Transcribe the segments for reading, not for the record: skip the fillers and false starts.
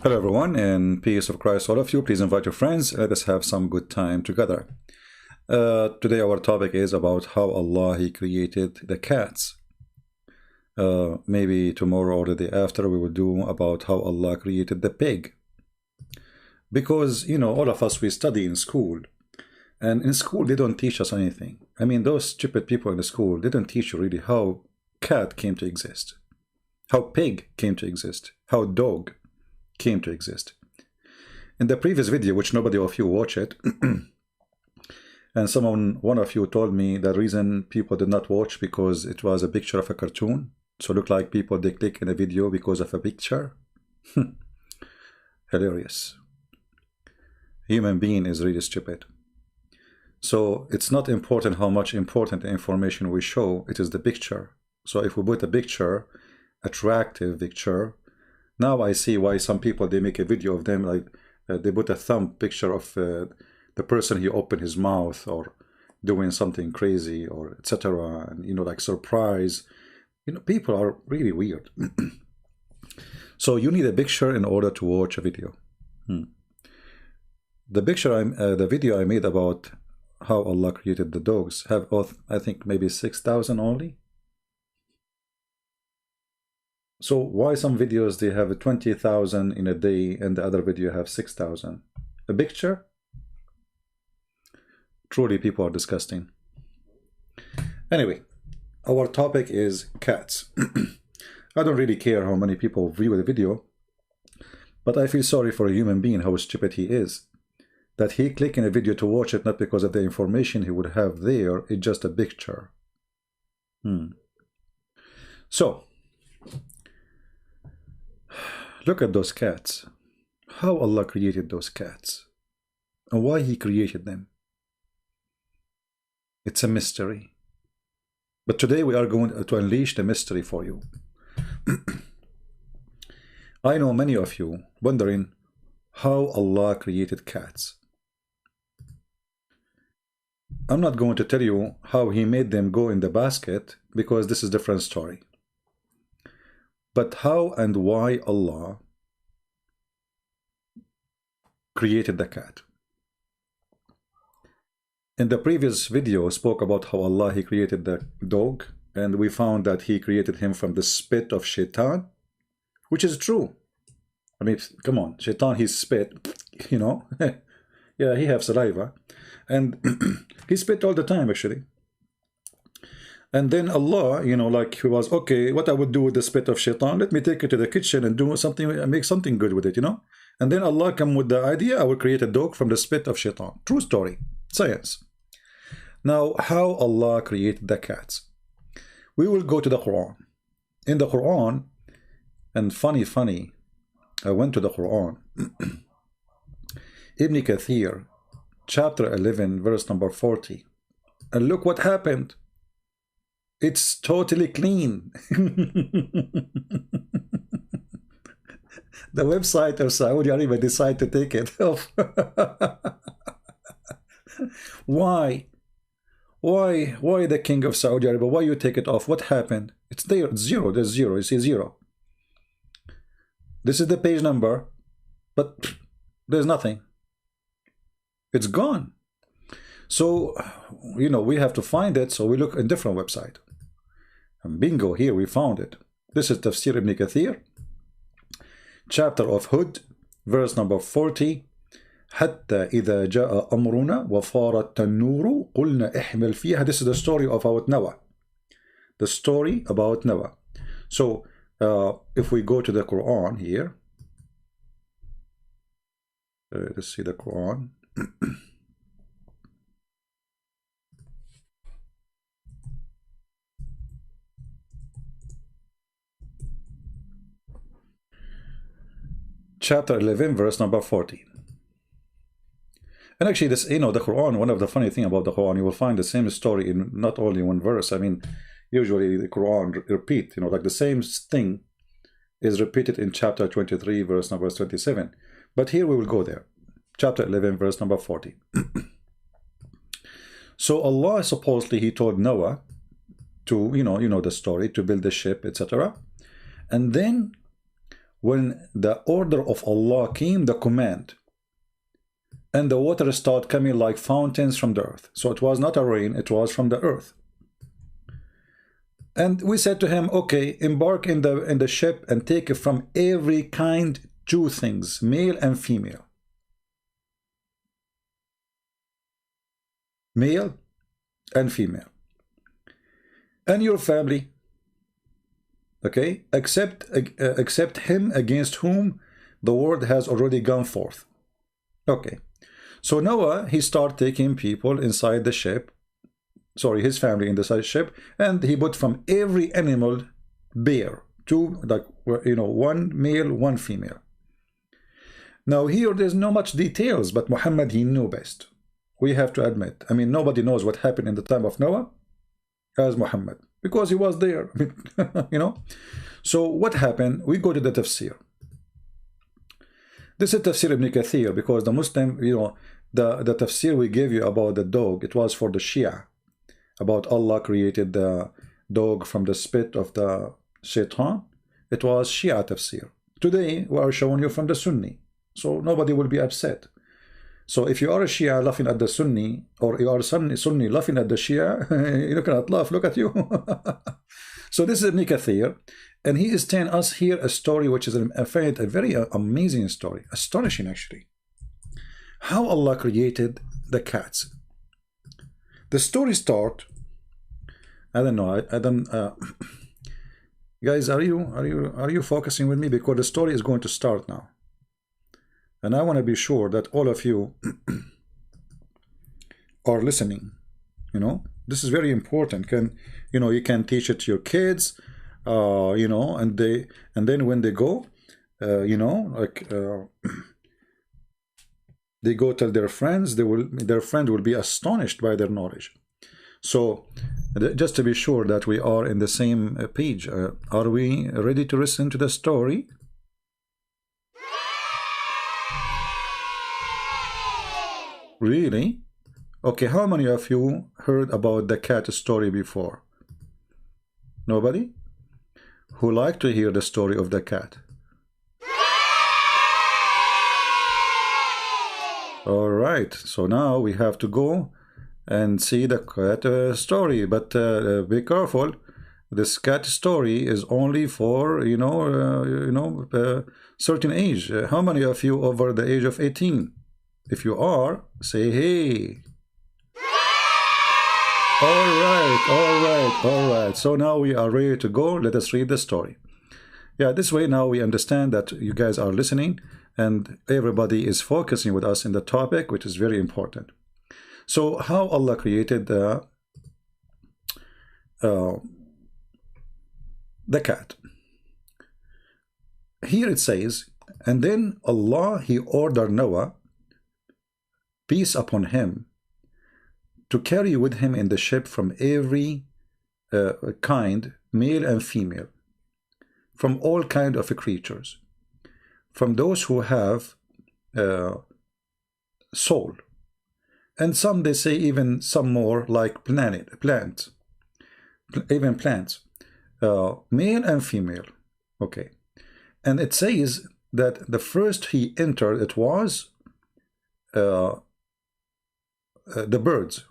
Hello everyone, and peace of Christ all of you. Please invite your friends. Let us have some good time together. Today our topic is about how Allah He created the cats. Maybe tomorrow or the day after we will do about how Allah created the pig. Because, you know, all of us, we study in school. And in school they don't teach us anything. I mean, those stupid people in the school, they don't teach you really how cat came to exist. How pig came to exist. How dog came to exist. In the previous video, which nobody of you watch it, and one of you told me the reason people did not watch because it was a picture of a cartoon. So look like people, they click in a video because of a picture. Hilarious. Human being is really stupid. So it's not important how much important information we show, it is the picture. So if we put a picture, attractive picture, now I see why some people, they make a video of them, like they put a thumb picture of the person, he opened his mouth or doing something crazy or etc. And, you know, like surprise. You know, people are really weird. So you need a picture in order to watch a video. The video I made about how Allah created the dogs have, I think, maybe 6,000 only. So why some videos they have 20,000 in a day and the other video have 6,000? A picture? Truly, people are disgusting. Anyway, our topic is cats. I don't really care how many people view the video, but I feel sorry for a human being, how stupid he is. That he click in a video to watch it, not because of the information he would have there, it's just a picture. So, look at those cats. How Allah created those cats. And why He created them. It's a mystery. But today we are going to unleash the mystery for you. I know many of you wondering how Allah created cats. I'm not going to tell you how He made them go in the basket, because this is a different story. But how and why Allah created the cat. In the previous video, I spoke about how Allah He created the dog, and we found that He created him from the spit of Shaitan, which is true. I mean, come on, Shaitan, he spit, you know. Yeah, he has saliva, and he spit all the time, actually. And then Allah, you know, like he was, okay, what I would do with the spit of Shaitan, let me take it to the kitchen and do something, make something good with it, you know. And then Allah come with the idea, I will create a dog from the spit of Shaitan. True story, science. Now, how Allah created the cats. We will go to the Quran. In the Quran, and funny, I went to the Quran. Ibn Kathir, chapter 11, verse number 40. And look what happened. It's totally clean. The website of Saudi Arabia decided to take it off. Why? Why the king of Saudi Arabia? Why you take it off? What happened? It's there. It's zero. There's zero. You see zero. This is the page number, but there's nothing. It's gone. So, you know, we have to find it. So we look in a different website. And bingo, here we found it. This is Tafsir Ibn Kathir, chapter of Hud, verse number 40. حتى إذا جاء أمرنا وفارت النور قلنا احمل فيها. This is the story about Noah. The story about Noah. So, if we go to the Quran here, let's see the Quran. Chapter 11, verse number 40. And actually, this, you know, the Quran, one of the funny thing about the Quran, you will find the same story in not only one verse. I mean, usually the Quran repeat, you know, like the same thing is repeated in chapter 23, verse number 27. But here we will go there. Chapter 11, verse number 40. So Allah, supposedly, He told Noah to, you know the story, to build the ship, etc. And then when the order of Allah came, the command, and the water started coming like fountains from the earth. So it was not a rain, it was from the earth. And we said to him, okay, embark in the ship and take from every kind 2 things, male and female. Male and female. And your family, okay, except him against whom the word has already gone forth. Okay, so Noah, he started taking people inside the ship, sorry, his family in the ship, and he put from every animal bear, 2, like, you know, 1 male, 1 female. Now here there's no much details, but Muhammad, he knew best. We have to admit. I mean, nobody knows what happened in the time of Noah as Muhammad, because he was there, you know. So what happened? We go to the tafsir. This is tafsir ibn Kathir, because the Muslim, you know, the tafsir we gave you about the dog, it was for the Shia, about Allah created the dog from the spit of the shaitan. It was Shia tafsir. Today we are showing you from the Sunni, so nobody will be upset. So if you are a Shia laughing at the Sunni, or you are Sunni laughing at the Shia, you cannot laugh, look at you. So this is Ibn Kathir, and he is telling us here a story which is, I find it a very amazing story, astonishing actually. How Allah created the cats. The story start, I don't know, I don't, guys, are you focusing with me? Because the story is going to start now. And I want to be sure that all of you are listening. You know, this is very important. You know, you can teach it to your kids, you know, and then when they go, you know, like they go tell their friends, their friend will be astonished by their knowledge. So just to be sure that we are in the same page, are we ready to listen to the story? Really? Okay, how many of you heard about the cat story before? Nobody? Who like to hear the story of the cat? All right, so now we have to go and see the cat story, but be careful. This cat story is only for, you know, certain age. How many of you over the age of 18? If you are, say hey. All right. So now we are ready to go. Let us read the story. Yeah, this way now we understand that you guys are listening and everybody is focusing with us in the topic, which is very important. So how Allah created the cat. Here it says, and then Allah, he ordered Noah, peace upon him, to carry with him in the ship from every kind, male and female, from all kind of creatures, from those who have soul, and some, they say, even some more like plants, even plants, male and female. Okay, and it says that the first he entered, it was the birds,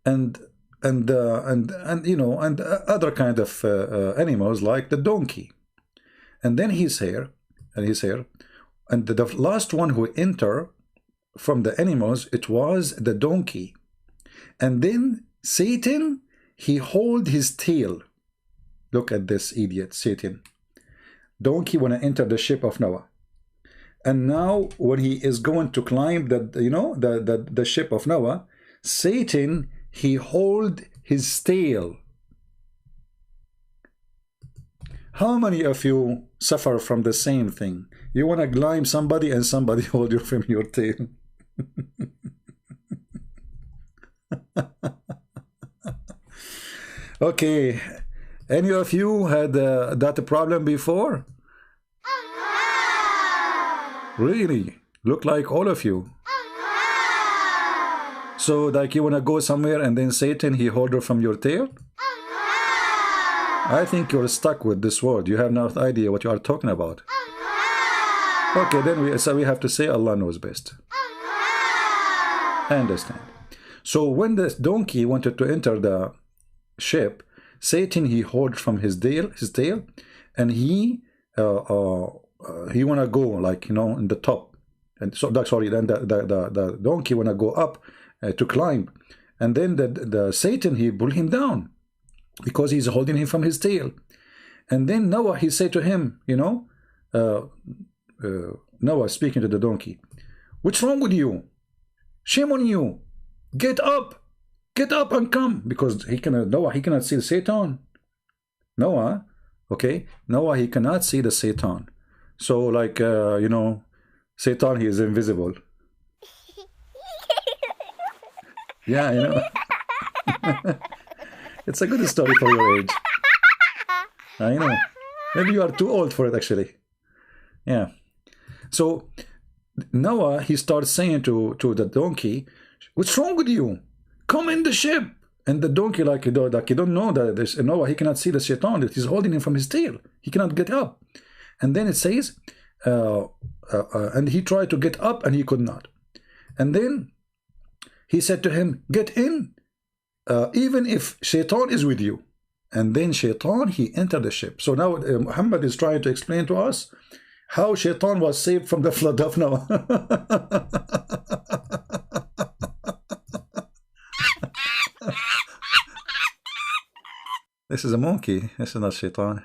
and you know, and other kind of animals like the donkey. And then he's here, and the last one who entered from the animals, it was the donkey. And then Satan, he hold his tail. Look at this idiot, Satan. Donkey when I enter the ship of Noah. And now when he is going to climb the ship of Noah, Satan, he hold his tail. How many of you suffer from the same thing? You want to climb somebody and somebody hold you from your tail. Okay, any of you had that problem before? Really? Look like all of you. So like you want to go somewhere and then Satan, he hold you from your tail? I think you're stuck with this word. You have no idea what you are talking about. Okay, then we have to say Allah knows best. I understand. So when the donkey wanted to enter the ship, Satan, he hauled from his tail, and he wanna go, like, you know, in the top. And so sorry, then the donkey wanna go up to climb, and then the Satan, he pulled him down because he's holding him from his tail. And then Noah, he said to him, you know, Noah speaking to the donkey, what's wrong with you? Shame on you. Get up and come, because Noah, he cannot see the Satan. Noah, okay, Noah, he cannot see the Satan. So, like, you know, Satan, he is invisible. Yeah, you know. It's a good story for your age. I know. Maybe you are too old for it, actually. Yeah. So Noah, he starts saying to the donkey, what's wrong with you? Come in the ship. And the donkey, like you don't know that there's Noah, he cannot see the Shaitan, that he's holding him from his tail. He cannot get up. And then it says, and he tried to get up and he could not. And then he said to him, get in, even if Shaitan is with you. And then Shaitan, he entered the ship. So now Muhammad is trying to explain to us how Shaitan was saved from the flood of Noah. This is a monkey. This is not Shaitan.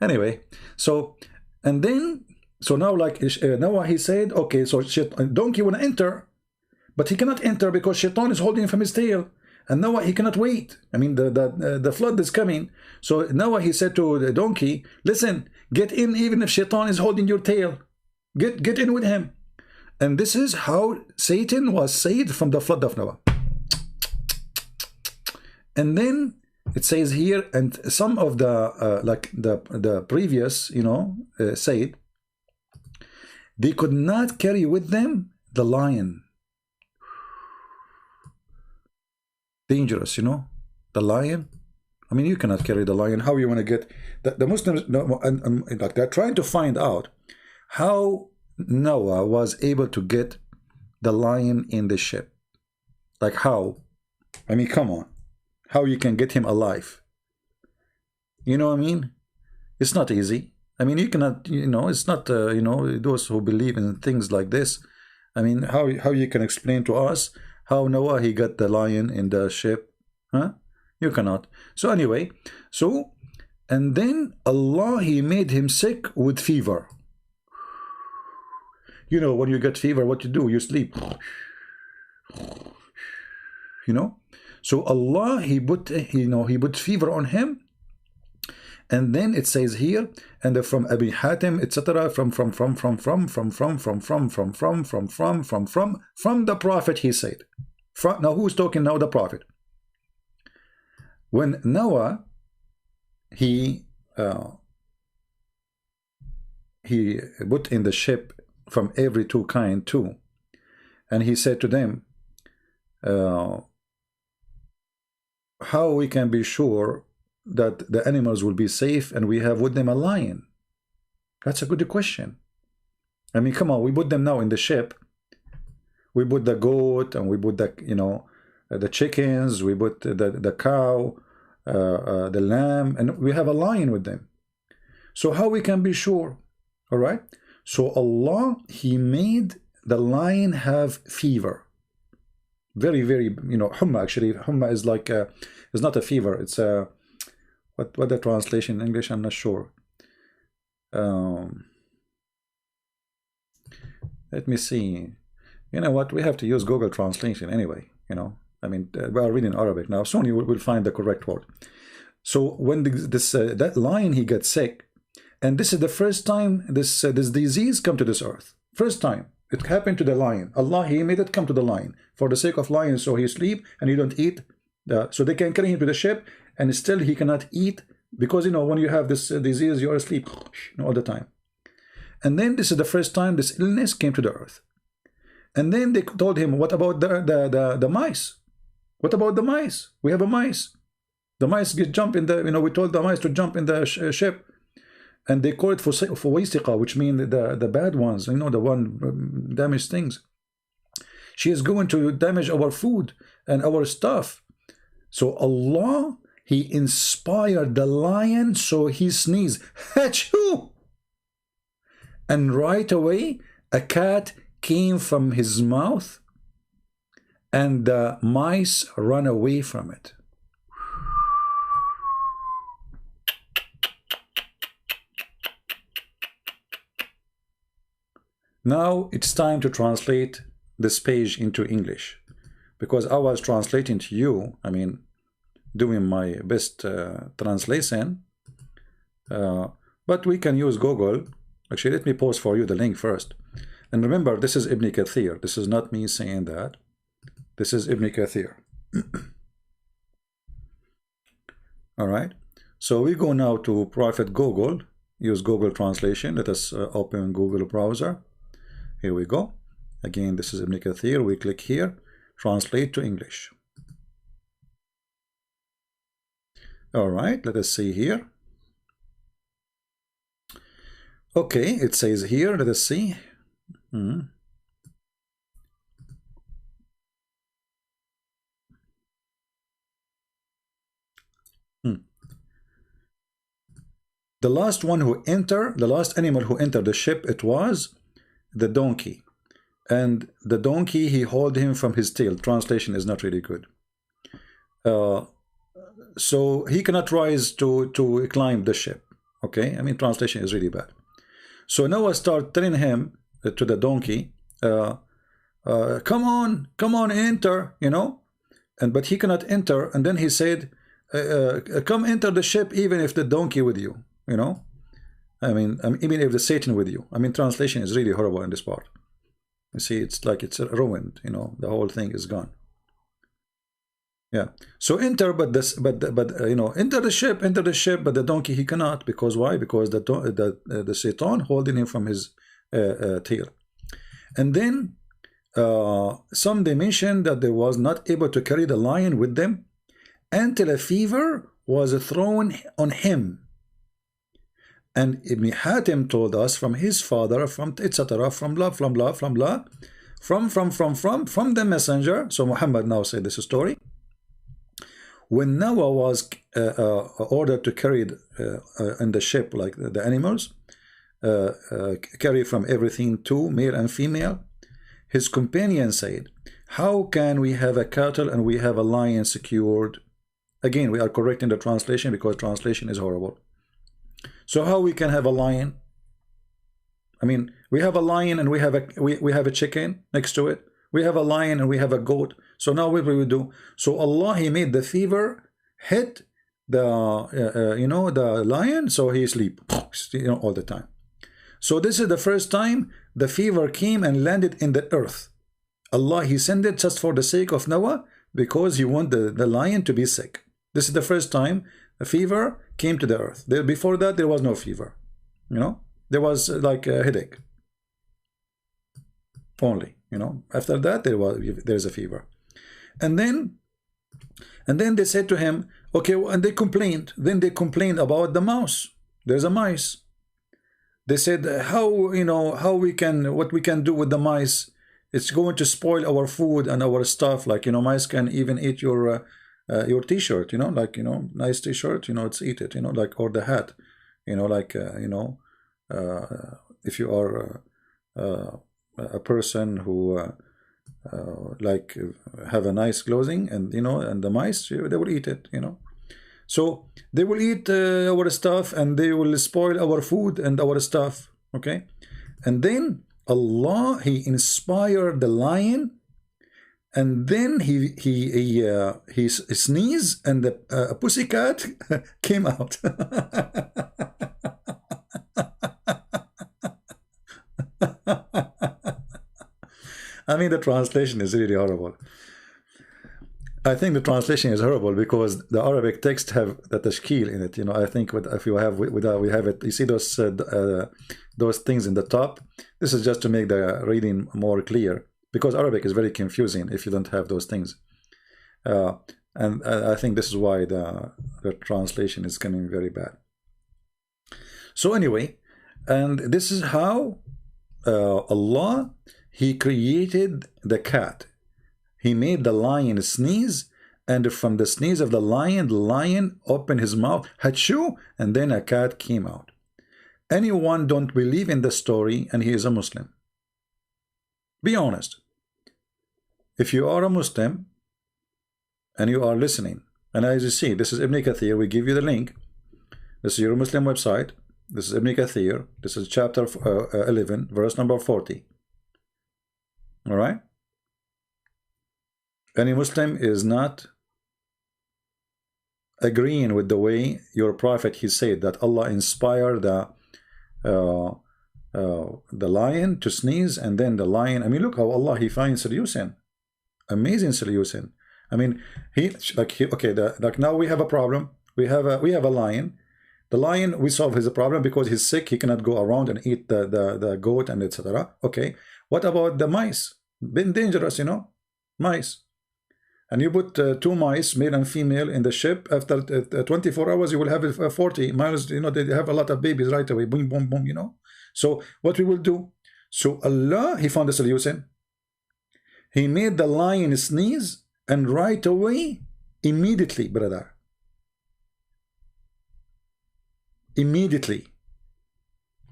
Anyway, so now, like Noah, he said, okay, so donkey want to enter, but he cannot enter because Shaitan is holding him from his tail. And Noah, he cannot wait. I mean, the flood is coming. So Noah, he said to the donkey, listen, get in even if Shaitan is holding your tail. Get in with him. And this is how Satan was saved from the flood of Noah. And then it says here, and some of the, like the previous, you know, said, they could not carry with them the lion. Dangerous, you know, the lion. I mean, you cannot carry the lion. How you want to get the Muslims? No, like they're trying to find out how Noah was able to get the lion in the ship. Like how? I mean, come on, how you can get him alive? You know what I mean? It's not easy. I mean, you cannot. You know, it's not. You know, those who believe in things like this. I mean, how you can explain to us how Noah, he got the lion in the ship? Huh? You cannot. So anyway, and then Allah, he made him sick with fever. You know, when you get fever, what you do? You sleep. You know? So Allah, he put fever on him. And then it says here, and from Abi Hatim, etc., from the Prophet, he said. Now who's talking now? The Prophet. When Noah, he put in the ship from every two kind too, and he said to them, how we can be sure that the animals will be safe and we have with them a lion? That's a good question. I mean, come on, we put them now in the ship. We put the goat and we put the, you know, the chickens, we put the cow, the lamb, and we have a lion with them. So how we can be sure? All right. So Allah, he made the lion have fever. Very, very, you know, humma, actually. Humma is like, it's not a fever. It's a, what the translation in English, I'm not sure. Let me see. You know what? We have to use Google Translation anyway. You know, I mean, we are reading Arabic now. Soon you will find the correct word. So when that lion, he gets sick, and this is the first time this disease come to this earth. First time it happened to the lion. Allah, he made it come to the lion for the sake of lions. So he sleep and he don't eat. So they can carry him to the ship, and still he cannot eat because, you know, when you have this disease, you are asleep, you know, all the time. And then this is the first time this illness came to the earth. And then they told him, what about the mice? What about the mice? We have a mice. The mice get jump in the, we told the mice to jump in the ship, and they call it for wasiqa, which mean the bad ones, the one damaged things. She is going to damage our food and our stuff. So Allah, He inspired the lion, so he sneezed, Achoo! And right away, a cat came from his mouth, and the mice ran away from it. Now it's time to translate this page into English, because I was translating to you, doing my best translation, but we can use Google. Actually, let me post for you the link first. And remember, this is Ibn Kathir. This is not me saying that. This is Ibn Kathir. All right. So we go now to Prophet Google. Use Google translation. Let us open Google browser. Here we go. Again, this is Ibn Kathir. We click here. Translate to English. All right. Let us see here. Okay, it says here, let us see. The last one who entered, the last animal who entered the ship, it was the donkey. And the donkey, he hauled him from his tail. Translation is not really good. So he cannot rise to climb the ship. Okay, translation is really bad. So Noah started telling him, to the donkey, come on, enter, but he cannot enter. And then he said, come enter the ship, even if the donkey with you, even if the Satan with you. Translation is really horrible in this part. You see, it's like it's ruined, the whole thing is gone. Yeah. So enter, enter the ship, but the donkey he cannot, because why? Because the Satan holding him from his tail. And then some they mentioned that they was not able to carry the lion with them until a fever was thrown on him. And Ibn Hatim told us from his father, from etc., from the messenger. So Muhammad now said this story. When Noah was ordered to carry in the ship, like the animals, carry from everything, two, male and female, his companion said, how can we have a cattle and we have a lion secured? Again, we are correcting the translation because translation is horrible. So how we can have a lion? We have a lion and we have a chicken next to it. We have a lion and we have a goat. So now what we will do? So Allah, He made the fever hit the the lion, so he sleep all the time. So this is the first time the fever came and landed in the earth. Allah, He sent it just for the sake of Noah, because He wanted the lion to be sick. This is the first time a fever came to the earth. Before that, there was no fever. There was like a headache only. After that, there is a fever. And then they said to him, okay, and they complained. Then they complained about the mouse. There's a mice. They said, what we can do with the mice? It's going to spoil our food and our stuff. Like, mice can even eat your t-shirt, nice t-shirt, it's eat it, or the hat, if you are a person who have a nice clothing, and and the mice, they will eat it, so they will eat our stuff, and they will spoil our food and our stuff. Okay, and then Allah, He inspired the lion, and then he sneezed, and the pussycat came out. The translation is really horrible. I think the translation is horrible because the Arabic text have the tashkil in it. I think if you have we have it. You see those things in the top. This is just to make the reading more clear, because Arabic is very confusing if you don't have those things. And I think this is why the translation is coming very bad. So anyway, and this is how Allah, He created the cat. He made the lion sneeze, and from the sneeze of the lion opened his mouth, Hachu, and then a cat came out. Anyone don't believe in the story, and he is a Muslim. Be honest. If you are a Muslim, and you are listening, and as you see, this is Ibn Kathir, we give you the link. This is your Muslim website. This is Ibn Kathir. This is chapter 11, verse number 40. All right? Any Muslim is not agreeing with the way your prophet, he said that Allah inspired the lion to sneeze, and then the lion, I mean, look how Allah, he finds solution. Amazing solution. I mean, like now we have a problem. We have a lion. The lion, we solve his problem because he's sick. He cannot go around and eat the goat and etc. Okay. What about the mice? Been dangerous, you know, mice. And you put 2 mice, male and female, in the ship. After 24 hours, you will have 40 mice. You know, they have a lot of babies right away. Boom, boom, boom. You know. So what we will do? So Allah, He found a solution. He made the lion sneeze. And right away, immediately, brother, immediately,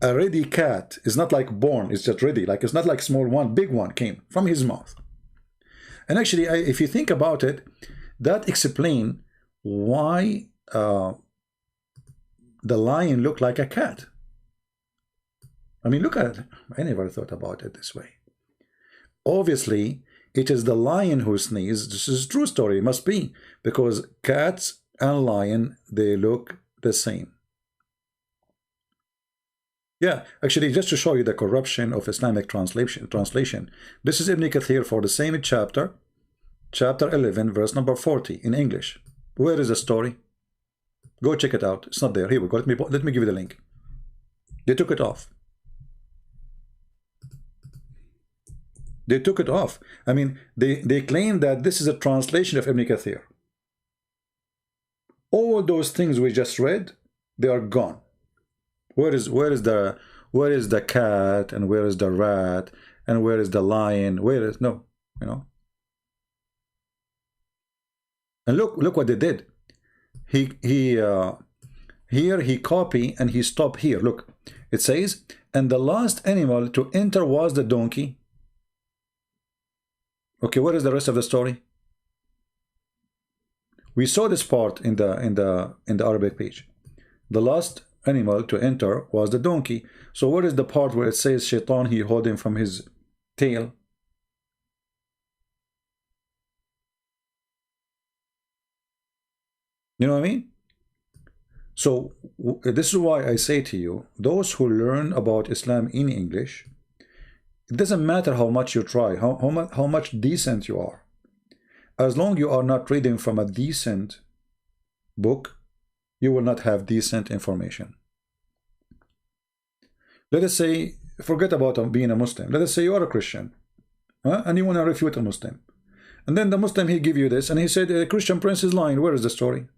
a ready cat is not like born, it's just ready, like it's not like small one, big one came from his mouth. And actually, if you think about it, that explains why the lion looked like a cat. I mean, look at it. I never thought about it this way. Obviously, it is the lion who sneezed. This is a true story. It must be, because cats and lion, they look the same. Yeah, actually, just to show you the corruption of Islamic translation. This is Ibn Kathir for the same chapter 11, verse number 40 in English. Where is the story? Go check it out. It's not there. Here we go. Let me give you the link. They took it off. They took it off. I mean, they claim that this is a translation of Ibn Kathir. All those things we just read, they are gone. Where is the cat, and where is the rat, and where is the lion? Where is, no, you know. And look what they did. Here he copy and he stop here. Look, it says, and the last animal to enter was the donkey. Okay, what is the rest of the story? We saw this part in the Arabic page. The last animal to enter was the donkey. So what is the part where it says Shaitan, he hold him from his tail? You know what I mean? So this is why I say to you, those who learn about Islam in English, it doesn't matter how much you try, how much decent you are. As long as you are not reading from a decent book, you will not have decent information. Let us say, forget about being a Muslim. Let us say you are a Christian, and you want to refute a Muslim. And then the Muslim, he give you this, and he said, a Christian prince is lying. Where is the story?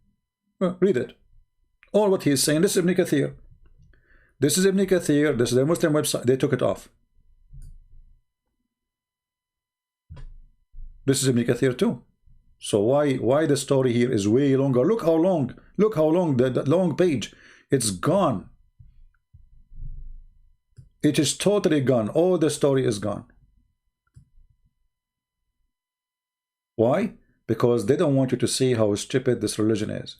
Read it. All what he is saying, this is Ibn Kathir. This is Ibn Kathir, this is the Muslim website. They took it off. This is Ibn Kathir too. So why the story here is way longer? Look how long the long page. It's gone. It is totally gone. All the story is gone. Why? Because they don't want you to see how stupid this religion is.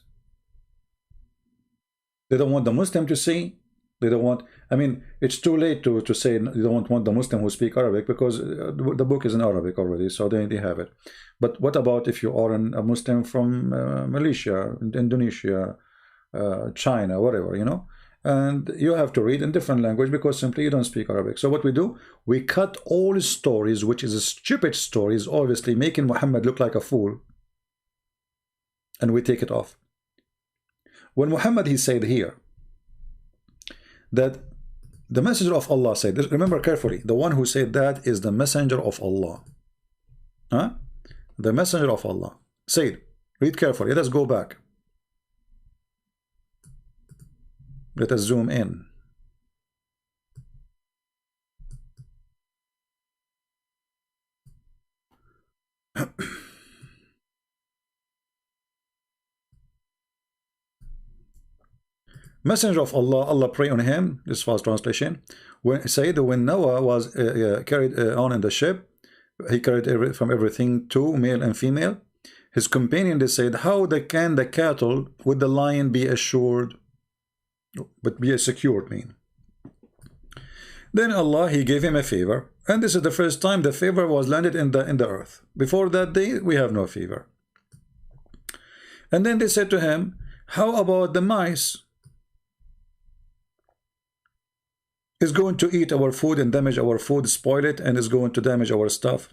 They don't want the Muslim to see. They don't want, I mean, it's too late to say you don't want the Muslim who speak Arabic, because the book is in Arabic already, so they have it. But what about if you are a Muslim from Malaysia, Indonesia, China, whatever, you know? And you have to read in different language because simply you don't speak Arabic. So what we do, we cut all stories, which is stupid stories, obviously making Muhammad look like a fool, and we take it off. When Muhammad, he said here that the messenger of Allah said, remember carefully, the one who said that is the messenger of Allah. The messenger of Allah said, Read carefully. Let us go back. Let us zoom in. Messenger of Allah, Allah pray on him. This fast translation. When Noah was carried on in the ship, he carried from everything, two, male and female. His companion, they said, how can the cattle with the lion be assured, but be secured, mean? Then Allah, he gave him a favor, and this is the first time the favor was landed in the earth. Before that day, we have no favor. And then they said to him, how about the mice? Is going to eat our food and damage our food, spoil it, and is going to damage our stuff.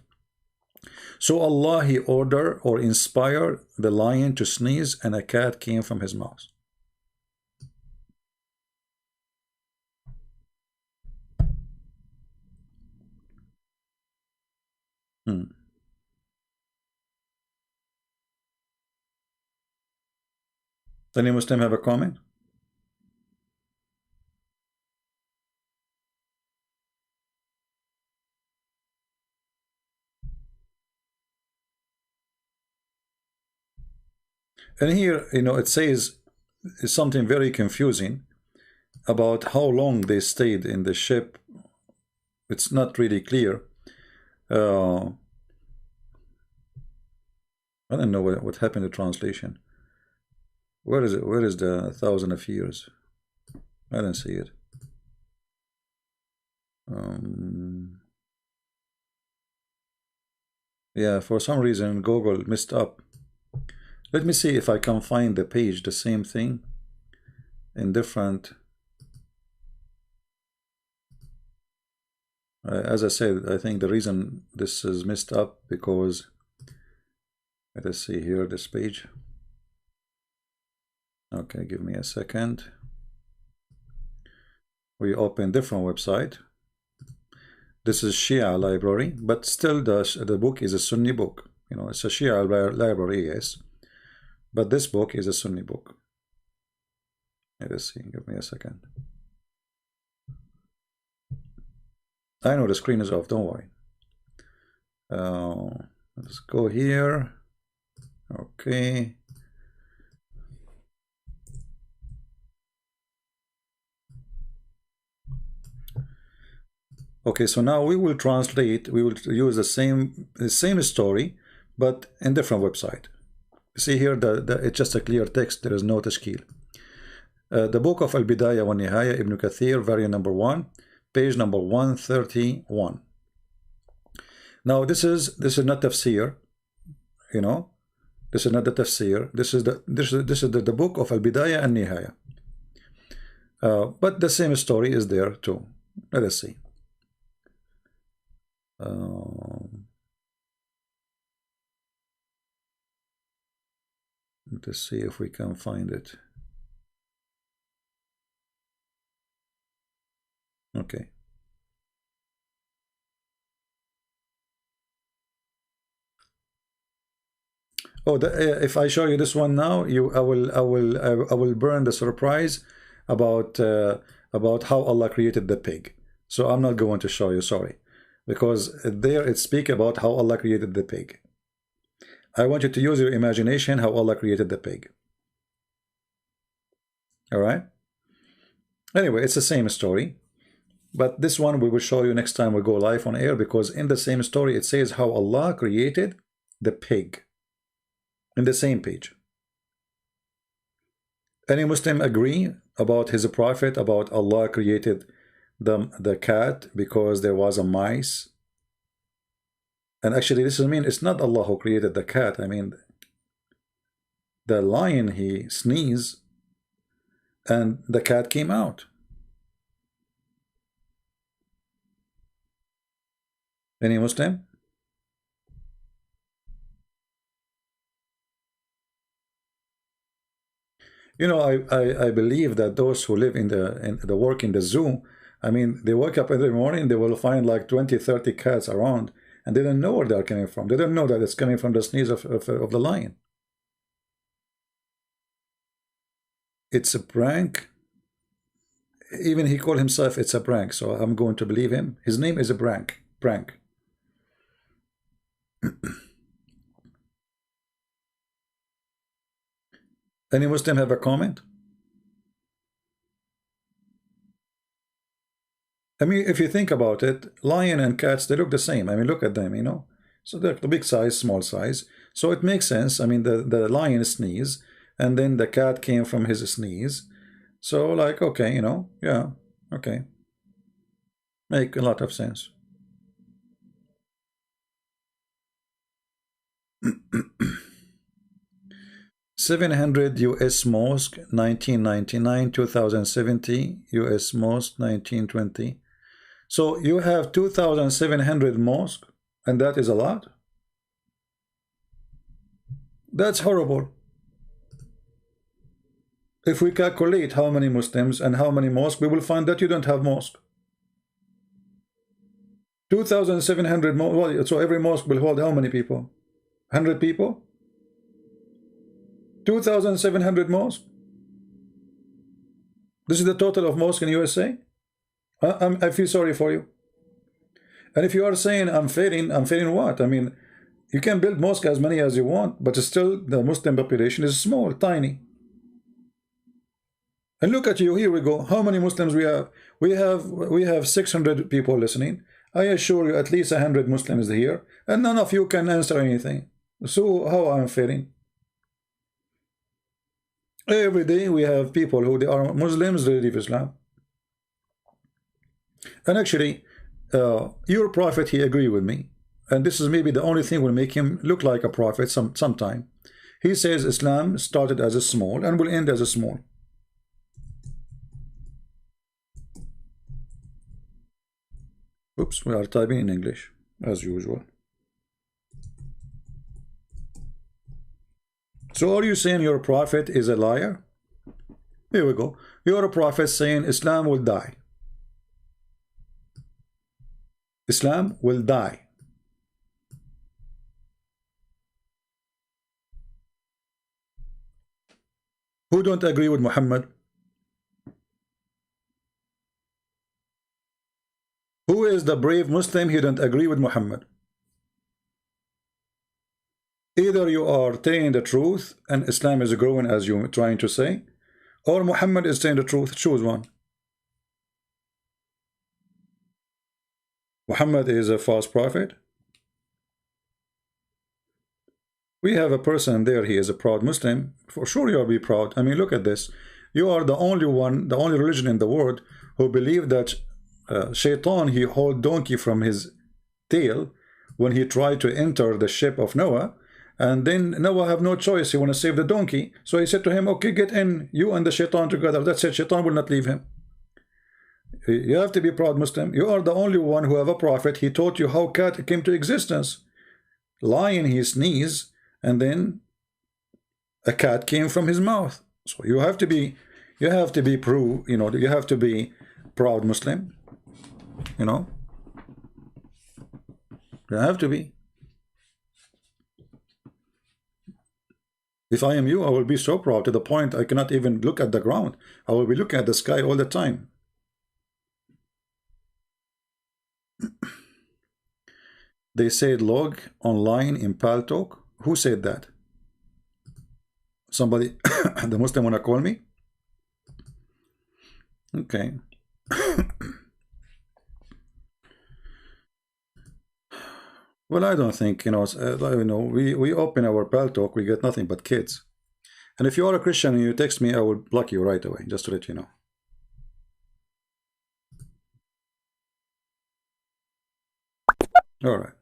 So Allah, he ordered or inspired the lion to sneeze, and a cat came from his mouth. Any Muslim have a comment? And here, you know, it says something very confusing about how long they stayed in the ship. It's not really clear. I don't know what happened to translation. Where is it? Where is the 1,000 of years? I don't see it. Yeah, for some reason Google messed up. Let me see if I can find the page, the same thing in different. As I said, I think the reason this is messed up because, let us see here, this page. Okay, give me a second. We open different website. This is Shia library, but still the book is a Sunni book. You know, it's a Shia library, yes. But this book is a Sunni book. Let us see, give me a second. I know the screen is off, don't worry. Let's go here. Okay. Okay, so now we will translate, we will use the same story, but in different website. See here, it's just a clear text, there is no tashkil. The book of Al-Bidayah wa Nihaya, Ibn Kathir, variant number 1, page number 131. Now this is not tafsir, you know, this is not the tafsir, this is the book of Al-Bidayah and Nihaya. But the same story is there too. Let us see. Let us see if we can find it. Okay. Oh, if I show you this one now, I will burn the surprise about how Allah created the pig. So I'm not going to show you, sorry, because there it speaks about how Allah created the pig. I want you to use your imagination how Allah created the pig. All right. Anyway, it's the same story, but this one we will show you next time we go live on air, because in the same story it says how Allah created the pig in the same page. Any Muslim agree about his prophet about Allah created the cat because there was a mice? And actually this it's not Allah who created the cat. I mean, the lion, he sneezed and the cat came out. Any Muslim? You know, I believe that those who live in the work in the zoo, I mean, they wake up every morning, they will find like 20, 30 cats around, and they don't know where they're coming from. They don't know that it's coming from the sneeze of the lion. it's a prank. Even he called himself it's a prank, so I'm going to believe him. His name is a prank. Any Muslim have a comment? I mean, if you think about it, lion and cats, they look the same. I mean, look at them, you know. So they're the big size, small size. So it makes sense. I mean, the lion sneeze, and then the cat came from his sneeze. So like, okay, you know, yeah, okay. Make a lot of sense. $700 US mosque 1999, 2070 US mosque 1920. So you have 2,700 mosques, and that is a lot. That's horrible. If we calculate how many Muslims and how many mosques, we will find that you don't have mosque. 2,700 mosques. So every mosque will hold how many people? 100 people? 2,700 mosques. This is the total of mosques in USA. I feel sorry for you. And if you are saying I'm failing what? I mean, you can build mosques as many as you want, but still the Muslim population is small, tiny. And look at you, here we go. How many Muslims we have? We have 600 people listening. I assure you at least 100 Muslims here, and none of you can answer anything. So how I'm failing? Every day we have people who they are Muslims, they leave Islam. And actually, your prophet, he agreed with me. And this is maybe the only thing will make him look like a prophet sometime. He says Islam started as a small and will end as a small. Oops, we are typing in English, as usual. So are you saying your prophet is a liar? Here we go. You're a prophet saying Islam will die. Islam will die. Who don't agree with Muhammad? Who is the brave Muslim who don't agree with Muhammad? Either you are telling the truth and Islam is growing as you're trying to say, or Muhammad is saying the truth. Choose one. Muhammad is a false prophet. We have a person there, he is a proud Muslim. For sure you'll be proud. I mean, look at this. You are the only one, the only religion in the world who believe that Shaitan, he hold donkey from his tail when he tried to enter the ship of Noah. And then Noah have no choice. He want to save the donkey. So he said to him, okay, get in, you and the Shaitan together. That's it. Shaitan will not leave him. You have to be proud Muslim. You are the only one who have a prophet. He taught you how cat came to existence. Lion, he sneezed, and then a cat came from his mouth. So you have to be you have to be proud Muslim. You know? You have to be. If I am you, I will be so proud to the point I cannot even look at the ground. I will be looking at the sky all the time. They said log online in Paltalk. Who said that? Somebody, the Muslim wanna call me? Okay. Well, I don't think, we open our Paltalk, we get nothing but kids. And if you are a Christian and you text me, I will block you right away, just to let you know. All right.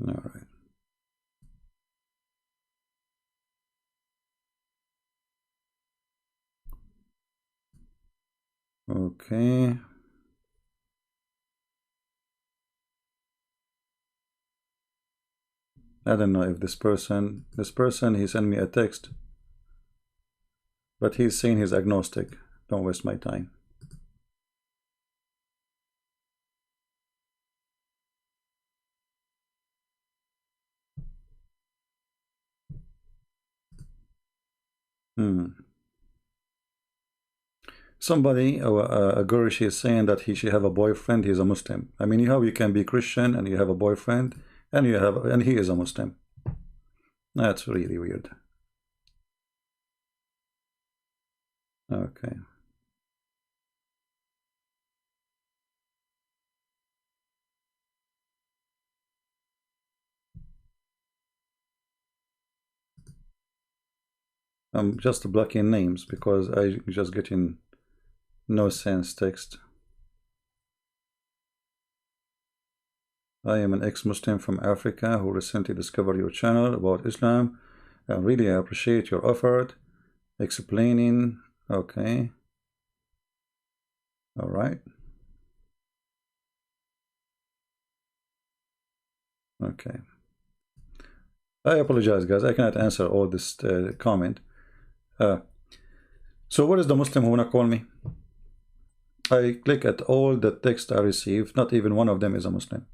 All right. Okay. I don't know if this person, he sent me a text, but he's saying he's agnostic. Don't waste my time. Somebody, a girl, she is saying that she have a boyfriend, he's a Muslim. I mean, how you can be Christian and you have a boyfriend and he is a Muslim. That's really weird. Okay. I'm just blocking names because I just getting no sense text. I am an ex-Muslim from Africa who recently discovered your channel about Islam. I really appreciate your effort explaining. Okay. All right. Okay. I apologize, guys. I cannot answer all this comment. So what is the Muslim who wanna call me? I click at all the text I received. Not even one of them is a Muslim.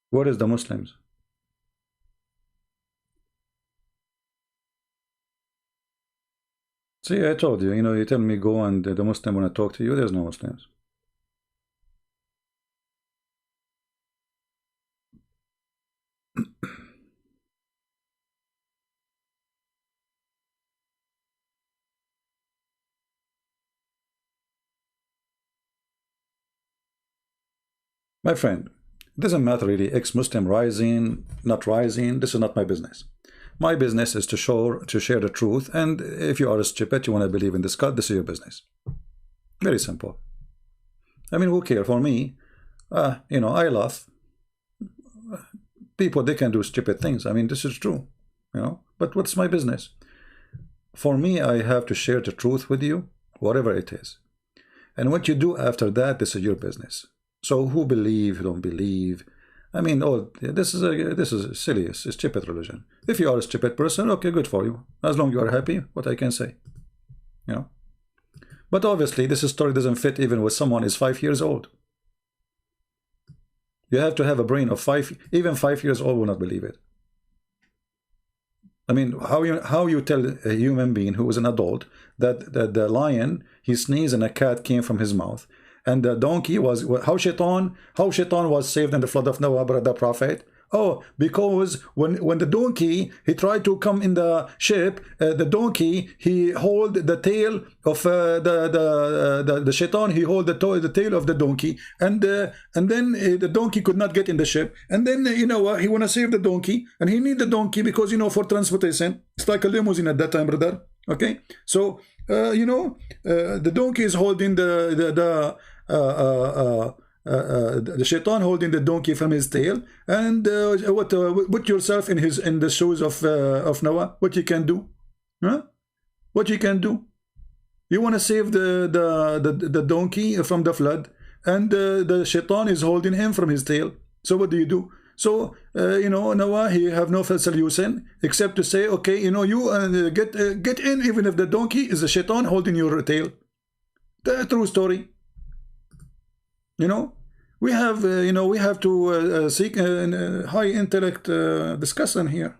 What is the Muslims? See, I told you, you tell me go and the Muslim want to talk to you, there's no Muslims. My friend, it doesn't matter really, ex-Muslim rising, not rising, this is not my business. My business is to share the truth, and if you are a stupid, you want to believe in this God, this is your business. Very simple. I mean, who cares? For me, I laugh. People, they can do stupid things. I mean, this is true, but what's my business? For me, I have to share the truth with you, whatever it is. And what you do after that, this is your business. So who believe, who don't believe, I mean, this is silly, it's a stupid religion. If you are a stupid person, okay, good for you. As long as you are happy, what I can say, But obviously, this story doesn't fit even with someone who is 5 years old. You have to have a brain of 5, even 5 years old will not believe it. I mean, how you tell a human being who is an adult that the lion, he sneezed and a cat came from his mouth, and the donkey was, how Shaitan was saved in the flood of Noah by the prophet? Oh, because when the donkey, he tried to come in the ship, the donkey, he hold the tail of the Shaitan, he hold the tail of the donkey, and then the donkey could not get in the ship, and then he want to save the donkey, and he need the donkey because for transportation. It's like a limousine at that time, brother. Okay, so the donkey is holding the Shaitan holding the donkey from his tail, and put yourself in the shoes of Noah. What you can do? Huh? What you can do? You want to save the donkey from the flood, and the Shaitan is holding him from his tail. So what do you do? So Noah, he have no solution except to say, okay, you get in, even if the donkey is a Shaitan holding your tail. The true story. We have to seek a high intellect discussion here.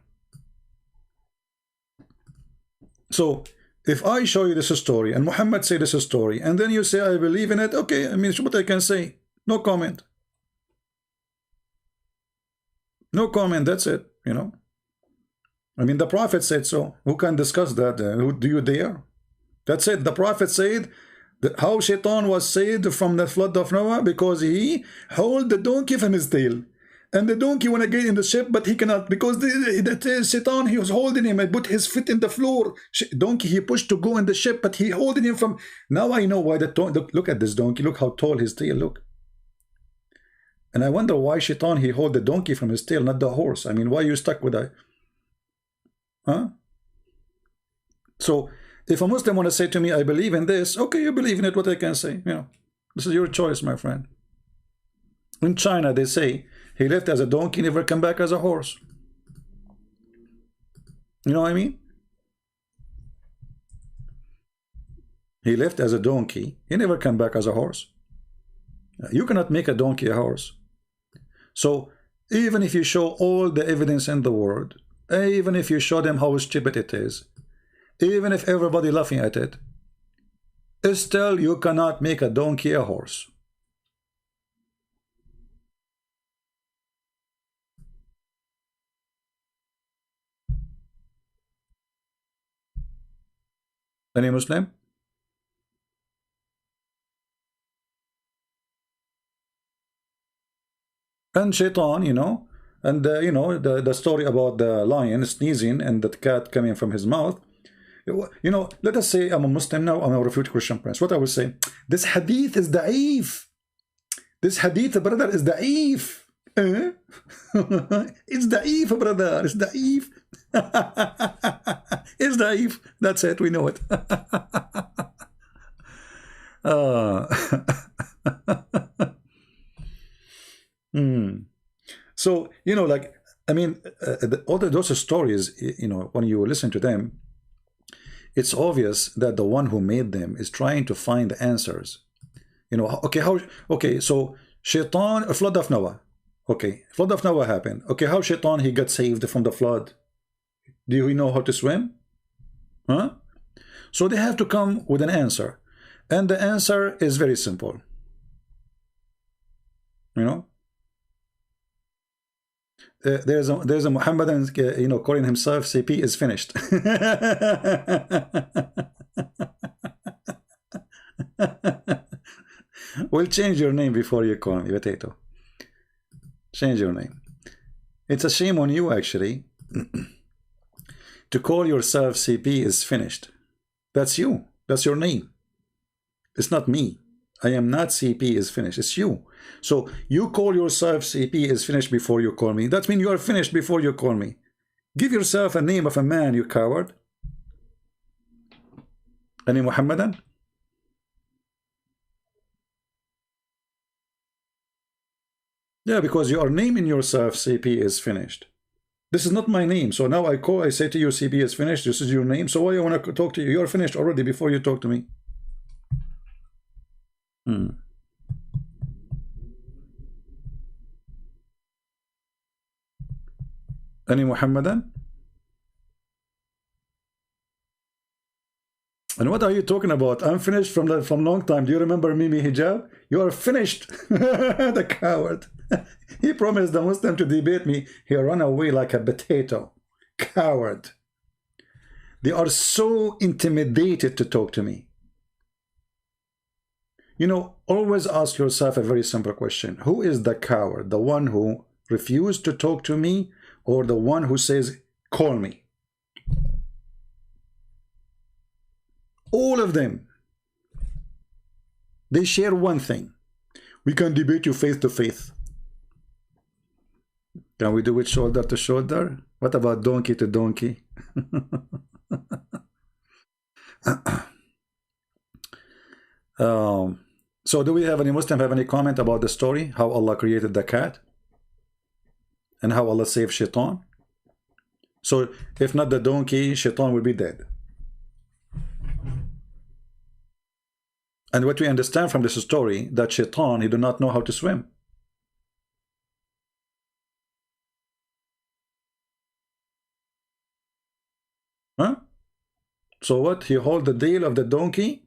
So if I show you this story and Muhammad say this story, and then you say I believe in it, okay, I mean, what I can say, no comment. No comment, that's it, I mean, the Prophet said so. Who can discuss that? Do you dare? That's it. The Prophet said how Shaitan was saved from the flood of Noah because he hold the donkey from his tail, and the donkey want to get in the ship, but he cannot because the Shaitan, he was holding him and put his feet in the floor. Donkey, he pushed to go in the ship, but he holding him from. Now I know why look at this donkey. Look how tall his tail. Look. And I wonder why Shaitan, he hold the donkey from his tail, not the horse. I mean, why you stuck with that? Huh? So If a Muslim want to say to me, I believe in this, okay, you believe in it, what I can say, you know, this is your choice, my friend. In China, they say, he left as a donkey, never come back as a horse. You know what I mean? He left as a donkey, he never come back as a horse. You cannot make a donkey a horse. So, even if you show all the evidence in the world, even if you show them how stupid it is, even if everybody laughing at it, still you cannot make a donkey a horse. Any Muslim? And shaitan, you know, and you know, the story about the lion sneezing and the cat coming from his mouth. You know, let us say I'm a Muslim now, I'm a refuted Christian prince. What I will say, this hadith is da'if. This hadith, brother, is da'if. It's da'if, brother, it's da'if. It's da'if. That's it, we know it. So, you know, like, I mean, all those stories, you know, when you listen to them, it's obvious that the one who made them is trying to find the answers. You know, okay, so Shaitan, a flood of Noah. Okay, flood of Noah happened. Okay, how Shaitan, he got saved from the flood? Do we know how to swim? Huh? So they have to come with an answer. And the answer is very simple. You know? There's a Mohammedan, you know, calling himself CP is finished. Well, change your name before you call me potato. Change your name. It's a shame on you, actually, to call yourself CP is finished. That's you. That's your name. It's not me. I am not CP is finished. It's you. So you call yourself CP is finished before you call me. That means you are finished before you call me. Give yourself a name of a man, you coward. Any Muhammadan? Yeah, because you are naming yourself CP is finished. This is not my name. So now I say to you CP is finished. This is your name. So why you want to talk to you? You are finished already before you talk to me. Any Muhammadan? And what are you talking about? I'm finished from long time. Do you remember Mimi Hijab? You are finished. The coward. He promised the Muslim to debate me. He ran away like a potato. Coward. They are so intimidated to talk to me. You know, always ask yourself a very simple question. Who is the coward? The one who refused to talk to me, or the one who says, call me? All of them, they share one thing. We can debate you face to face. Can we do it shoulder to shoulder? What about donkey to donkey? So do we have any Muslim have any comment about the story? How Allah created the cat? And how Allah saved Shaitan? So if not the donkey, Shaitan will be dead. And what we understand from this story, that Shaitan, he do not know how to swim. Huh? So what? He hold the tail of the donkey?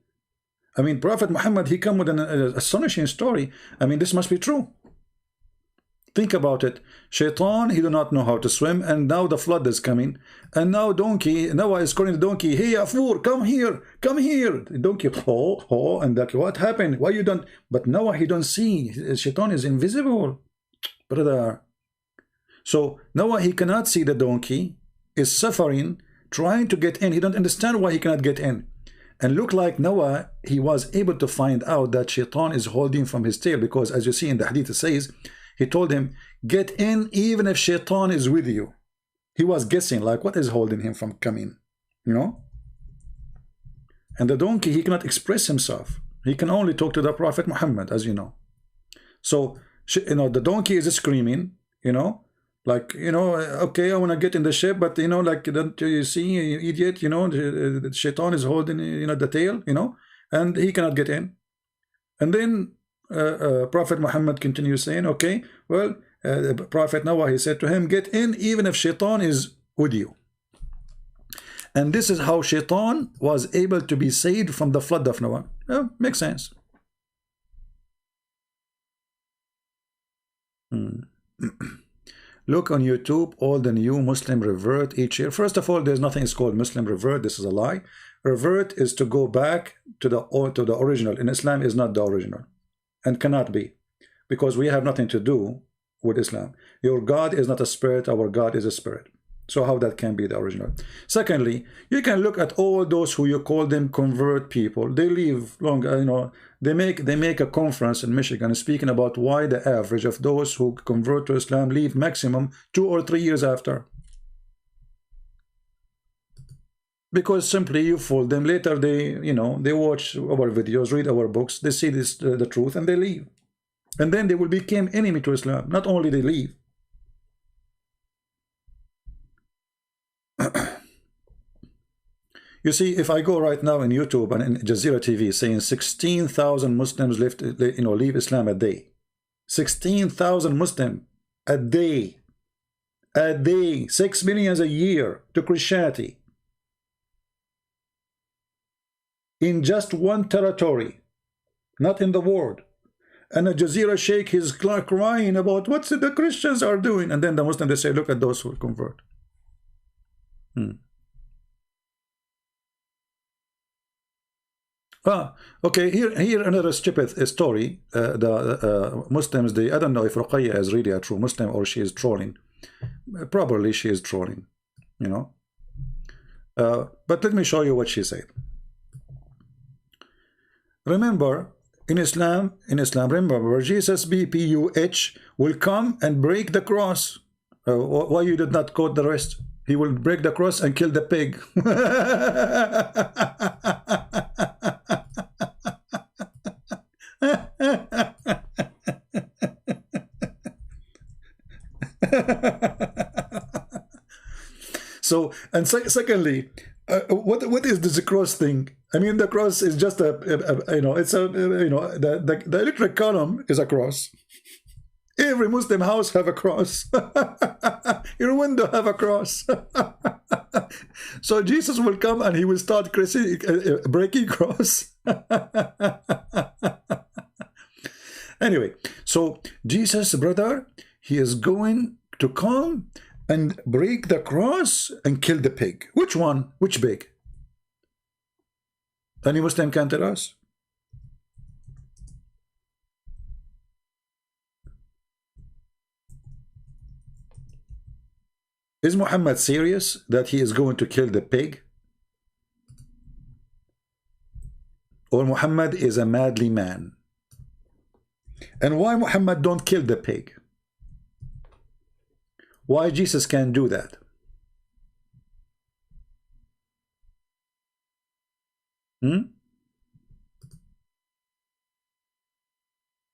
I mean, Prophet Muhammad, he come with an astonishing story. I mean, this must be true. Think about it. Shaitan, he do not know how to swim, and now the flood is coming. And now donkey, Noah is calling the donkey, hey, Afur, come here, come here. The donkey, and that, what happened? Why you don't? But Noah, he don't see. Shaitan is invisible, brother. So Noah, he cannot see the donkey, is suffering, trying to get in. He don't understand why he cannot get in. And look like Noah, he was able to find out that Shaitan is holding from his tail, because as you see in the hadith, it says, he told him, get in even if Shaitan is with you. He was guessing, like, what is holding him from coming? You know? And the donkey, he cannot express himself. He can only talk to the Prophet Muhammad, as you know. So, you know, the donkey is screaming, you know, like, you know, okay, I want to get in the ship, but, you know, like, don't you see, you idiot, you know, the shaitan is holding, you know, the tail, you know, and he cannot get in. And then Prophet Muhammad continues saying, okay, well, Prophet Noah, he said to him, get in even if shaitan is with you. And this is how shaitan was able to be saved from the flood of Noah. Yeah, makes sense. Look on YouTube, all the new Muslim revert each year. First of all, there's nothing called Muslim revert. This is a lie. Revert is to go back to the original. In Islam is not the original and cannot be, because we have nothing to do with Islam. Your God is not a spirit. Our God is a spirit. So how that can be the original? Secondly, you can look at all those who you call them convert people. They leave long, you know, they make a conference in Michigan speaking about why the average of those who convert to Islam leave maximum 2 or 3 years after. Because simply you fool them. Later they, you know, they watch our videos, read our books, they see this the truth, and they leave. And then they will become enemy to Islam. Not only they leave. You see, if I go right now in YouTube and in Jazeera TV saying 16,000 Muslims leave Islam a day. 16,000 Muslims a day. A day. 6 million a year to Christianity. In just one territory. Not in the world. And a Jazeera Sheikh is crying about what the Christians are doing. And then the Muslims, they say, look at those who convert. Okay, here another stupid story. The Muslims, I don't know if Ruqayya is really a true Muslim or she is trolling. Probably she is trolling, you know. But let me show you what she said. Remember, in Islam, remember, Jesus, B-P-U-H, will come and break the cross. Why you did not quote the rest? He will break the cross and kill the pig. So, and secondly, what is this cross thing? I mean, the cross is just you know, it's a, you know, the electric column is a cross. Every Muslim house have a cross. Your window have a cross. So Jesus will come and he will start breaking cross. Anyway, so Jesus, brother, he is going to come and break the cross and kill the pig. Which one? Which pig? Any Muslim can tell us? Is Muhammad serious that he is going to kill the pig? Or Muhammad is a madly man? And why Muhammad don't kill the pig? Why Jesus can do that?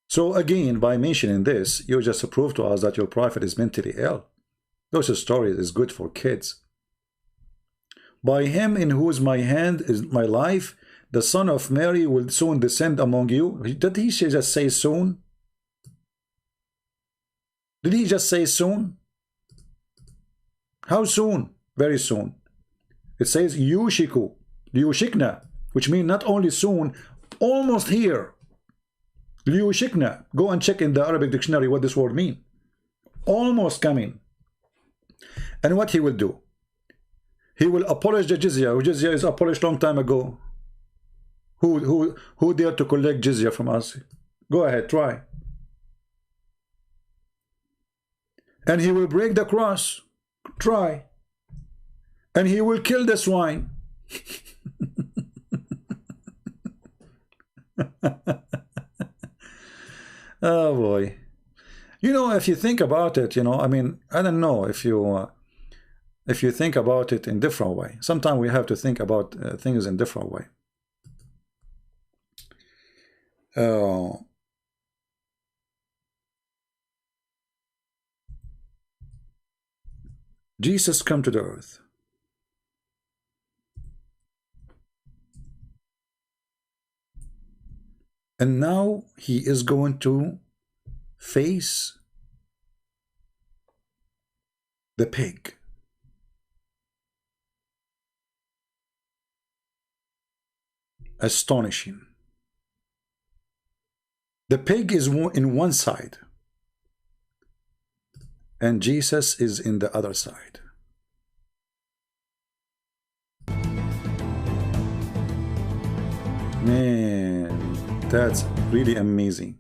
So again, by mentioning this, you just prove to us that your prophet is mentally ill. Those stories is good for kids. By him in whose my hand is my life, the son of Mary will soon descend among you. Did he just say soon? Did he just say soon? How soon? Very soon. It says yushiku, liyushikna, which means not only soon, almost here. Liyushikna. Go and check in the Arabic dictionary what this word means. Almost coming. And what he will do? He will abolish the jizya. Jizya is abolished long time ago. Who dared to collect jizya from us? Go ahead, try. And he will break the cross. Try. And he will kill the swine. Oh boy. You know, if you think about it, you know, I mean, I don't know if you think about it in different way. Sometimes we have to think about things in different way. Jesus come to the earth. And now he is going to face the pig. Astonishing. The pig is in one side, and Jesus is in the other side. Man, that's really amazing.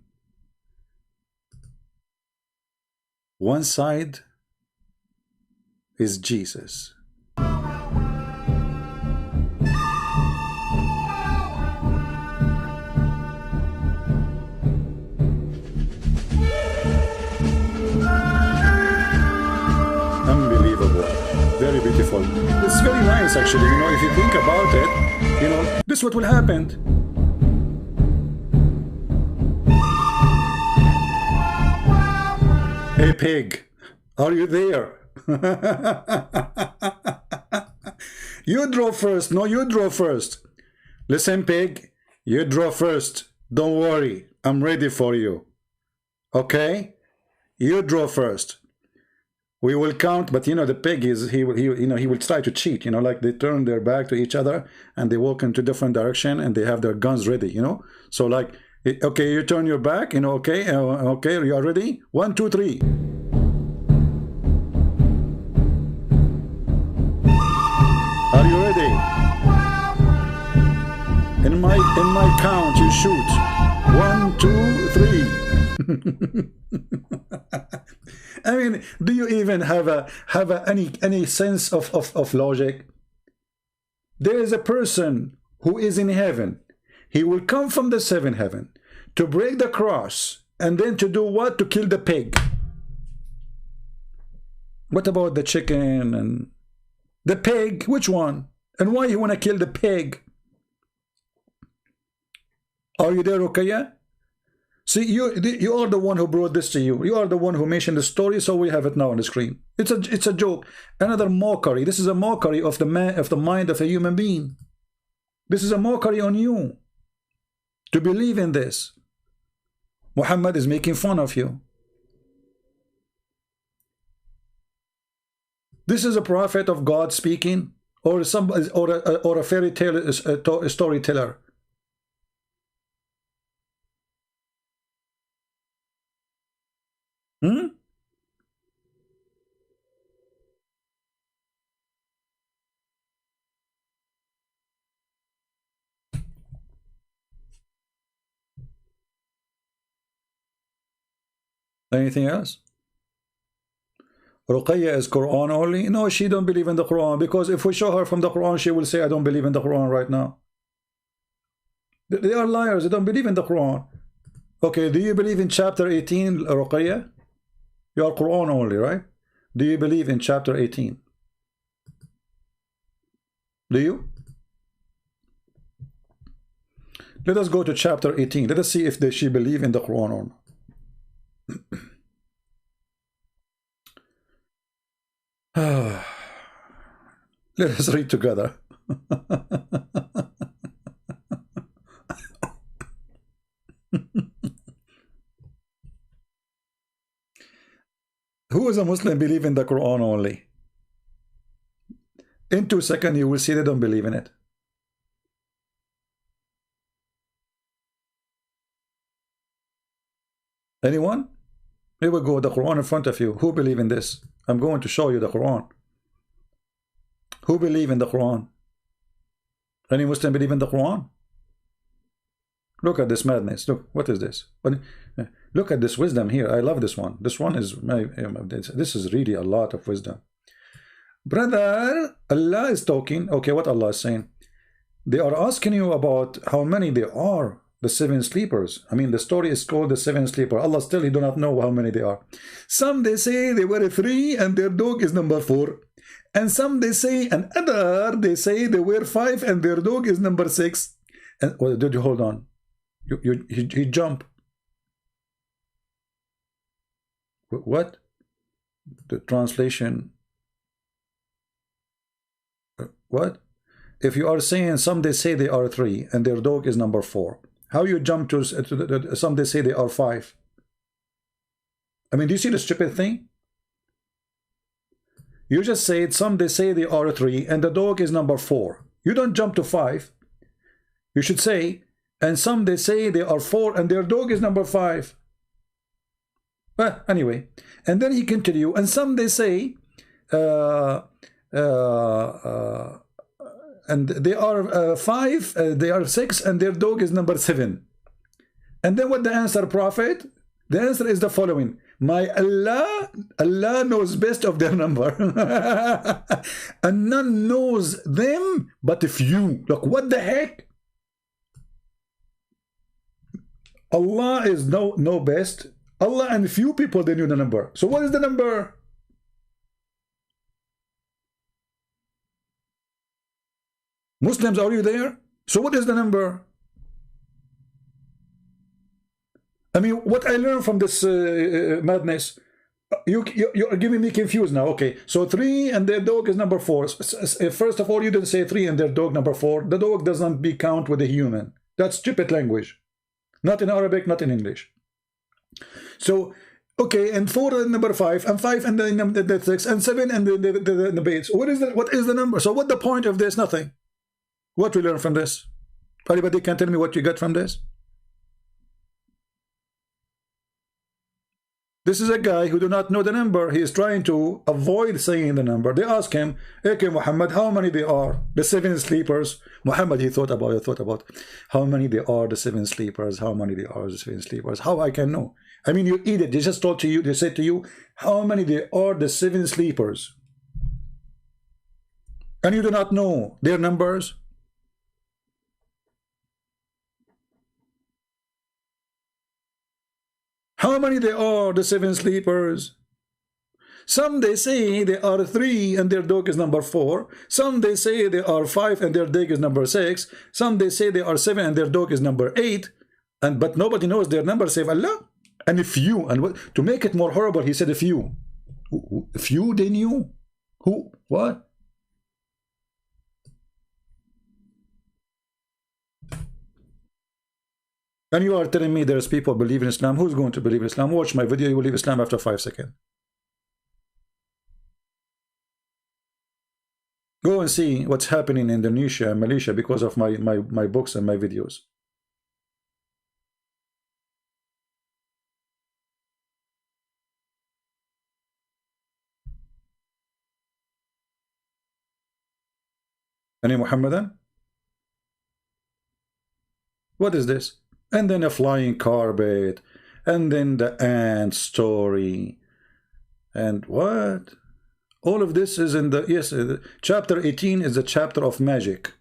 One side is Jesus. Unbelievable. Very beautiful. It's very nice, actually. You know, if you think about it, you know, this is what will happen. Hey, pig, are you there? You draw first. No, you draw first. Listen, pig, you draw first. Don't worry. I'm ready for you. Okay? You draw first. We will count, but you know the pig is he will try to cheat. You know, like they turn their back to each other and they walk into different direction and they have their guns ready. You know, so like, okay, you turn your back. You know, okay, okay, you are ready. 1, 2, 3. Are you ready? In my count, you shoot. 1, 2, 3. I mean, do you even have any sense of logic? There is a person who is in heaven. He will come from the seventh heaven to break the cross and then to do what? To kill the pig. What about the chicken and the pig? Which one? And why you want to kill the pig? Are you there, Ruqayya? See, you are the one who brought this to you. You are the one who mentioned the story, so we have it now on the screen. It's a joke, another mockery. This is a mockery of the mind of a human being. This is a mockery on you to believe in this. Muhammad is making fun of you. This is a prophet of God speaking, or a fairy tale storyteller. Anything else? Ruqayya is Quran only? No, she don't believe in the Quran, because if we show her from the Quran, she will say, I don't believe in the Quran right now. They are liars. They don't believe in the Quran. Okay, do you believe in chapter 18, Ruqayya? You are Quran only, right? Do you believe in chapter 18? Do you? Let us go to chapter 18. Let us see if she believe in the Quran or not. Let us read together. Who is a Muslim believe in the Quran only? In 2 seconds you will see they don't believe in it. Anyone? Here we go, the Quran in front of you. Who believe in this? I'm going to show you the Quran. Who believe in the Quran? Any Muslim believe in the Quran? Look at this madness. Look, what is this? Look at this wisdom here. I love this one. This one is this is really a lot of wisdom. Brother, Allah is talking. Okay, what Allah is saying? They are asking you about how many there are. The 7 sleepers. I mean, the story is called the 7 sleepers. Allah still, he do not know how many they are. Some they say they were 3 and their dog is number 4. And some they say, and other they say they were 5 and their dog is number 6. And well, did you hold on? He jump. What? The translation. What? If you are saying some they say they are 3 and their dog is number 4, how you jump to some they say they are 5? I mean, do you see the stupid thing? You just said some they say they are 3 and the dog is number 4. You don't jump to 5. You should say, and some they say they are 4 and their dog is number 5. Well, anyway, and then he continue, and some they say and they are 5, they are 6 and their dog is number 7. And then what the answer, Prophet? The answer is the following: my Allah knows best of their number and none knows them but few. Look, what the heck? Allah is know best. Allah and few people, they knew the number. So what is the number? Muslims, are you there? So what is the number? I mean, what I learned from this madness, you're giving me confused now. Okay, so 3 and their dog is number 4. First of all, you didn't say 3 and their dog number 4. The dog does not be count with a human. That's stupid language. Not in Arabic, not in English. So, okay, and 4 and number 5, and 5 and the 6, and 7 and the base. What is the number? So what the point of this? Nothing. What we learn from this? Anybody can tell me what you got from this? This is a guy who do not know the number. He is trying to avoid saying the number. They ask him, okay, Muhammad, how many they are? The 7 sleepers. Muhammad, he thought about how many they are, the 7 sleepers, how many they are, the 7 sleepers. How I can know? I mean, you eat it. They just told to you, they said to you, how many they are, the 7 sleepers. And you do not know their numbers. How many they are, the 7 sleepers? Some they say they are 3 and their dog is number 4. Some they say they are 5 and their dog is number 6. Some they say they are 7 and their dog is number 8. But nobody knows their number save Allah. And if you, and what, to make it more horrible, he said if you. If you, they knew. Who? What? And you are telling me there's people believe in Islam. Who's going to believe in Islam? Watch my video, you will leave Islam after 5 seconds. Go and see what's happening in Indonesia and Malaysia because of my books and my videos. Any Muhammadan? What is this? And then a flying carpet, and then the ant story, and what? All of this is in the, yes, chapter 18 is the chapter of magic,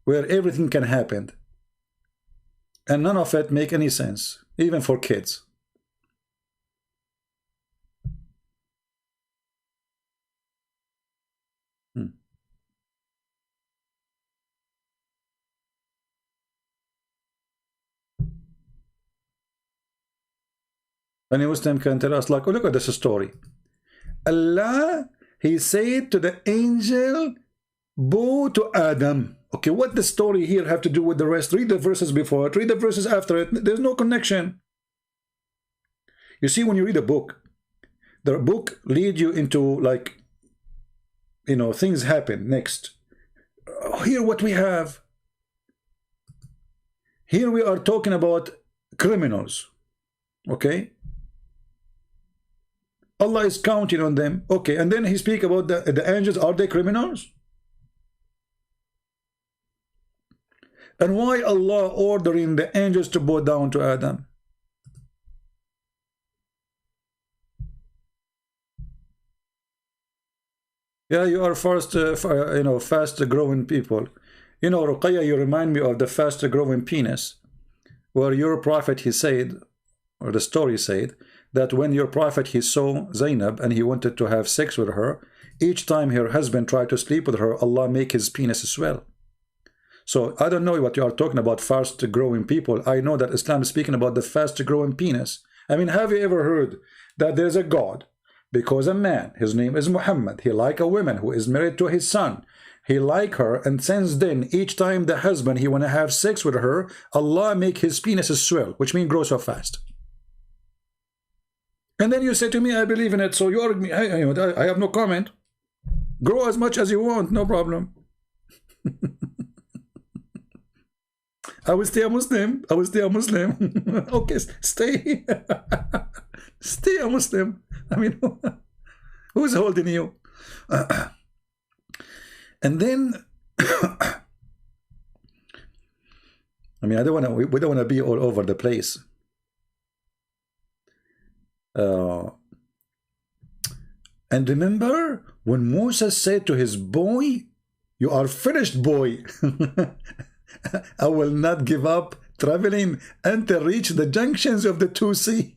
where everything can happen, and none of it make any sense, even for kids. Any Muslim can tell us, like, oh, look at this story. Allah, he said to the angel, bow to Adam. Okay, what the story here have to do with the rest? Read the verses before it, read the verses after it. There's no connection. You see, when you read a book, the book leads you into, like, you know, things happen next. Here what we have. Here we are talking about criminals. Okay? Allah is counting on them. Okay, and then he speak about the angels. Are they criminals? And why Allah ordering the angels to bow down to Adam? Yeah, you are fast, you know, fast-growing people. You know, Ruqayya, you remind me of the fast-growing penis, where your prophet, he said, or the story said, that when your prophet, he saw Zainab and he wanted to have sex with her, each time her husband tried to sleep with her, Allah make his penis swell. So I don't know what you are talking about, fast growing people. I know that Islam is speaking about the fast growing penis. I mean, have you ever heard that there's a God? Because a man, his name is Muhammad, he like a woman who is married to his son. He like her, and since then, each time the husband, he want to have sex with her, Allah make his penis swell, which means grow so fast. And then you say to me, I believe in it, so you argue me. I have no comment. Grow as much as you want, no problem. I will stay a Muslim. I will stay a Muslim. Okay, stay. Stay a Muslim. I mean, who's holding you? And then, I mean, we don't want to be all over the place. And remember when Moses said to his boy, "You are finished, boy. I will not give up traveling until reach the junctions of the two sea."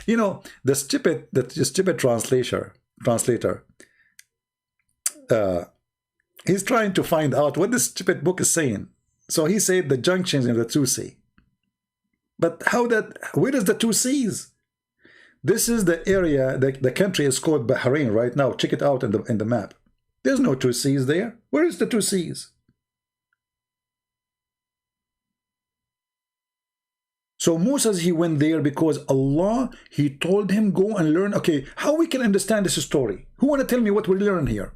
You know, the stupid translator. He's trying to find out what this stupid book is saying. So he said the junctions of the two sea. But where is the two seas? This is the area, the country is called Bahrain right now. Check it out in the map. There's no two seas there. Where is the two seas? So Moses, he went there because Allah, he told him, go and learn. Okay, how we can understand this story? Who want to tell me what we learn here?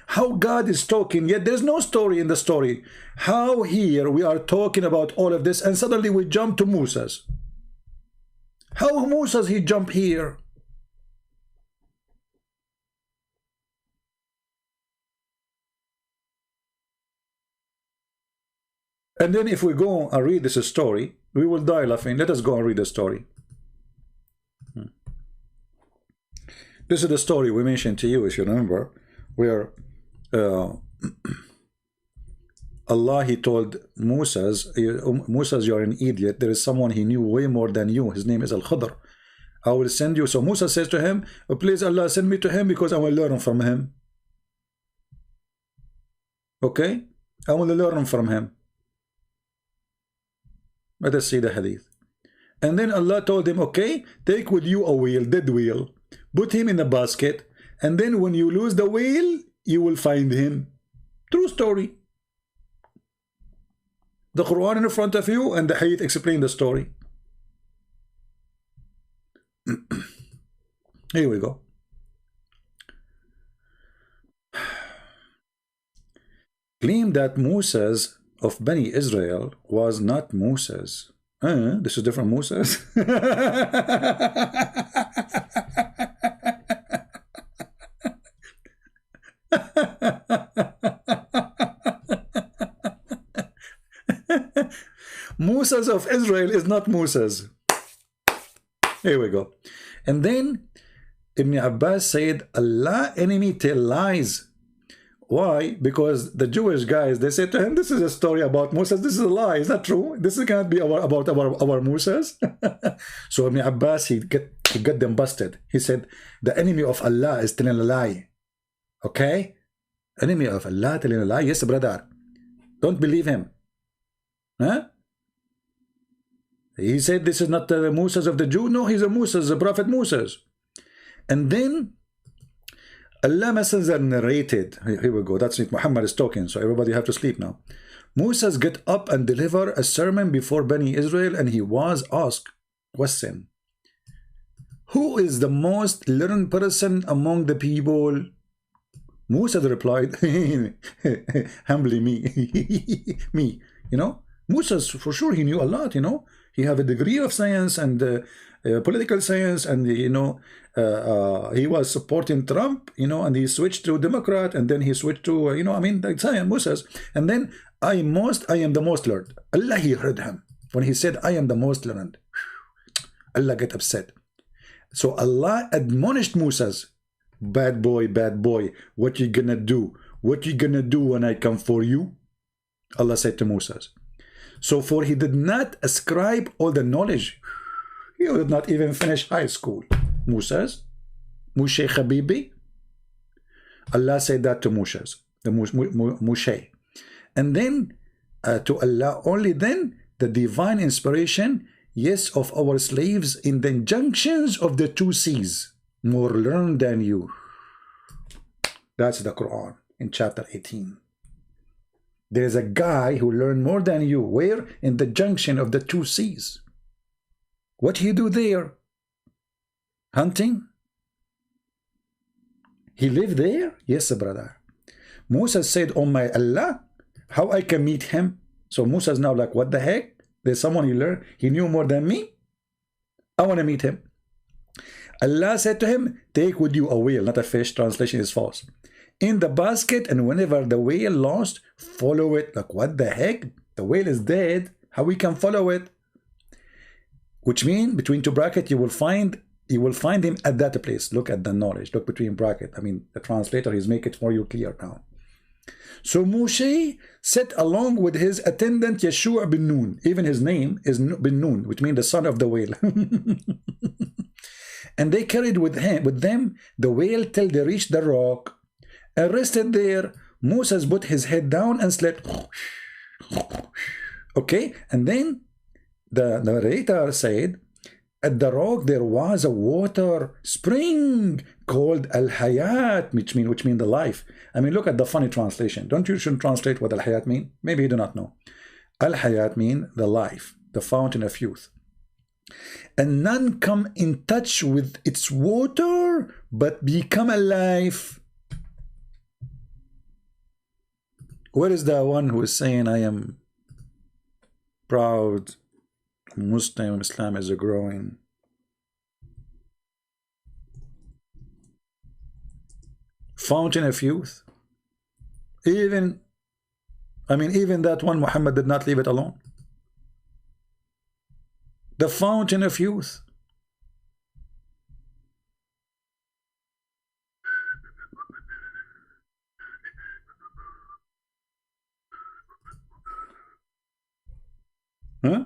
How God is talking, yet there's no story in the story. How here we are talking about all of this and suddenly we jump to Moses. How Moses he jump here? And then if we go and read this story, we will die laughing. Let us go and read the story. This is the story we mentioned to you, if you remember, where Allah, he told Moses, Moses, you're an idiot. There is someone he knew way more than you. His name is Al-Khadr. I will send you. So Musa says to him, oh, please Allah, send me to him because I will learn from him. Okay? I will learn from him. Let us see the hadith. And then Allah told him, okay, take with you a wheel, dead wheel, put him in a basket, and then when you lose the wheel, you will find him. True story. The Quran in front of you and the hadith explain the story. Here we go. Claim that Moses of Bani Israel was not Moses. This is different Moses. Moses of Israel is not Moses. Here we go. And then Ibn Abbas said, Allah enemy tell lies. Why? Because the Jewish guys, they said to him, this is a story about Moses. This is a lie. Is that true? This cannot be about our Moses. So Ibn Abbas, he got them busted. He said, the enemy of Allah is telling a lie. Okay? Enemy of Allah telling a lie? Yes, brother. Don't believe him. Huh? He said this is not the Moses of the Jew. No, he's a Moses, the prophet Moses. And then Allah Messenger narrated, here we go, that's it, Muhammad is talking, so everybody have to sleep now. Moses get up and deliver a sermon before Bani Israel, and he was asked, question, who is the most learned person among the people? Moses replied, humbly me, me, you know. Moses, for sure, he knew a lot, you know. He have a degree of science and political science, and you know, he was supporting Trump, you know, and he switched to Democrat, and then he switched to, you know, I mean, like science, Moses. And then I am the most learned. Allah, he heard him when he said, I am the most learned. Allah get upset. So Allah admonished Moses, bad boy, what you gonna do? What you gonna do when I come for you? Allah said to Moses. So for he did not ascribe all the knowledge. He did not even finish high school. Moses, Moshe Habibi. Allah said that to Moses. the Moshe. And then to Allah only then the divine inspiration, yes, of our slaves in the junctions of the two seas, more learned than you. That's the Quran in chapter 18. There is a guy who learned more than you. Where? In the junction of the two seas. What do you do there? Hunting? He lived there? Yes, brother. Musa said, oh my Allah, how I can meet him? So Musa's now like, what the heck? There's someone he knew more than me? I want to meet him. Allah said to him, take with you a whale, not a fish. Translation is false. In the basket, and whenever the whale lost, follow it. Like, what the heck? The whale is dead. How we can follow it? Which means, between two brackets, you will find him at that place. Look at the knowledge. Look between bracket. I mean, the translator is making it for you clear now. So Moshe set along with his attendant Yeshua bin Nun. Even his name is bin Nun, which means the son of the whale. And they carried with them the whale till they reached the rock. And rested there, Moses put his head down and slept. Okay, and then the narrator said, at the rock there was a water spring called Al-Hayat, which mean the life. I mean, look at the funny translation. Don't you shouldn't translate what Al-Hayat mean? Maybe you do not know. Al-Hayat mean the life, the fountain of youth. And none come in touch with its water, but become alive. Where is the one who is saying, I am proud, Muslim, Islam is growing? Fountain of youth. Even that one, Muhammad did not leave it alone. The fountain of youth. Huh?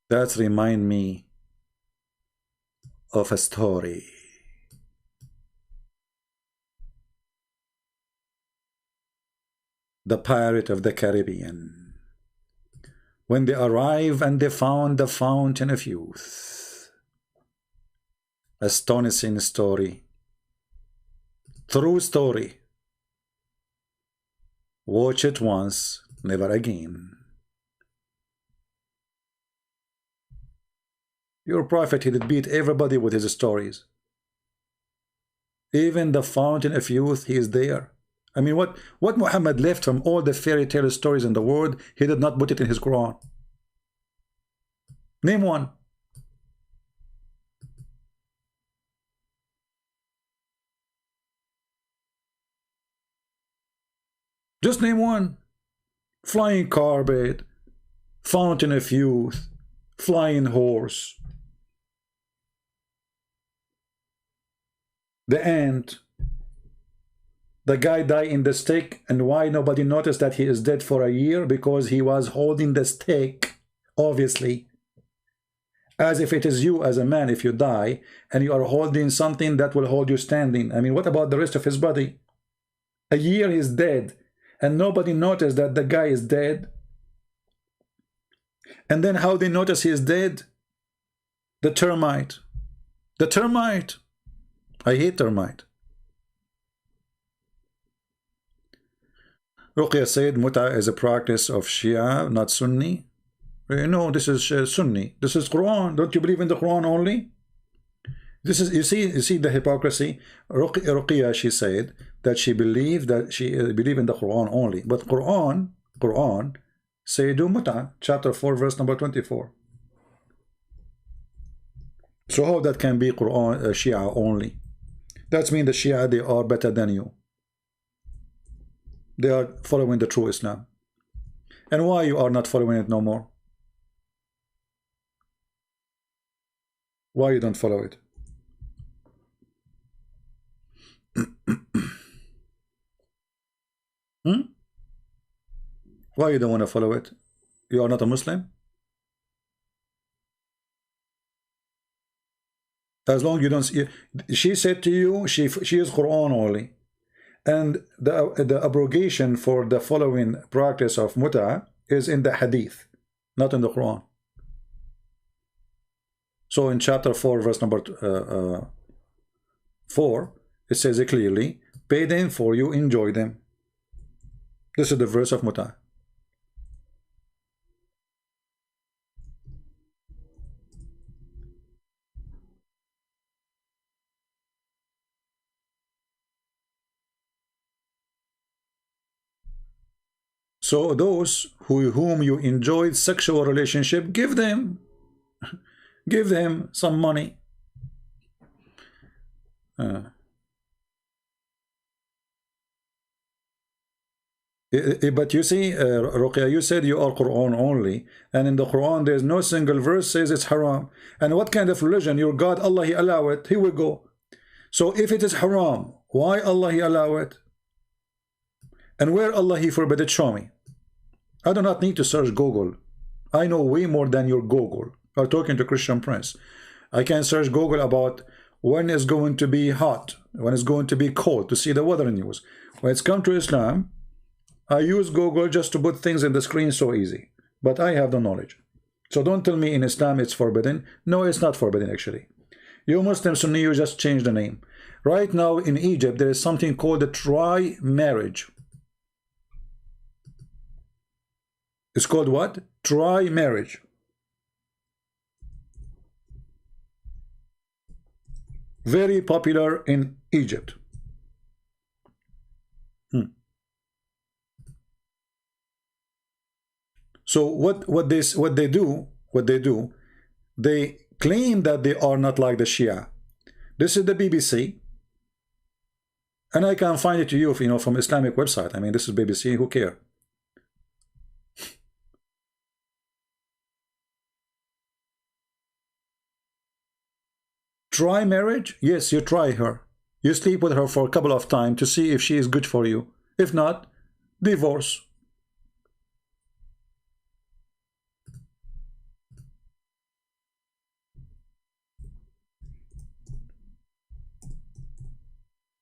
That remind me of a story. The Pirate of the Caribbean. When they arrived and they found the fountain of youth. Astonishing story. True story. Watch it once, never again. Your prophet, he did beat everybody with his stories. Even the fountain of youth, he is there. I mean, what Muhammad left from all the fairy tale stories in the world, he did not put it in his Quran. Name one. Just name one. Flying carpet, fountain of youth, flying horse, the ant, the guy died in the stick, and why nobody noticed that he is dead for a year? Because he was holding the stick, obviously. As if it is you as a man, if you die, and you are holding something that will hold you standing. I mean, what about the rest of his body? A year he's dead, and nobody noticed that the guy is dead. And then how they notice he is dead? The termite. The termite. I hate termite. Ruqya said Muta is a practice of Shia, not Sunni. No, this is Sunni. This is Quran. Don't you believe in the Quran only? This is, you see the hypocrisy. Ruqya, she said that she believed in the Quran only. But Quran say do Muta, chapter 4, verse number 24. So how that can be Quran Shia only? That means the Shia, they are better than you. They are following the true Islam. And why you are not following it no more? Why you don't follow it? Why you don't want to follow it? You are not a Muslim? As long as you don't see, she said to you, she is Quran only. And the abrogation for the following practice of muta is in the hadith, not in the Quran. So in chapter 4, verse number 4, it says it clearly, pay them for you enjoy them. This is the verse of muta. So those whom you enjoyed sexual relationship, give them some money. But you see, Ruqya, you said you are Quran only, and in the Quran there's no single verse says it's haram. And what kind of religion? Your God, Allah, He allow it. Here we go. So if it is haram, why Allah He allow it? And where Allah He forbid it? Show me. I do not need to search Google. I know way more than your Google. I'm talking to Christian Prince. I can search Google about when it's going to be hot, when it's going to be cold, to see the weather news. When it's come to Islam, I use Google just to put things in the screen so easy. But I have the knowledge. So don't tell me in Islam it's forbidden. No, it's not forbidden actually. You Muslim Sunni, you just change the name. Right now in Egypt, there is something called a tri-marriage. It's called what? Tri-marriage. Very popular in Egypt. So what they do, they claim that they are not like the Shia. This is the BBC, and I can find it to you, if you know, from Islamic website. I mean, this is BBC. Who care? Try marriage? Yes, you try her. You sleep with her for a couple of times to see if she is good for you. If not, divorce.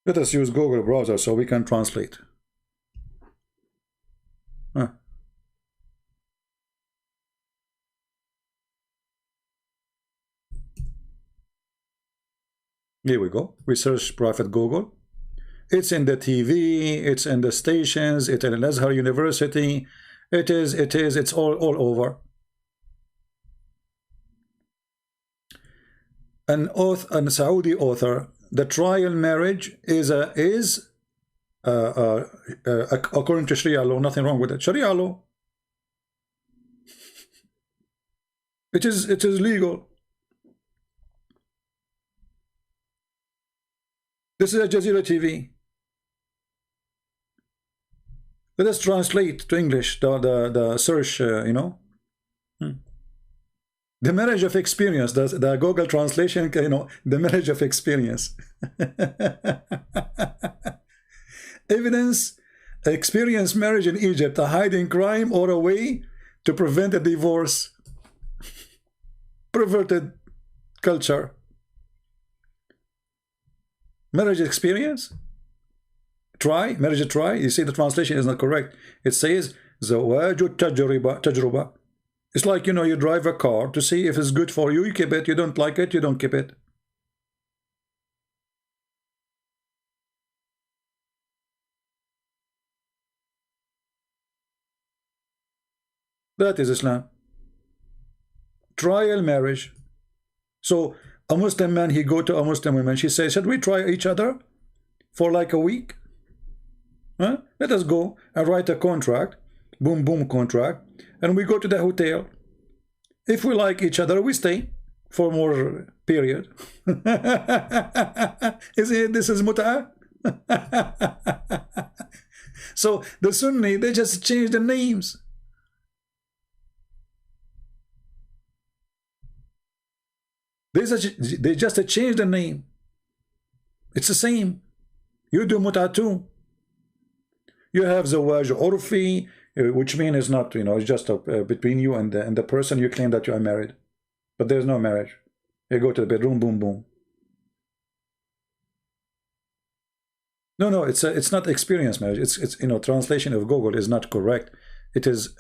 Let us use Google browser so we can translate. Here we go. We search Prophet Google. It's in the TV, it's in the stations, it's in Al-Azhar University. It's all over. An Saudi author, the trial marriage is according to Sharia law, nothing wrong with it. Sharia law. It is legal. This is Al Jazeera TV. Let us translate to English the search, you know. The marriage of experience, the Google translation, you know, the marriage of experience. Evidence, experience marriage in Egypt, a hiding crime or a way to prevent a divorce. Perverted culture. Marriage experience? Try, marriage try. You see the translation is not correct. It says zawaju tajruba. It's like, you know, you drive a car to see if it's good for you, you keep it. You don't like it, you don't keep it. That is Islam. Trial marriage. So a Muslim man, he go to a Muslim woman, she says, should we try each other for like a week? Huh? Let us go and write a contract, boom boom contract, and we go to the hotel. If we like each other, we stay for more period. This is muta? So the Sunni, they just change the names. They just change the name. It's the same. You do muta too. You have zawaj urfi, which means it's not, you know, it's just between you and the person you claim that you are married. But there's no marriage. You go to the bedroom, boom, boom. No, it's not experience marriage. It's translation of Google is not correct. It is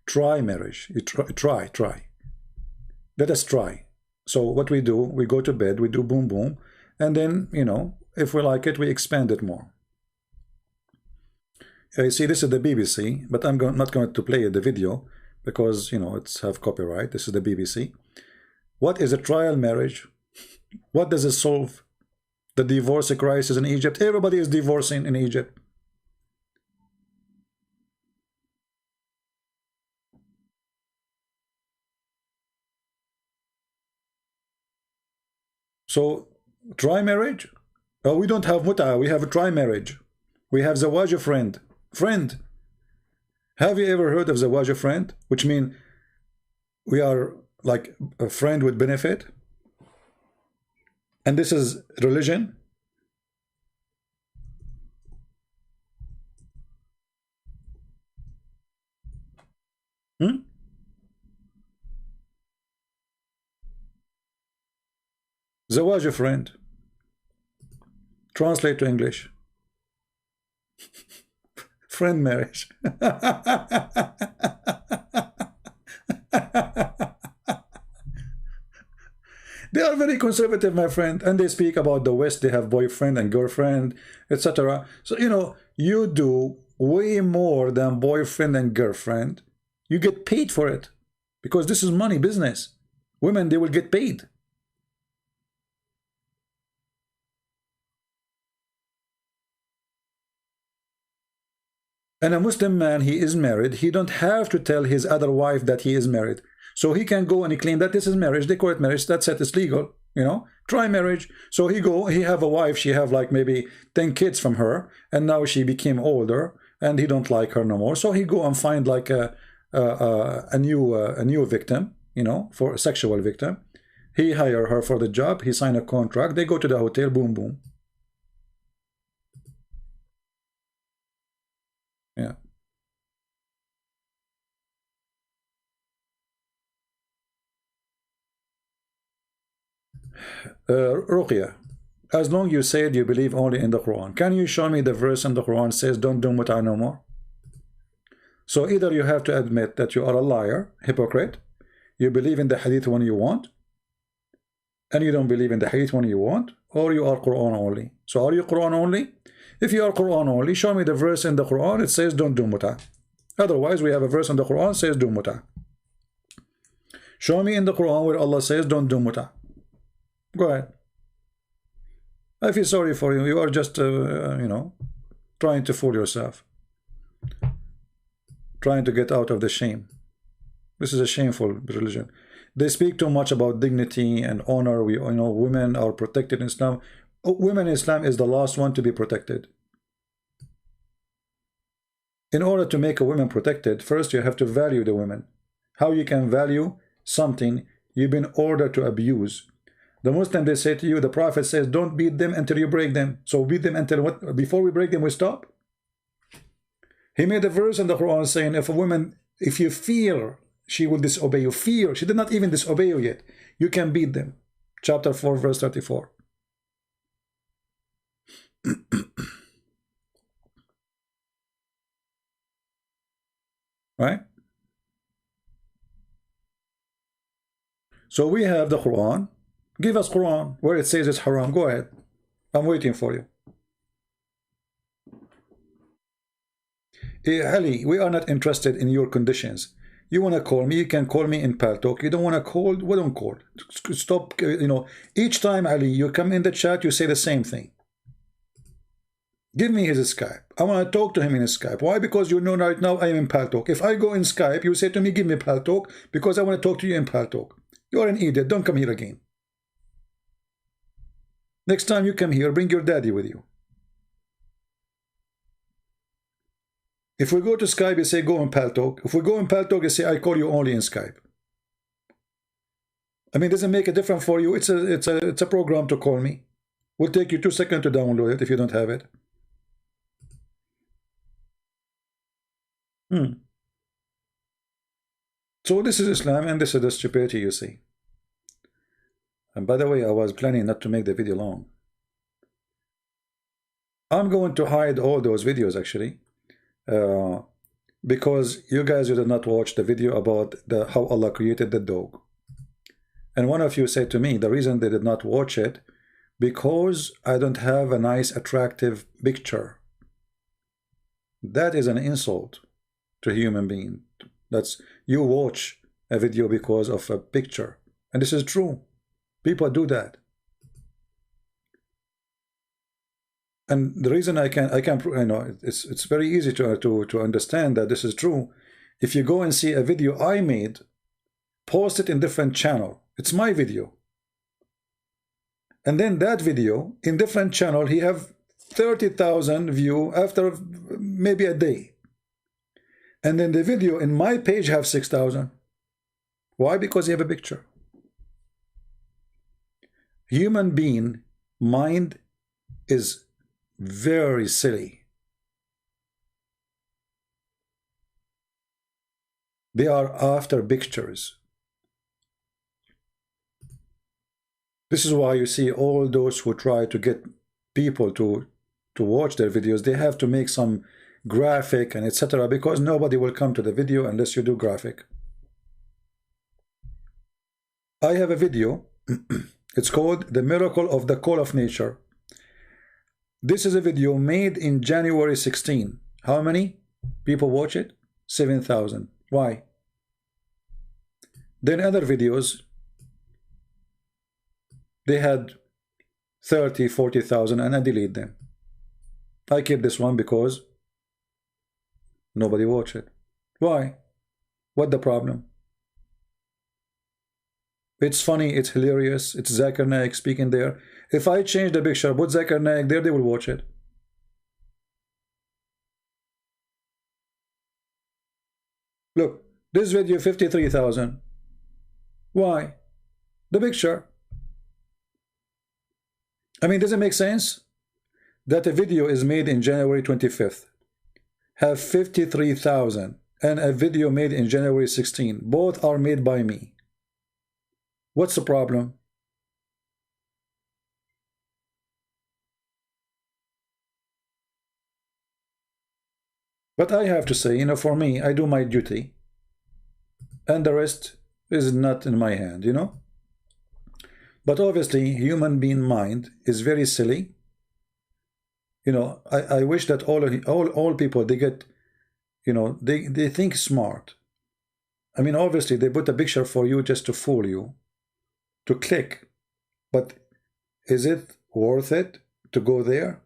try marriage. You try. Let us try. So what we do, we go to bed, we do boom boom, and then if we like it, we expand it more. You see, this is the BBC, but I'm not going to play the video because it's have copyright. This is the BBC. What is a trial marriage? What does it solve? The divorce crisis in Egypt. Everybody is divorcing in Egypt. So, try marriage? Oh, we don't have mut'a, we have a try marriage. We have zawaj friend. Friend. Have you ever heard of zawaj friend? Which means we are like a friend with benefit. And this is religion. Zawaj friend. Translate to English. Friend marriage. They are very conservative, my friend, and they speak about the West. They have boyfriend and girlfriend, etc. So you do way more than boyfriend and girlfriend. You get paid for it because this is money business. Women, they will get paid. And a Muslim man, he is married. He don't have to tell his other wife that he is married. So he can go and he claim that this is marriage. They call it marriage. That's it. It's legal. Try marriage. So he have a wife. She have like maybe 10 kids from her. And now she became older and he don't like her no more. So he go and find like a new victim, for a sexual victim. He hire her for the job. He sign a contract. They go to the hotel. Boom, boom. Yeah. Ruqya, as long you said you believe only in the Quran, can you show me the verse in the Quran says don't do mut'a no more? So either you have to admit that you are a liar, hypocrite, you believe in the hadith when you want, and you don't believe in the hadith when you want, or you are Quran only. So are you Quran only? If you are Quran only, show me the verse in the Quran it says don't do mut'a. Otherwise, we have a verse in the Quran says do mut'a. Show me in the Quran where Allah says don't do mut'a. Go ahead. I feel sorry for you. You are just, trying to fool yourself. Trying to get out of the shame. This is a shameful religion. They speak too much about dignity and honor. Women are protected in Islam. Women in Islam is the last one to be protected. In order to make a woman protected, first you have to value the women. How you can value something you've been ordered to abuse? The Muslim, they say to you, the Prophet says, don't beat them until you break them. So beat them until what? Before we break them, we stop. He made a verse in the Quran saying, if you fear she will disobey you, fear, she did not even disobey you yet, you can beat them. Chapter 4, verse 34. Right? So we have the Quran. Give us Quran where it says it's haram. Go ahead. I'm waiting for you. Ali, we are not interested in your conditions. You want to call me, you can call me in Paltalk. You don't want to call, we don't call. Stop, each time, Ali, you come in the chat, you say the same thing. Give me his Skype. I want to talk to him in Skype. Why? Because right now I am in Paltalk. If I go in Skype, you say to me, give me Paltalk, because I want to talk to you in Paltalk. You are an idiot. Don't come here again. Next time you come here, bring your daddy with you. If we go to Skype, you say go in Paltalk. If we go in Paltalk, you say I call you only in Skype. I mean, does it make a difference for you? It's a program to call me. Will take you 2 seconds to download it if you don't have it. So this is Islam and this is the stupidity you see. And by the way, I was planning not to make the video long. I'm going to hide all those videos actually, because you guys did not watch the video about how Allah created the dog. And one of you said to me, the reason they did not watch it, because I don't have a nice, attractive picture. That is an insult to a human being. That's, you watch a video because of a picture. And this is true. People do that. And the reason I can you know, it's very easy to understand that this is true. If you go and see a video I made, post it in different channel. It's my video. And then that video in different channel, he have 30,000 view after maybe a day. And then the video in my page have 6,000. Why? Because you have a picture. Human being mind is very silly. They are after pictures. This is why you see all those who try to get people to watch their videos, they have to make some graphic and etc., because nobody will come to the video unless you do graphic. I have a video. It's called The Miracle of the Call of Nature. This is a video made in January 16. How many people watch it? 7,000. Why? Then other videos, they had 30, 40,000, and I delete them. I keep this one because nobody watched it. Why? What the problem? It's funny, it's hilarious, it's Zakir Naik speaking there. If I change the picture, put Zakir Naik there, they will watch it. Look, this video 53,000. Why? The picture. I mean, does it make sense that a video is made in January 25th, have 53,000, and a video made in January 16? Both are made by me. What's the problem? But I have to say, you know, for me, I do my duty, and the rest is not in my hand, you know. But obviously, human being mind is very silly. You know, I wish that all people, they get, you know, they think smart. I mean, obviously, they put a picture for you just to fool you, to click. But is it worth it to go there?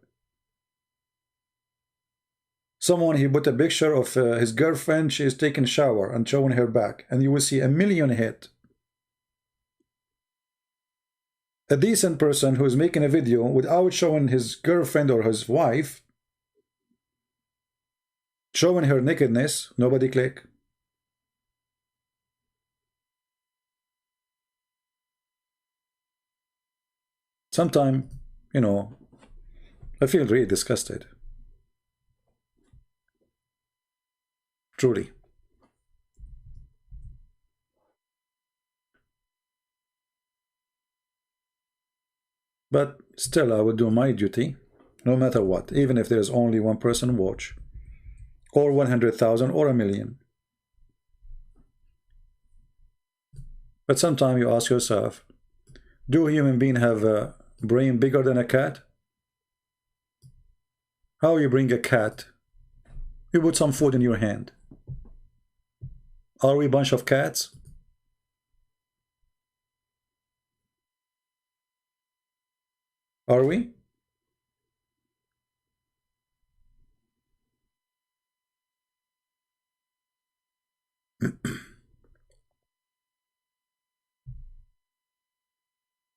Someone, he put a picture of his girlfriend, she is taking a shower and showing her back, and you will see 1 million hit. A decent person who is making a video without showing his girlfriend or his wife, showing her nakedness, nobody click. Sometimes, you know, I feel really disgusted. Truly. But still, I would do my duty, no matter what, even if there's only one person watch, or 100,000, or 1 million. But sometimes you ask yourself, do human beings have a brain bigger than a cat? How you bring a cat? You put some food in your hand. Are we a bunch of cats? Are we?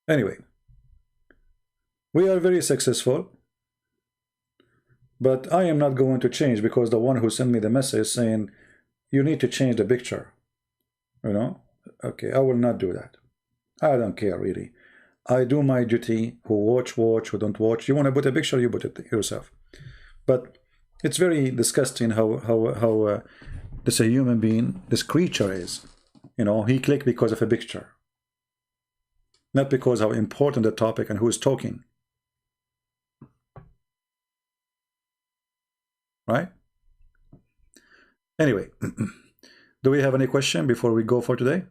Anyway, we are very successful, but I am not going to change because the one who sent me the message saying you need to change the picture, you know, okay, I will not do that. I don't care really. I do my duty. Who watch, who don't watch. You want to put a picture, you put it yourself. But it's very disgusting how this a human being, this creature is. You know, he clicked because of a picture, not because how important the topic and who is talking. right? Anyway, do we have any question before we go for today?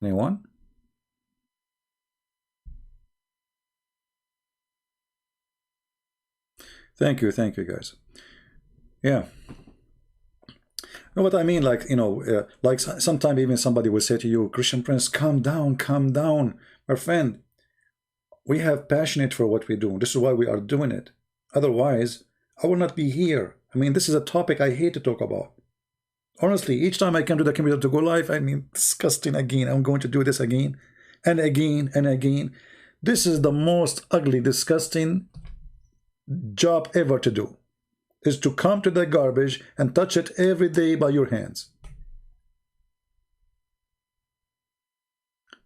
Anyone? Thank you, guys. Yeah. Know what I mean? Like, you know, like sometimes even somebody will say to you, Christian Prince, calm down, my friend. We have passionate for what we do. This is why we are doing it. Otherwise, I will not be here. I mean, this is a topic I hate to talk about. Honestly, each time I come to the computer to go live, I mean, disgusting again. I'm going to do this again and again and again. This is the most ugly, disgusting job ever to do, is to come to the garbage and touch it every day by your hands.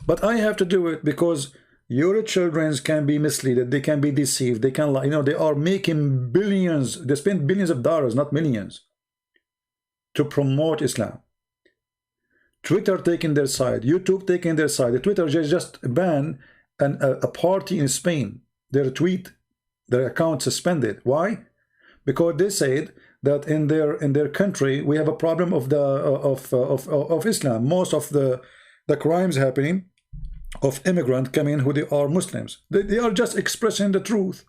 But I have to do it because your children can be misled, they can be deceived, they can lie. You know, they are making billions, they spend billions of dollars, not millions, to promote Islam. Twitter taking their side, YouTube taking their side. Twitter just banned a party in Spain. Their account suspended. Why? Because they said that in their country we have a problem of Islam. Most of the crimes happening of immigrants coming who they are Muslims. They are just expressing the truth.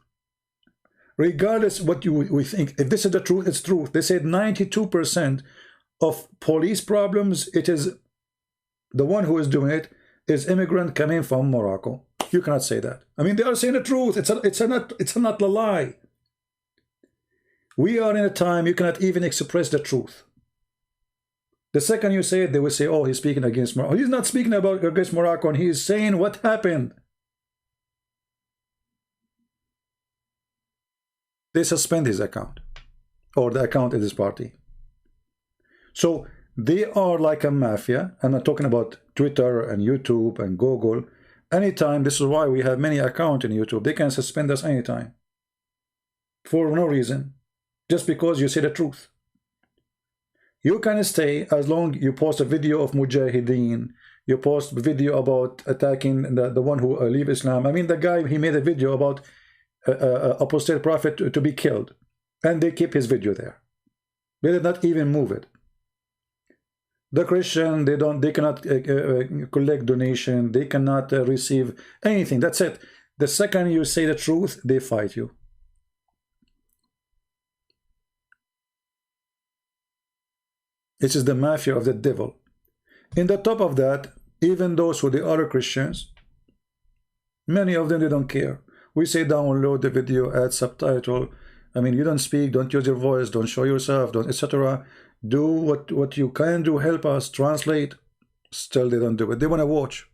Regardless what we think, if this is the truth, it's truth. They said 92% of police problems, it is the one who is doing it is immigrant coming from Morocco. You cannot say that. I mean, they are saying the truth. It's not a lie. We are in a time you cannot even express the truth. The second you say it, they will say, oh, he's speaking against Morocco. He's not speaking against Morocco, and he is saying what happened. They suspend his account, or the account of this party. So they are like a mafia. I'm not talking about Twitter and YouTube and Google. Anytime, this is why we have many accounts in YouTube. They can suspend us anytime for no reason, just because you say the truth. You can stay as long you post a video of Mujahideen, you post a video about attacking the one who leave Islam. I mean, the guy, he made a video about apostate prophet to be killed, and they keep his video there. They did not even move it. The Christian, they cannot collect donation, they cannot receive anything. That's it. The second you say the truth, they fight you. This is the mafia of the devil. In the top of that, even those who they are Christians, many of them, they don't care. We say download the video, add subtitle. I mean, you don't speak, don't use your voice, don't show yourself, don't, etc. Do what you can do, help us, translate. Still, they don't do it. They want to watch.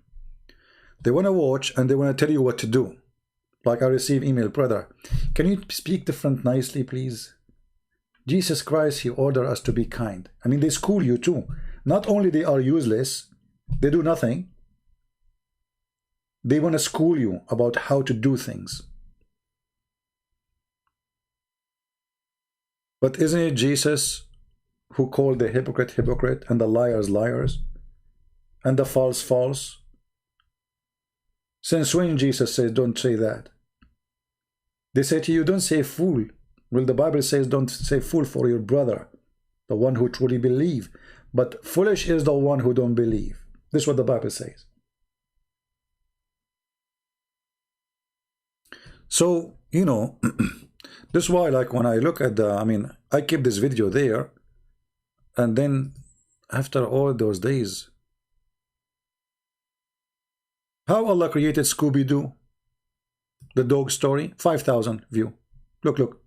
They want to watch, and they want to tell you what to do. Like I receive email, brother, can you speak different nicely, please? Jesus Christ, he ordered us to be kind. I mean, they school you too. Not only they are useless, they do nothing. They want to school you about how to do things. But isn't it Jesus who called the hypocrite hypocrite and the liars liars and the false false? Since when Jesus says don't say that? They say to you, don't say fool. Well, the Bible says don't say fool for your brother, the one who truly believes. But foolish is the one who don't believe. This is what the Bible says. So, you know, this is why, like, when I look at the, I mean, I keep this video there, and then after all those days, how Allah created Scooby-Doo, the dog story, 5,000 view. Look, look.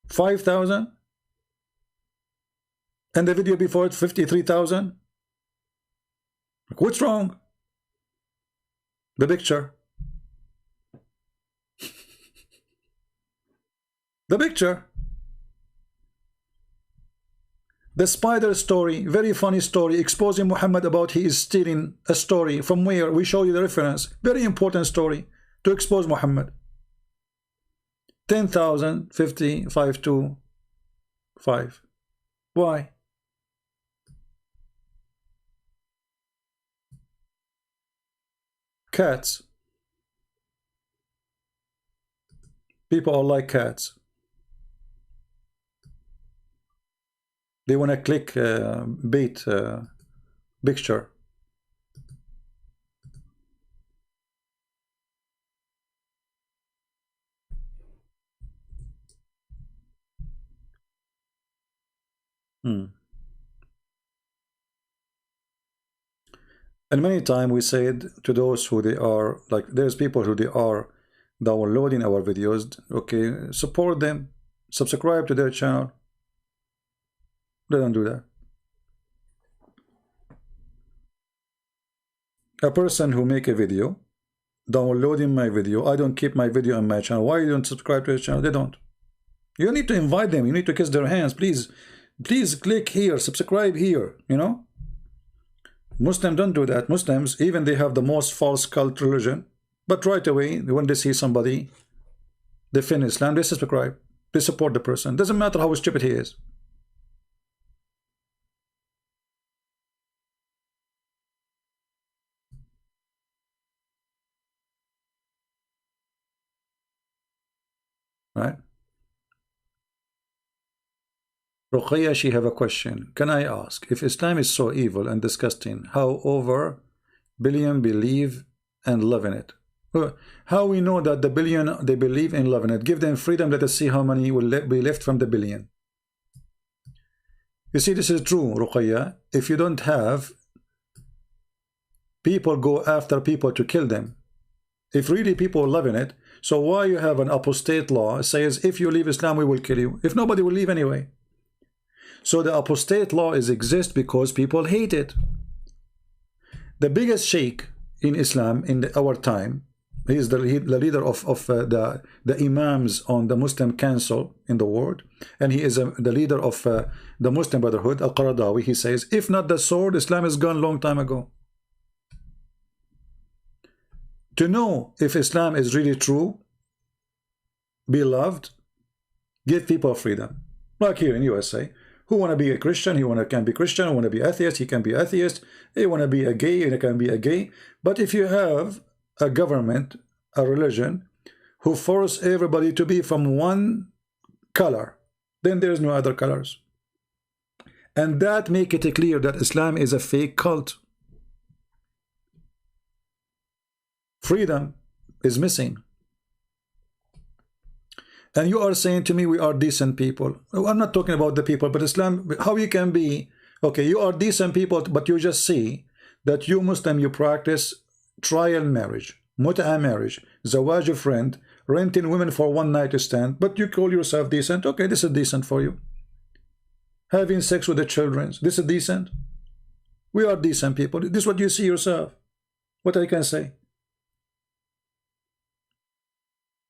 5,000, and the video before it 53,000. What's wrong? The picture. The picture. The spider story, very funny story, exposing Muhammad about he is stealing a story. From where? We show you the reference. Very important story to expose Muhammad. 10,000, 50, 5, 2, 5. Why? Cats. People are like cats. They want to click bait picture. And many times we said to those who they are, like there's people who they are downloading our videos, okay, support them, subscribe to their channel. They don't do that. A person who make a video, downloading my video, I don't keep my video on my channel. Why you don't subscribe to his channel? They don't. You need to invite them. You need to kiss their hands. Please click here, subscribe here, you know. Muslims don't do that. Muslims, even they have the most false cult religion, but right away, when they see somebody, they fin Islam, they subscribe, they support the person. Doesn't matter how stupid he is. Right? Ruqayya, she have a question. Can I ask, if Islam is so evil and disgusting, how over billion believe and live in it? How we know that the billion, they believe and love in it? Give them freedom, let us see how many will be left from the billion. You see, this is true, Ruqayya. If you don't have people go after people to kill them, if really people love in it, so why you have an apostate law says if you leave Islam we will kill you, if nobody will leave anyway? So the apostate law exist because people hate it. The biggest sheikh in Islam in our time, he is the leader of the imams on the Muslim Council in the world, and he is the leader of the Muslim Brotherhood, Al-Qaradawi. He says, if not the sword, Islam is gone long time ago. To know if Islam is really true, beloved, give people freedom. Like here in USA, who want to be a Christian, can be Christian. Who want to be atheist, he can be atheist. He want to be a gay, he can be a gay. But if you have a government, a religion, who force everybody to be from one color, then there's no other colors. And that make it clear that Islam is a fake cult. Freedom is missing. And you are saying to me we are decent people. I'm not talking about the people, but Islam, how you can be, okay, you are decent people, but you just see that you Muslim, you practice trial marriage, mut'a marriage, zawaj friend, renting women for one night stand, but you call yourself decent. Okay, this is decent for you. Having sex with the children, this is decent. We are decent people. This is what you see yourself. What I can say.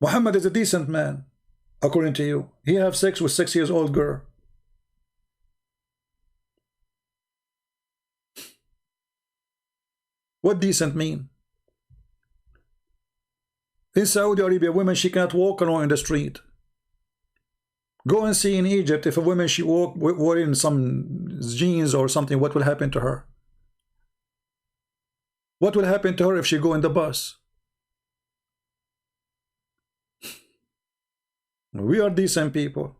Muhammad is a decent man. According to you, he have sex with 6 years old girl. What decent mean? In Saudi Arabia, women, she cannot walk alone in the street. Go and see in Egypt, if a woman she walk wearing some jeans or something, what will happen to her? What will happen to her if she go in the bus? We are decent people.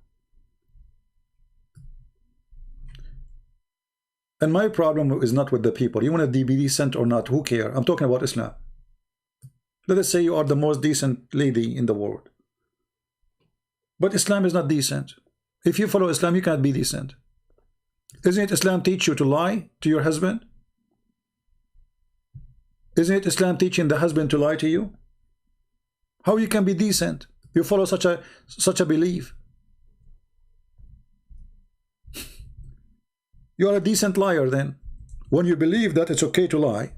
And my problem is not with the people. You want to be decent or not, who cares? I'm talking about Islam. Let us say you are the most decent lady in the world. But Islam is not decent. If you follow Islam, you cannot be decent. Isn't it Islam teach you to lie to your husband? Isn't it Islam teaching the husband to lie to you? How you can be decent? You follow such a belief. You are a decent liar then. When you believe that it's okay to lie.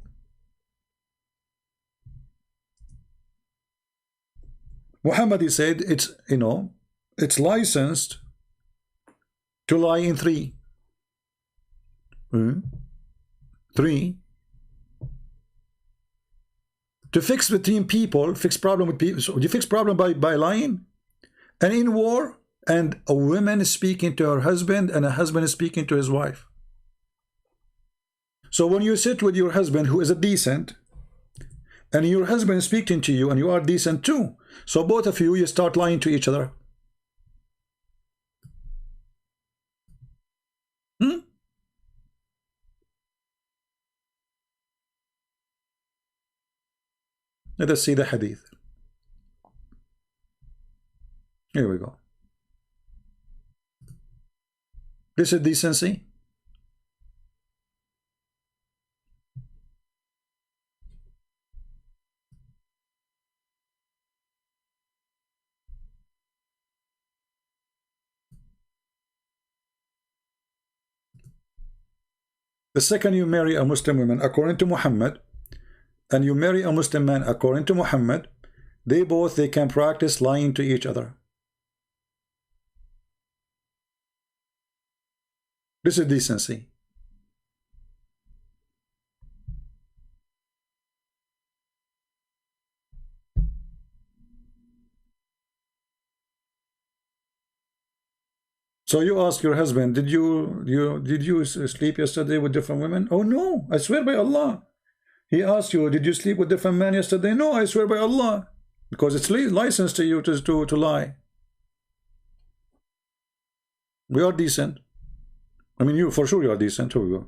Muhammad, he said, it's, you know, it's licensed to lie in three. Three. To fix between people, fix problem with people. So you fix problem by lying. And in war, and a woman is speaking to her husband and a husband is speaking to his wife. So when you sit with your husband who is a decent, and your husband is speaking to you and you are decent too, so both of you start lying to each other. Let us see the hadith. Here we go. This is decency. The second you marry a Muslim woman according to Muhammad, and you marry a Muslim man according to Muhammad, they can practice lying to each other. This is decency. So you ask your husband, did you sleep yesterday with different women? Oh no, I swear by Allah. He asked you, did you sleep with different men yesterday? No, I swear by Allah. Because it's licensed to you to lie. We are decent. I mean, you for sure you are decent. Here we go.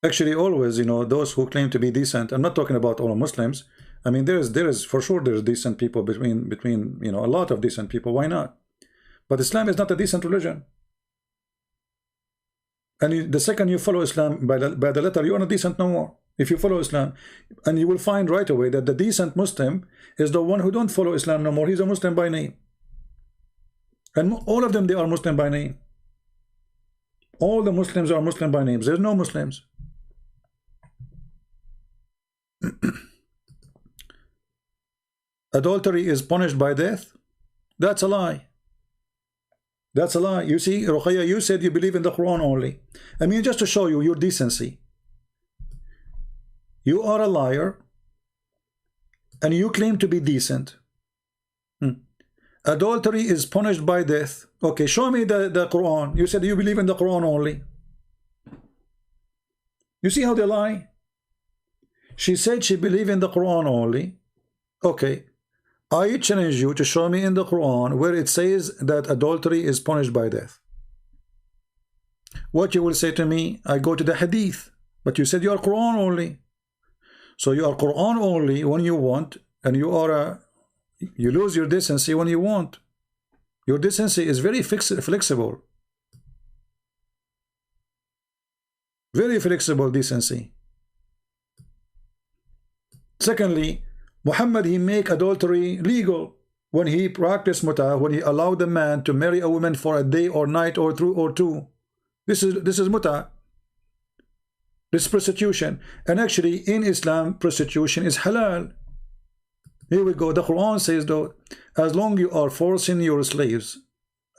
Actually, always, you know, those who claim to be decent, I'm not talking about all Muslims. I mean, there is for sure there's decent people between you know, a lot of decent people. Why not? But Islam is not a decent religion. And the second you follow Islam by the letter, you are not decent no more. If you follow Islam, and you will find right away that the decent Muslim is the one who don't follow Islam no more. He's a Muslim by name. And all of them, they are Muslim by name. All the Muslims are Muslim by names. There's no Muslims. Adultery is punished by death. That's a lie. That's a lie. You see, Ruqayya, you said you believe in the Quran only. I mean, just to show you your decency. You are a liar and you claim to be decent. Adultery is punished by death. Okay, show me the Quran. You said you believe in the Quran only. You see how they lie? She said she believed in the Quran only. Okay, I challenge you to show me in the Quran where it says that adultery is punished by death. What you will say to me, I go to the hadith, but you said you are Quran only. So you are Quran only when you want, and you lose your decency when you want. Your decency is very flexible. Very flexible decency. Secondly, Muhammad, he make adultery legal when he practiced mut'ah, when he allowed the man to marry a woman for a day or night or two. This is mut'ah. This is prostitution. And actually in Islam, prostitution is halal. Here we go. The Quran says though, as long you are forcing your slaves,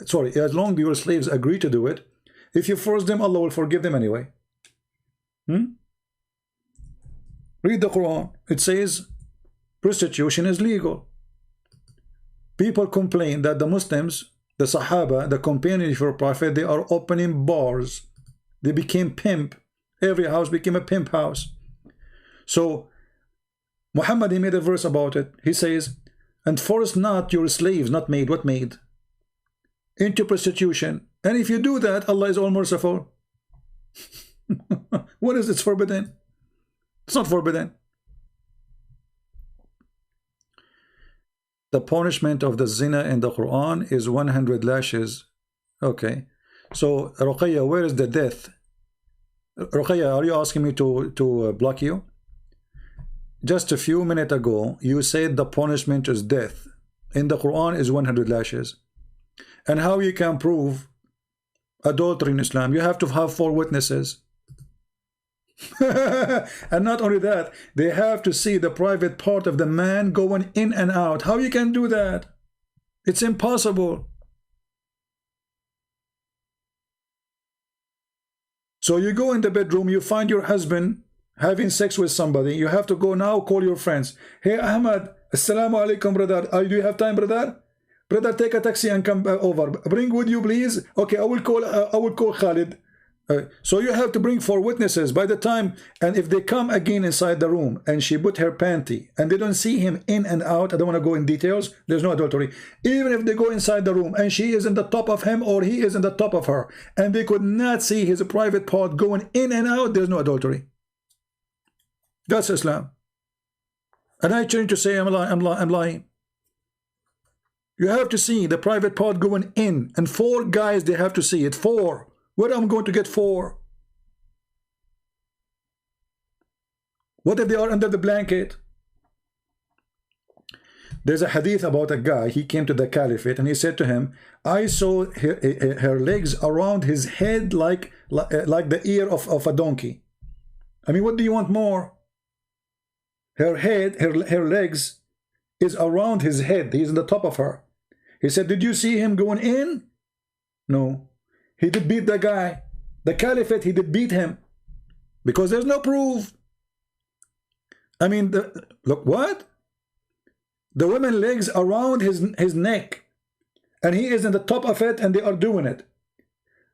as long your slaves agree to do it, if you force them, Allah will forgive them anyway. Read the Quran. It says prostitution is legal. People complain that the Muslims, the Sahaba, the companions for Prophet, they are opening bars. They became pimp. Every house became a pimp house. So Muhammad, he made a verse about it. He says, and force not your slaves, not maid, what maid? Into prostitution. And if you do that, Allah is all merciful. What is it? It's forbidden. It's not forbidden. The punishment of the zina in the Quran is 100 lashes. Okay. So Ruqayya, where is the death? Ruqayya, are you asking me to block you? Just a few minutes ago, you said the punishment is death. In the Quran is 100 lashes. And how you can prove adultery in Islam? You have to have 4 witnesses. And not only that, they have to see the private part of the man going in and out. How you can do that? It's impossible. So you go in the bedroom, you find your husband having sex with somebody. You have to go now, call your friends. Hey, Ahmad, assalamu alaikum, brother. Do you have time, brother? Brother, take a taxi and come over. Bring with you, please. Okay, I will call Khalid. So you have to bring 4 witnesses by the time, and if they come again inside the room and she put her panty and they don't see him in and out, I don't want to go in details, there's no adultery. Even if they go inside the room and she is in the top of him or he is in the top of her and they could not see his private part going in and out, there's no adultery. That's Islam. And I change to say I'm lying. You have to see the private part going in, and 4 guys, they have to see it. 4. Where am I going to get 4? What if they are under the blanket? There's a hadith about a guy. He came to the caliphate and he said to him, I saw her legs around his head like the ear of a donkey. I mean, what do you want more? Her head, her legs is around his head. He's on the top of her. He said, did you see him going in? No. He did beat the guy. The caliphate, he did beat him. Because there's no proof. I mean, look, what? The woman's legs around his neck. And he is in the top of it and they are doing it.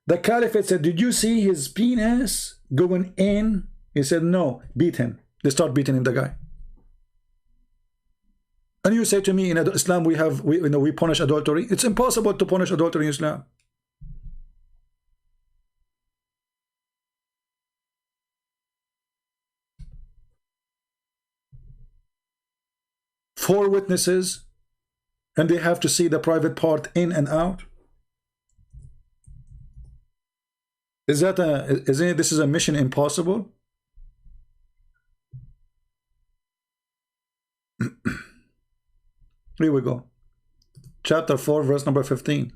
The caliphate said, did you see his penis going in? He said, no. Beat him. They start beating him, the guy. And you say to me, in Islam we punish adultery. It's impossible to punish adultery in Islam. Four witnesses, and they have to see the private part in and out. Isn't this is a mission impossible? Here we go. Chapter 4, verse number 15.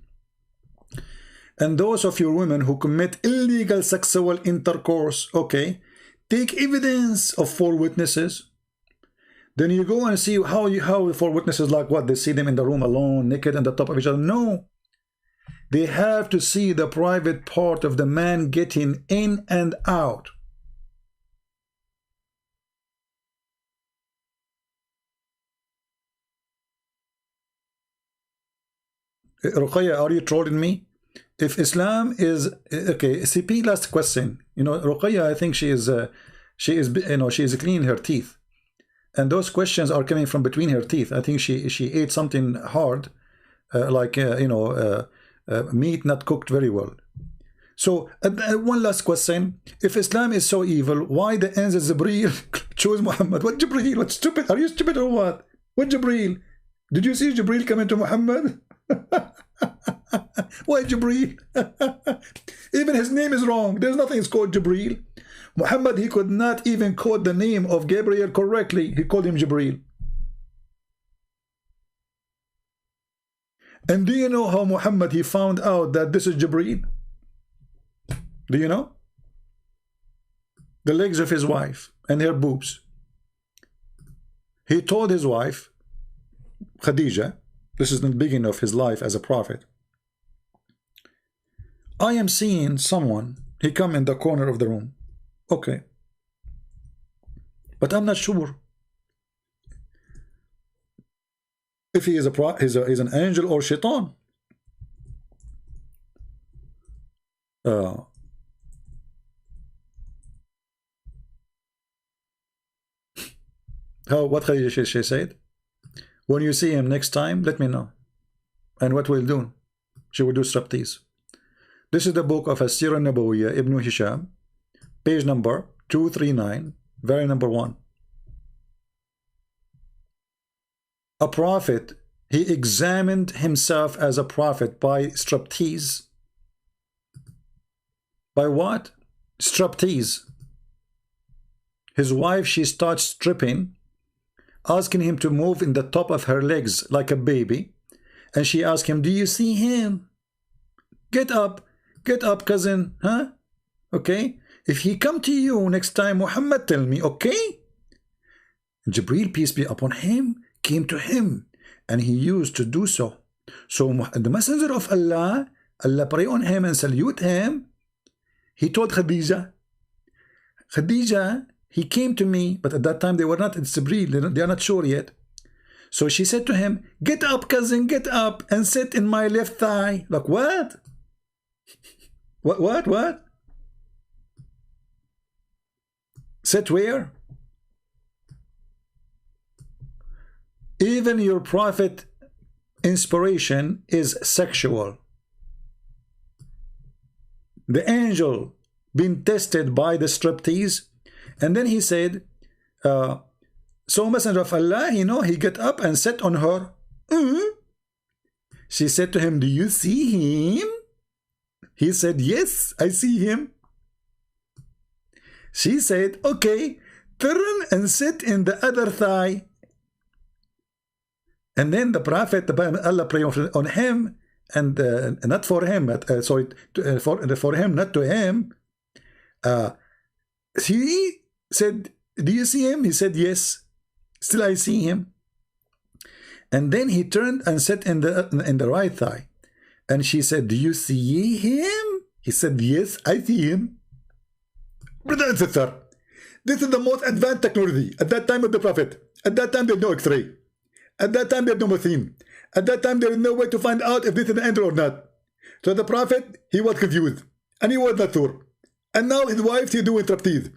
And those of your women who commit illegal sexual intercourse, okay, take evidence of 4 witnesses. Then you go and see how 4 witnesses, like what? They see them in the room alone, naked, on the top of each other. No. They have to see the private part of the man getting in and out. Ruqayya, are you trolling me? If Islam is okay, CP, last question. You know, Ruqayya, I think she is cleaning her teeth. And those questions are coming from between her teeth. I think she ate something hard, meat not cooked very well. So one last question: if Islam is so evil, why the angel Jibreel chose Muhammad? What Jibreel? What stupid? Are you stupid or what? What Jibreel? Did you see Jibreel coming to Muhammad? Why Jibreel? Even his name is wrong. There's nothing is called Jibreel. Muhammad, he could not even quote the name of Gabriel correctly. He called him Jibreel. And do you know how Muhammad, he found out that this is Jibreel? Do you know? The legs of his wife and her boobs. He told his wife, Khadija, this is the beginning of his life as a prophet, I am seeing someone, he come in the corner of the room. Okay. But I'm not sure if he is he's an angel or shaitan. What Khadija said? When you see him next time, let me know. And what we'll do? She will do striptease. This is the book of As-Sirah Nabawiyya, Ibn Hisham, page number 239, very number 1. A prophet, he examined himself as a prophet by striptease. By what? Striptease. His wife, she starts stripping, asking him to move in the top of her legs like a baby. And she asked him, do you see him? Get up, cousin, huh? Okay? If he come to you next time, Muhammad, tell me, okay? Jibreel, peace be upon him, came to him, and he used to do so. So the messenger of Allah, Allah pray on him and salute him. he told Khadija, Khadija, he came to me, but at that time they were not, it's Jibreel, they are not sure yet. So she said to him, get up, cousin, get up and sit in my left thigh. Like, what? What? Sit where? Even your prophet inspiration is sexual. The angel been tested by the striptease, and then he said, so Messenger of Allah, you know, he get up and sat on her. She said to him, do you see him? He said, yes, I see him. She said, okay, turn and sit in the other thigh. And then the Prophet, Allah prayed on him, and not for him, but, sorry, for him, not to him. He said, do you see him? He said, yes. Still I see him. And then he turned and sat in the right thigh. And she said, do you see him? He said, yes, I see him. Brother and sister, this is the most advanced technology at that time of the Prophet. At that time, there was no X-ray. At that time, there was no machine. At that time, there was no way to find out if this is an angel or not. So the Prophet, he was confused. And he was not sure. And now his wife, she's doing striptease.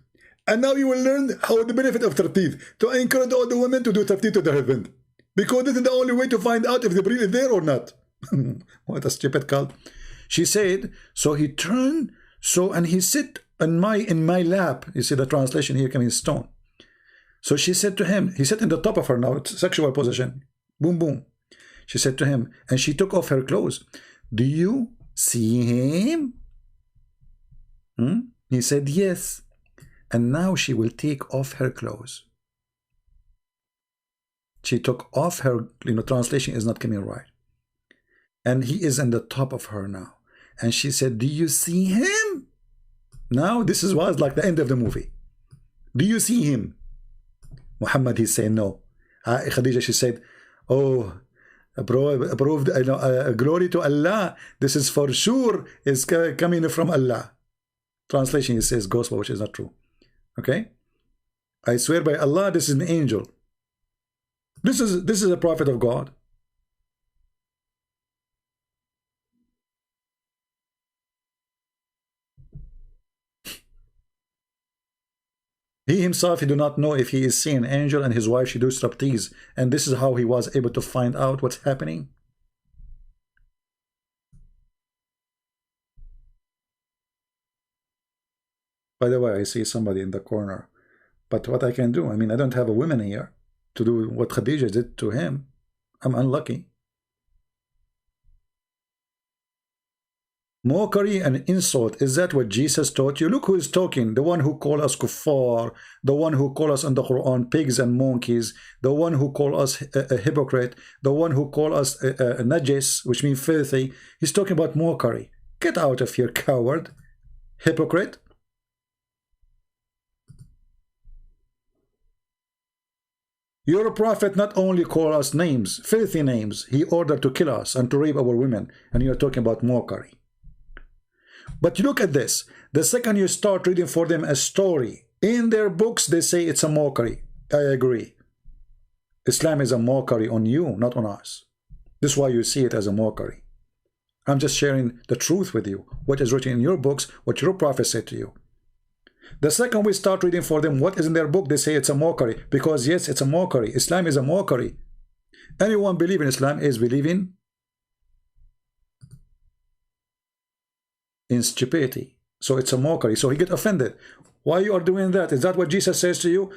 And now you will learn how the benefit of striptease, to encourage all the women to do striptease to their husband. Because this is the only way to find out if the breed is there or not. What a stupid cult. She said, so he turned, and he sit in my lap. You see the translation here coming stone. So she said to him, he sat in the top of her now, it's sexual position. Boom, boom. She said to him, and she took off her clothes. Do you see him? He said, yes. And now she will take off her clothes. She took off her, translation is not coming right. And he is on the top of her now. And she said, do you see him? Now this was like the end of the movie. Do you see him? Muhammad, he said no. Khadija, she said, oh, approved, glory to Allah. This is for sure is coming from Allah. Translation, it says gospel, which is not true. Okay? I swear by Allah, this is an angel. This is a prophet of God. He himself, he do not know if he is seeing an angel, and his wife, she do striptease. And this is how he was able to find out what's happening. By the way, I see somebody in the corner. But what I can do, I mean, I don't have a woman here to do what Khadija did to him. I'm unlucky. Mockery and insult, is that what Jesus taught you? Look who is talking, the one who called us kuffar, the one who called us in the Quran pigs and monkeys, the one who called us a hypocrite, the one who called us a najis, which means filthy. He's talking about mockery. Get out of here, coward, hypocrite. Your prophet not only called us names, filthy names, he ordered to kill us and to rape our women, and you're talking about mockery. But you look at this, the second you start reading for them a story, in their books they say it's a mockery. I agree. Islam is a mockery on you, not on us. This is why you see it as a mockery. I'm just sharing the truth with you, what is written in your books, what your prophet said to you. The second we start reading for them what is in their book, they say it's a mockery. Because yes, it's a mockery. Islam is a mockery. Anyone believe in Islam is believing in stupidity. So it's a mockery. So he get offended. Why you are doing that? Is that what Jesus says to you?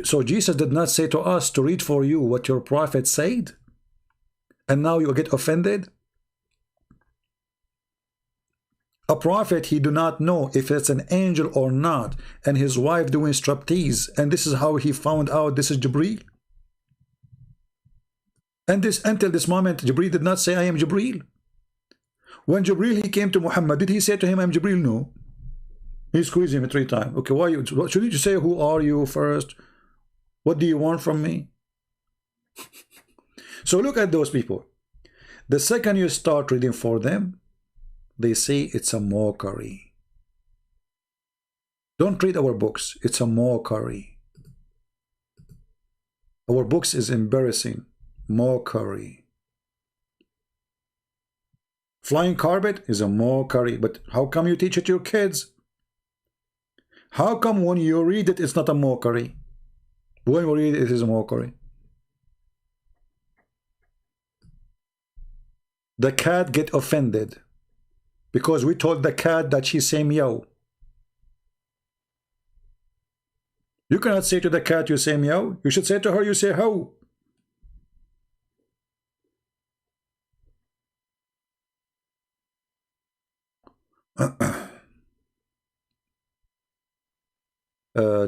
So Jesus did not say to us to read for you what your prophet said? And now you get offended? A prophet, he do not know if it's an angel or not, and his wife doing striptease, and this is how he found out this is Jibreel. And this, until this moment, Jibreel did not say, I am Jibreel. When Jibreel, he came to Muhammad, did he say to him, I am Jibreel? No. He squeezed him 3 times. Okay, why you, shouldn't you say, who are you first? What do you want from me? So look at those people. The second you start reading for them, they say it's a mockery. Don't read our books. It's a mockery. Our books is embarrassing. Mockery. Flying carpet is a mockery. But how come you teach it to your kids? How come when you read it, it's not a mockery? When we read it, it is a mockery. The cat get offended because we told the cat that she say meow. You cannot say to the cat you say meow. You should say to her you say how.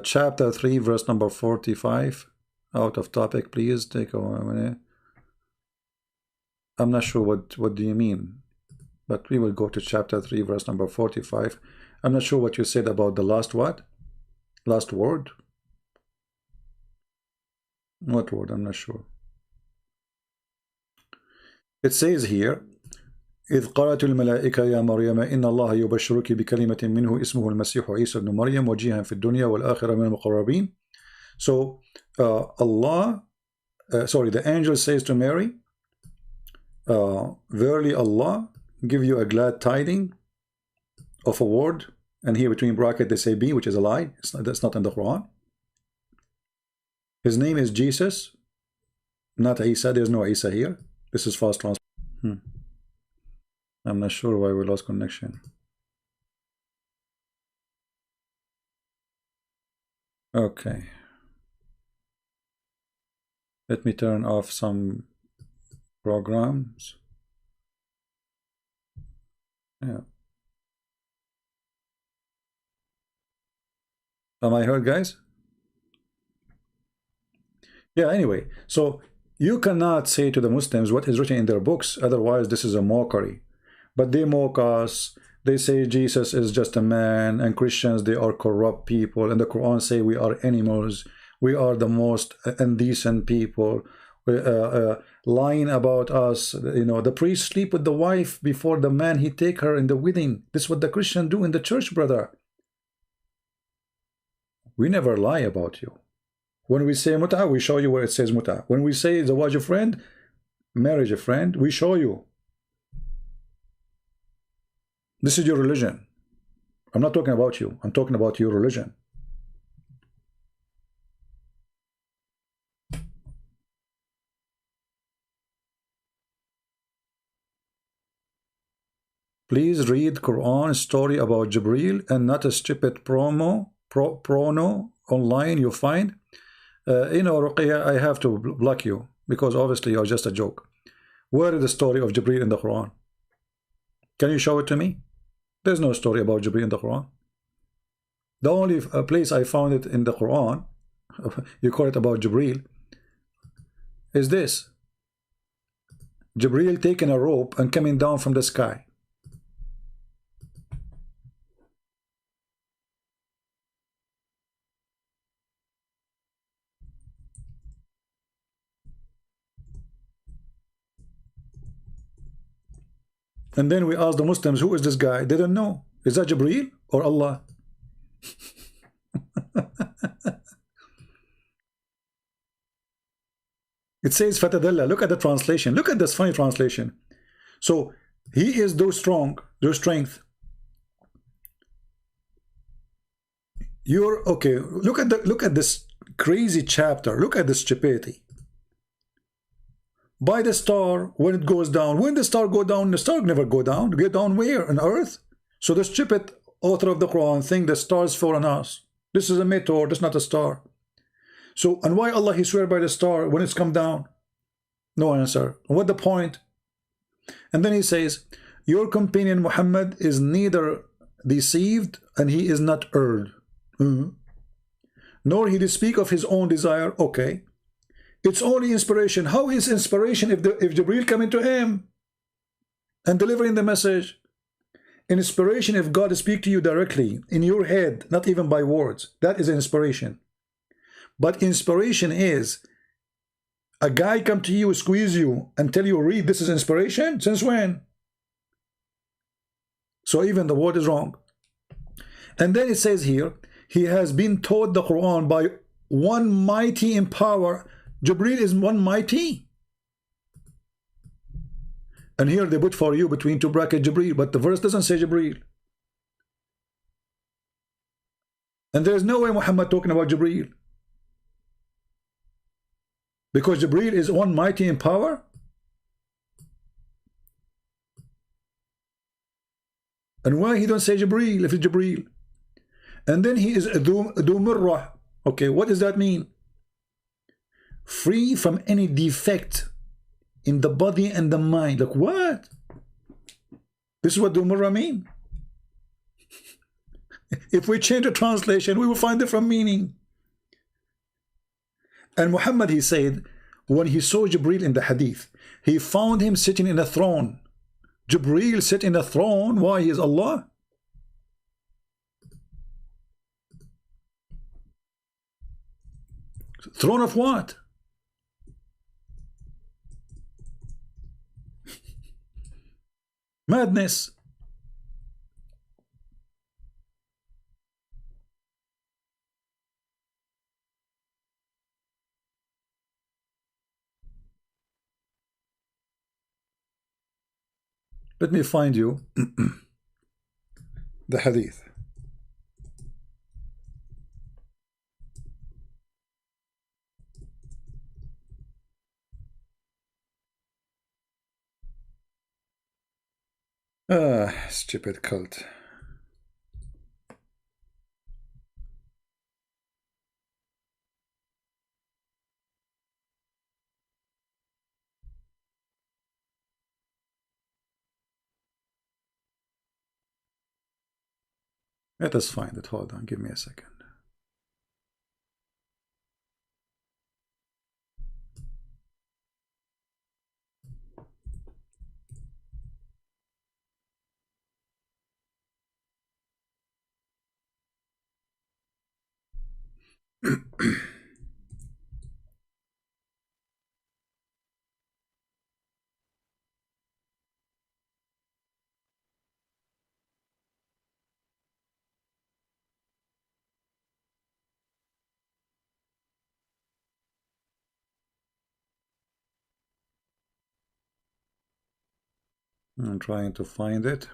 Chapter 3 verse number 45. Out of topic, please take a minute. I'm not sure what do you mean, but we will go to chapter 3 verse number 45. I'm not sure what you said about the last what? Last word? What word? I'm not sure. It says here, إذ قالت الملائكة يا مريم إن الله يبشرك بكلمة منه اسمه المسيح عيسى بن مريم وجيها في الدنيا والآخرة من المقربين. So the angel says to Mary, verily Allah give you a glad tiding of a word, and here between bracket they say be, which is a lie. That's not in the Quran. His name is Jesus, not Isa. There's no Isa here. This is fast translation. I'm not sure why we lost connection. Okay. Let me turn off some programs. Yeah. Am I heard, guys? Yeah, anyway. So you cannot say to the Muslims what is written in their books. Otherwise, this is a mockery. But they mock us. They say Jesus is just a man, and Christians, they are corrupt people, and the Quran say we are animals, we are the most indecent people, lying about us. You know, the priest sleep with the wife before the man he take her in the wedding. This is what the Christian do in the church, brother. We never lie about you. When we say muta, we show you where it says muta. When we say zawaj a friend, marriage a friend, we show you. This is your religion. I'm not talking about you. I'm talking about your religion. Please read Quran story about Jibreel and not a stupid prono online you find. You know, Ruqayya, I have to block you because obviously you're just a joke. Where is the story of Jibreel in the Quran? Can you show it to me? There's no story about Jibreel in the Quran. The only place I found it in the Quran, you call it about Jibreel, is this. Jibreel taking a rope and coming down from the sky. And then we ask the Muslims, who is this guy? They don't know. Is that Jibreel or Allah? It says Fatadalla. Look at the translation. Look at this funny translation. So he is though strong, though strength. You're okay. Look at this crazy chapter. Look at this stupidity. By the star when it goes down. When the star go down, the star never go down. Get down where? On earth? So the stupid author of the Quran think the stars fall on us. This is a meteor, this is not a star. So, and why Allah he swear by the star when it's come down? No answer. What the point? And then he says, your companion Muhammad is neither deceived and he is not erred. Nor he did speak of his own desire. Okay. It's only inspiration. How is inspiration if Jibreel coming to him and delivering the message? Inspiration if God speak to you directly in your head, not even by words. That is inspiration. But inspiration is a guy come to you, squeeze you, and tell you read. This is inspiration? Since when? So even the word is wrong. And then it says here, He has been taught the Quran by one mighty in power. Jibreel is one mighty. And here they put for you between two brackets Jibreel, but the verse doesn't say Jibreel. And there's no way Muhammad talking about Jibreel. Because Jibreel is one mighty in power. And why he don't say Jibreel if it's Jibreel? And then he is Dhu Murrah. Okay, what does that mean? Free from any defect in the body and the mind. Like what? This is what Dhu Murrah mean? If we change the translation, we will find different meaning. And Muhammad, he said, when he saw Jibreel in the hadith, he found him sitting in a throne. Jibreel sit in a throne. Why? He is Allah. Throne of what? Madness. Let me find you the hadith. Stupid cult. Let us find it. Hold on, give me a second. I'm trying to find it.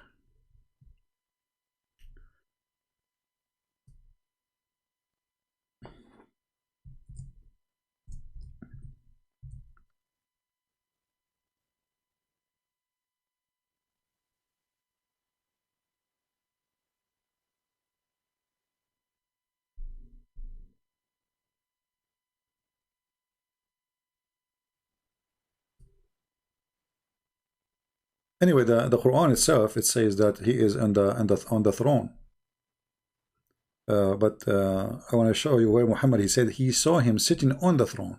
Anyway, the Quran itself, it says that he is on the throne. But I want to show you where Muhammad, he said he saw him sitting on the throne.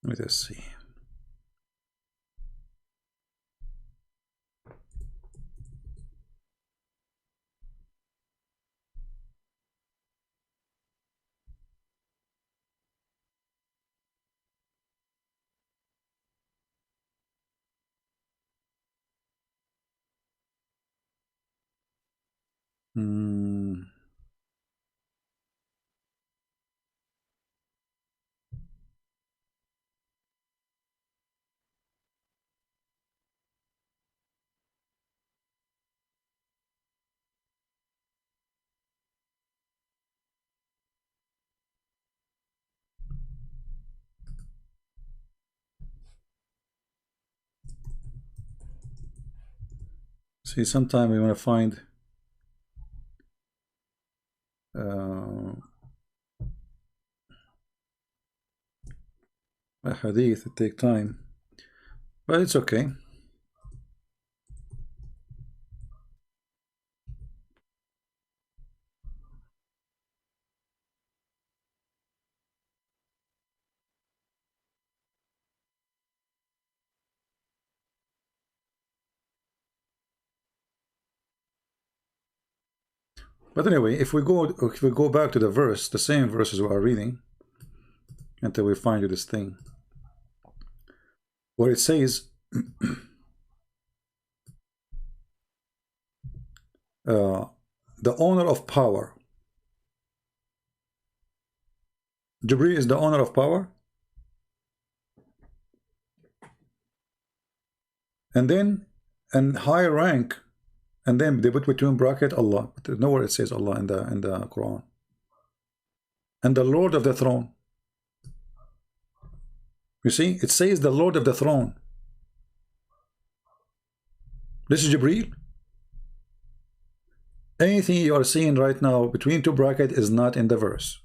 Let us see. See, sometimes we want to find a hadith. It takes time, but it's okay. But anyway, if we go back to the verse, the same verses we are reading, until we find this thing where it says the owner of power. Jibreel is the owner of power. And then, and high rank, and then they put between bracket Allah. But nowhere it says Allah in the Quran. And the Lord of the throne. You see, it says the Lord of the throne. This is Jibreel. Anything you are seeing right now between two brackets is not in the verse.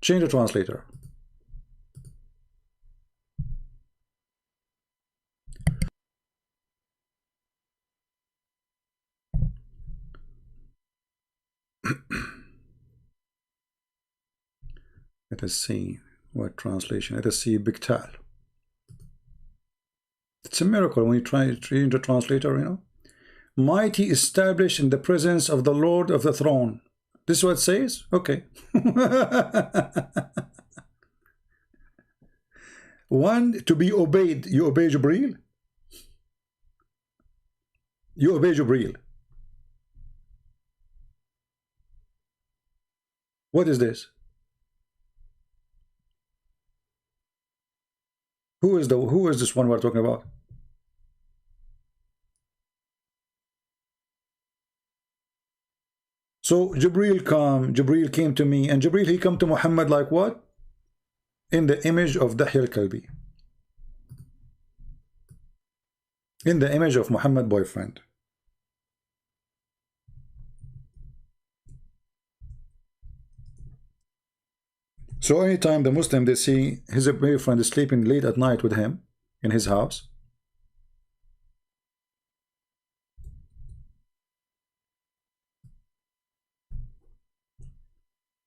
Change the translator. Let us see what translation. Let us see Biktal. It's a miracle when you try to change the translator, you know. Mighty established in the presence of the Lord of the throne. This is what it says? Okay. One, to be obeyed. You obey Jibreel? You obey Jibreel. What is this? Who is this one we're talking about? So Jibreel came to me, and Jibreel, he come to Muhammad like what? In the image of Dahya al-Kalbi. In the image of Muhammad boyfriend. So anytime the Muslim, they see his boyfriend is sleeping late at night with him in his house,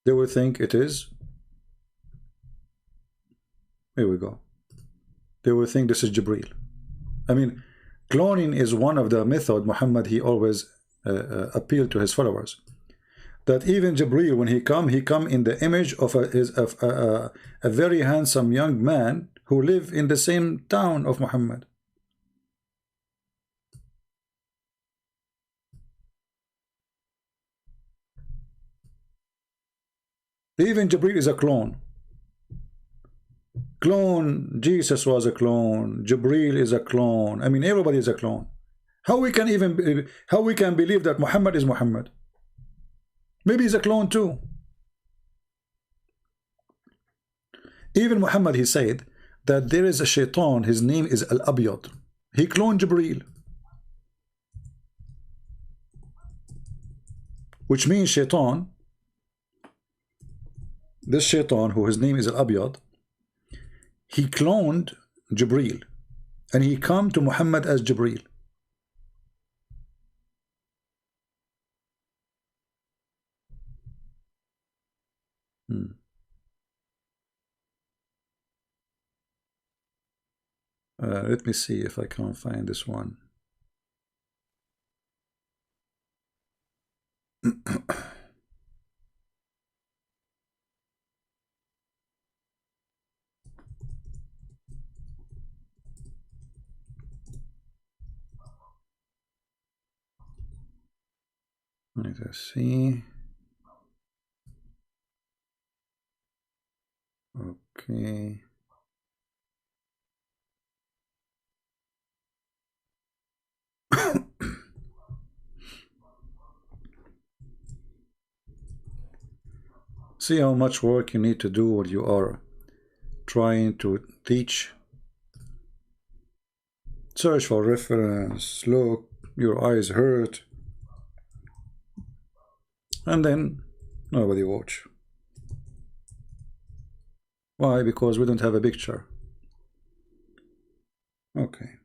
they will think it is, here we go, they will think this is Jibreel. I mean, cloning is one of the method Muhammad, he always appealed to his followers. That even Jibreel, when he come in the image of a very handsome young man who live in the same town of Muhammad. Even Jibreel is a clone. Jesus was a clone. Jibreel is a clone. I mean, everybody is a clone. How we can believe that Muhammad is Muhammad? Maybe he's a clone too. Even Muhammad, he said that there is a shaitan, his name is Al-Abyad. He cloned Jibreel. Which means shaitan, this shaitan who his name is Al-Abyad, he cloned Jibreel. And he come to Muhammad as Jibreel. Let me see if I can find this one. Let us see. Okay. See how much work you need to do when you are trying to teach. Search for reference, look, your eyes hurt, and then nobody watch. Why? Because we don't have a picture. Okay.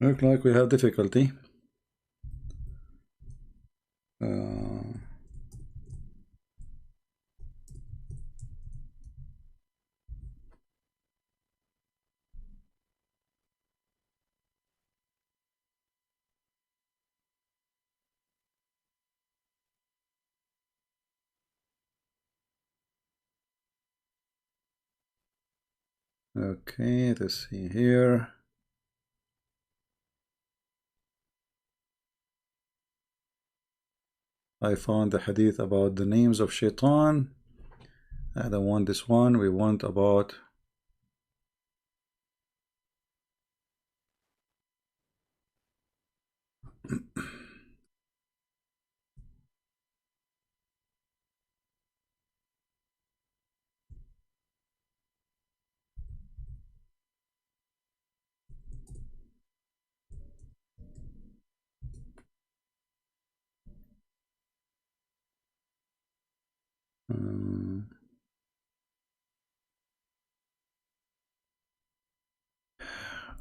Look like we have difficulty. Okay, let's see here. I found the hadith about the names of shaitan. I don't want this one. We want about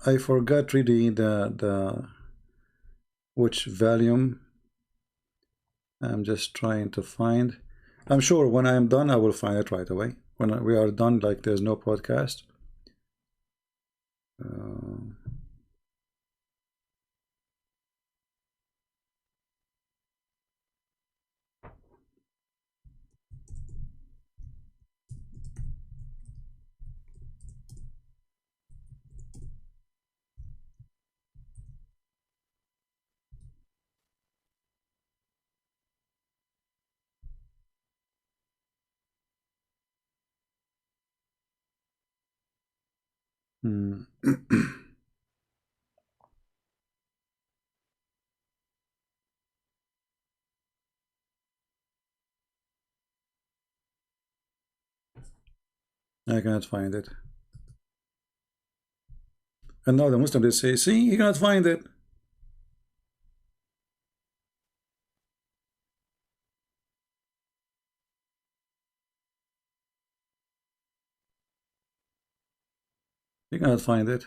I forgot really the which volume. I'm just trying to find. I'm sure when I'm done, I will find it right away. When we are done, like there's no podcast. I cannot find it. And now the Muslim, they say, see, you cannot find it. You cannot find it.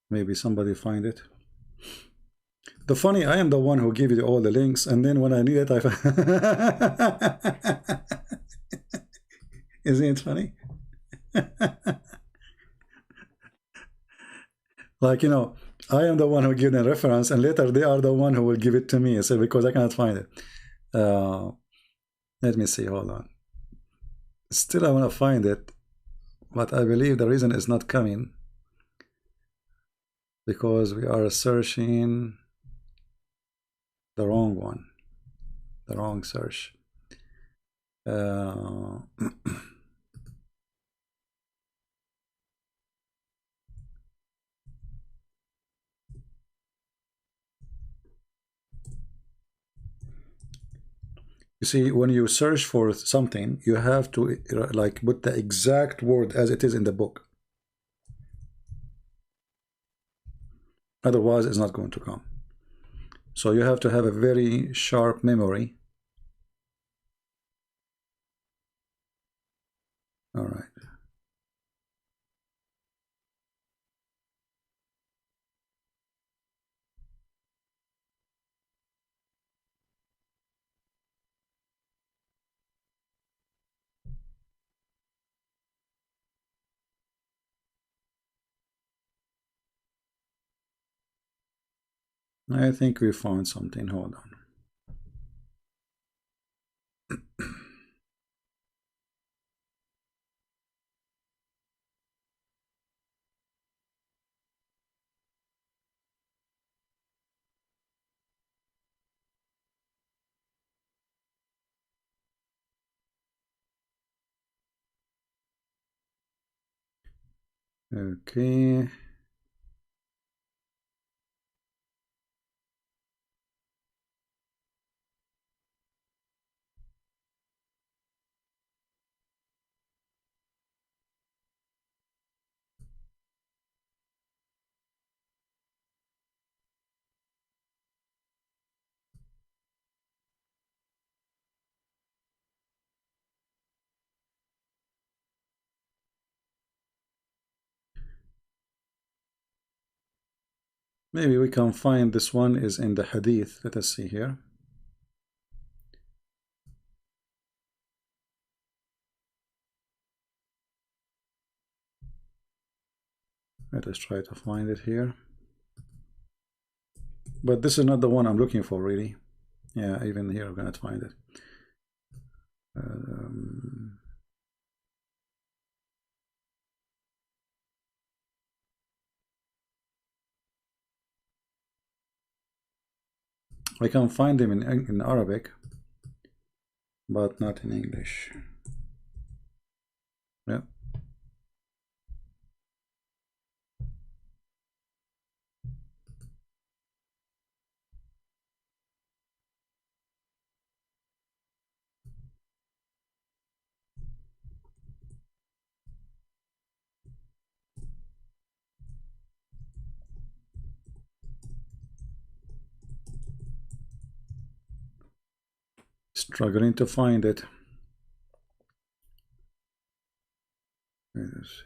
Maybe somebody find it. The funny, I am the one who gave you all the links, and then when I need it, I isn't it funny? Like, you know, I am the one who give them reference, and later they are the one who will give it to me. So because I cannot find it. Let me see. Hold on. Still, I want to find it, but I believe the reason is not coming because we are searching the wrong one, the wrong search. You see, when you search for something, you have to like put the exact word as it is in the book. Otherwise, it's not going to come. So you have to have a very sharp memory. All right. I think we found something. Hold on. Okay. Maybe we can find this one is in the hadith. Let us see here. Let us try to find it here. But this is not the one I'm looking for, really. Yeah, even here I'm gonna find it. I can find them in Arabic, but not in English. Yeah. Struggling to find it. Let's see.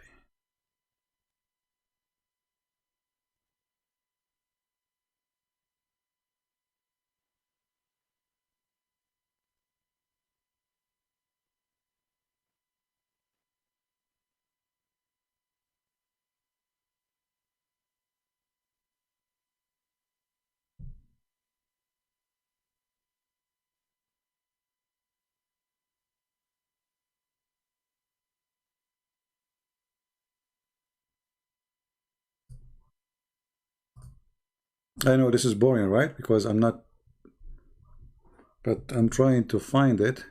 I know this is boring, right? Because I'm not, but I'm trying to find it.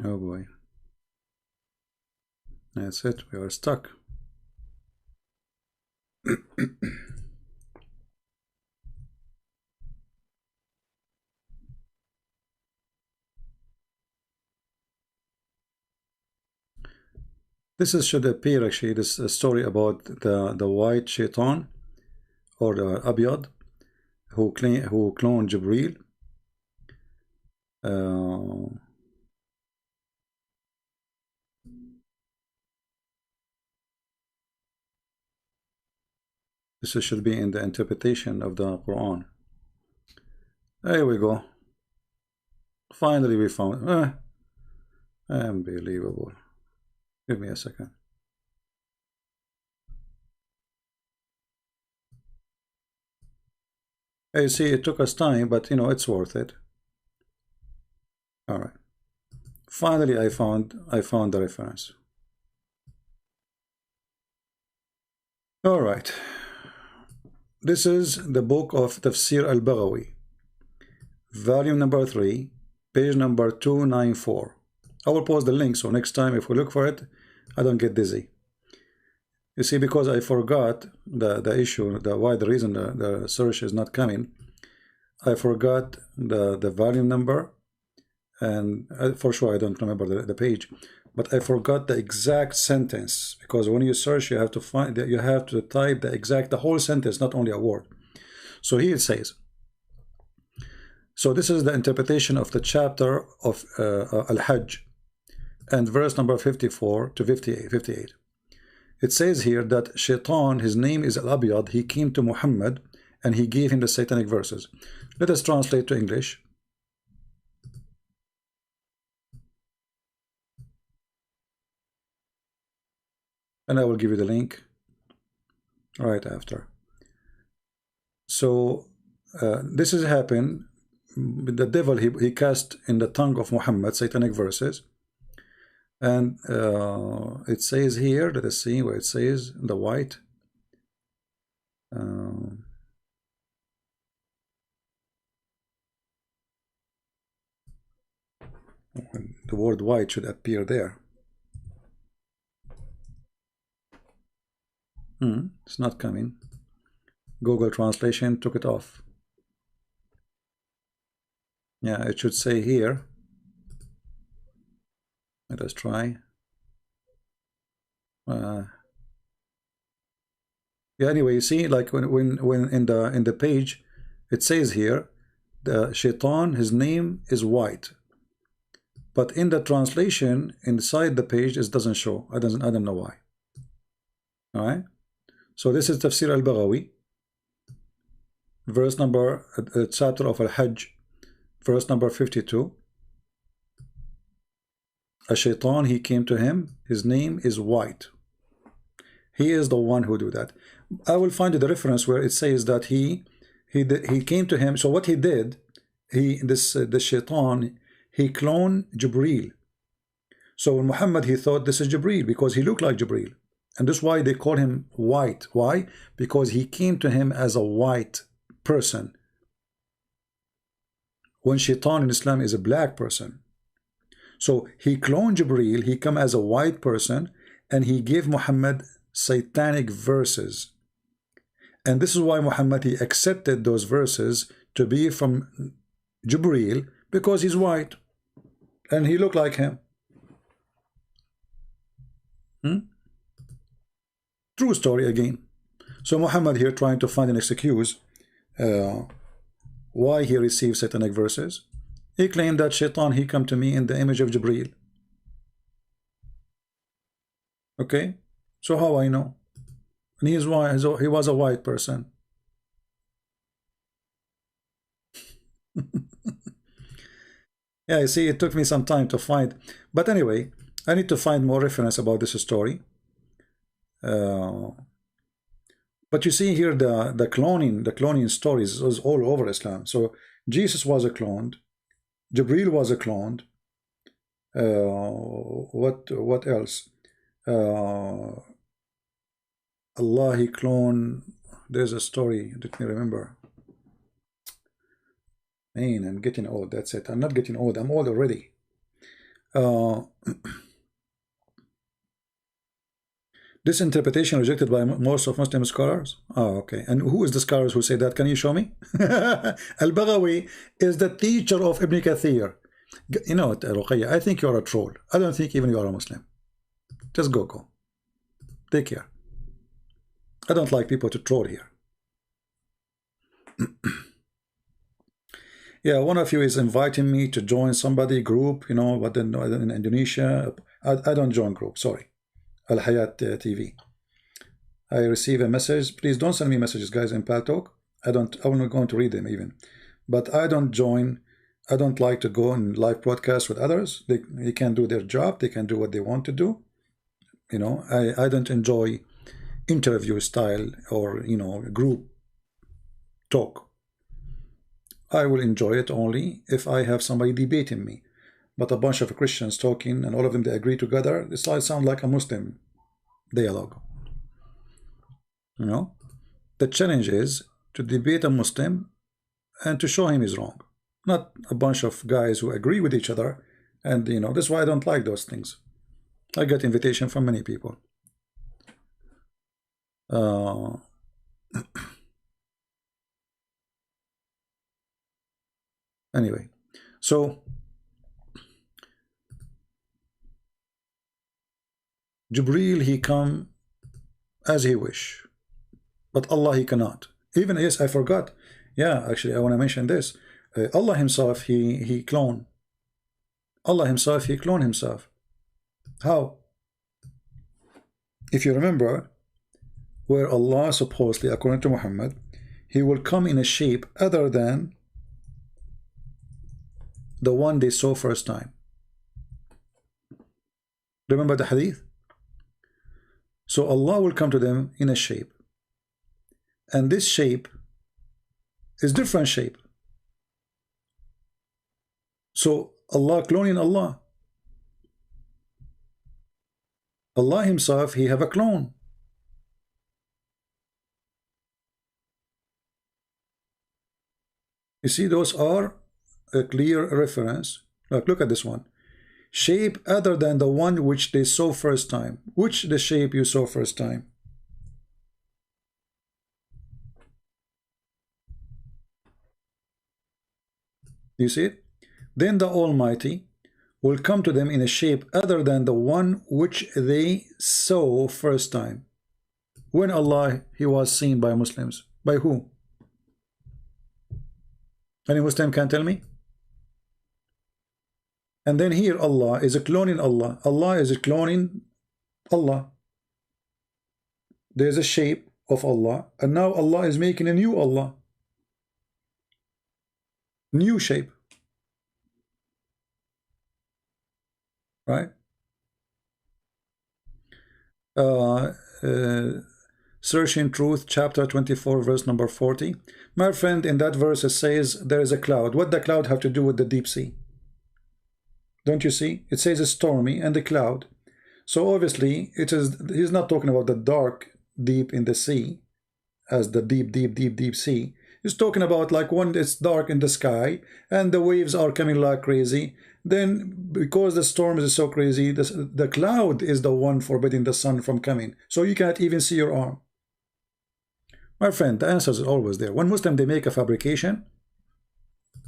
Oh boy. That's it. We are stuck. Should appear actually. This is a story about the white shaitan, or the Abyad, who cloned Jibreel. This should be in the interpretation of the Quran. There we go. Finally we found. Unbelievable. Give me a second. You see, it took us time, but you know, it's worth it. All right. Finally, I found the reference. All right. This is the book of Tafsir al-Baghawi, volume number 3, page number 294. I will post the link, so next time if we look for it, I don't get dizzy. You see, because I forgot the issue, the reason the search is not coming, I forgot the volume number, and for sure I don't remember the page, but I forgot the exact sentence, because when you search you have to find that, you have to type the whole sentence, not only a word. So here it says, so this is the interpretation of the chapter of Al-Hajj, and verse number 54 to 58. It says here that Shaitan, his name is Al-Abyad, he came to Muhammad and he gave him the satanic verses. Let us translate to English. And I will give you the link right after. So this has happened. The devil, he cast in the tongue of Muhammad satanic verses. And it says here, let us see where it says, the white. The word white should appear there. It's not coming. Google Translation took it off. Yeah, it should say here. Let us try. Yeah, anyway, you see, like when in the page, it says here, the shaitan, his name is white. But in the translation, inside the page, it doesn't show. I don't know why. All right. So this is Tafsir al-Baghawi, verse number, chapter of Al-Hajj, verse number 52. A shaitan, he came to him, his name is white. He is the one who do that. I will find the reference where it says that he came to him. So what he did, the shaitan, he cloned Jibreel. So when Muhammad, he thought this is Jibreel because he looked like Jibreel. And that's why they call him white. Why? Because he came to him as a white person. When shaitan in Islam is a black person. So he cloned Jibreel, he come as a white person, and he gave Muhammad satanic verses. And this is why Muhammad, he accepted those verses to be from Jibreel, because he's white. And he looked like him. True story again. So Muhammad here trying to find an excuse why he received satanic verses. He claimed that shaitan, he come to me in the image of Jibreel. Okay, so how I know? And he is white, so he was a white person. Yeah, you see, it took me some time to find. But anyway, I need to find more reference about this story. But you see here the cloning stories is all over Islam. So Jesus was a cloned, Jibreel was a cloned. What else? Allah, he cloned. There's a story. Let me remember. Man, I'm getting old. That's it. I'm not getting old. I'm old already. This interpretation rejected by most of Muslim scholars. Oh, okay. And who is the scholars who say that? Can you show me? Al-Baghawi is the teacher of Ibn Kathir. You know what, Ruqayya, I think you're a troll. I don't think even you are a Muslim. Just go. Take care. I don't like people to troll here. Yeah, one of you is inviting me to join somebody group, you know, but then in Indonesia, I don't join group, sorry. Al Hayat TV. I receive a message. Please don't send me messages, guys, in Paltalk. I'm not going to read them even. But I don't join. I don't like to go in live broadcast with others. They can do their job. They can do what they want to do. You know, I don't enjoy interview style or, you know, group talk. I will enjoy it only if I have somebody debating me. But a bunch of Christians talking and all of them, they agree together, this sounds like a Muslim dialogue. You know, the challenge is to debate a Muslim and to show him he's wrong, not a bunch of guys who agree with each other. And you know, that's why I don't like those things. I get invitation from many people. Anyway, so Jibreel, he come as he wish, but Allah, he cannot. Even, yes, I forgot. Yeah, actually, I want to mention this. Allah himself, he clone. Allah himself, he clone himself. How? If you remember, where Allah supposedly, according to Muhammad, he will come in a shape other than the one they saw first time. Remember the hadith? So Allah will come to them in a shape, and this shape is different shape. So Allah cloning Allah. Allah himself, he have a clone. You see, those are a clear reference. Look at this one. shape other than the one which they saw first time. Which the shape you saw first time? You see it? Then the Almighty will come to them in a shape other than the one which they saw first time. When Allah, he was seen by Muslims. By who? Any Muslim can tell me? And then here Allah is a cloning Allah. Allah is a cloning Allah. There's a shape of Allah, and now Allah is making a new Allah. New shape. Right? Searching Truth, chapter 24, verse number 40. My friend, in that verse it says there is a cloud. What does the cloud have to do with the deep sea? Don't you see? It says it's stormy and the cloud. So obviously it is. He's not talking about the dark deep in the sea as the deep sea. He's talking about like when it's dark in the sky and the waves are coming like crazy. Then because the storm is so crazy, the cloud is the one forbidding the sun from coming. So you can't even see your arm. My friend, the answer is always there. When Muslim they make a fabrication,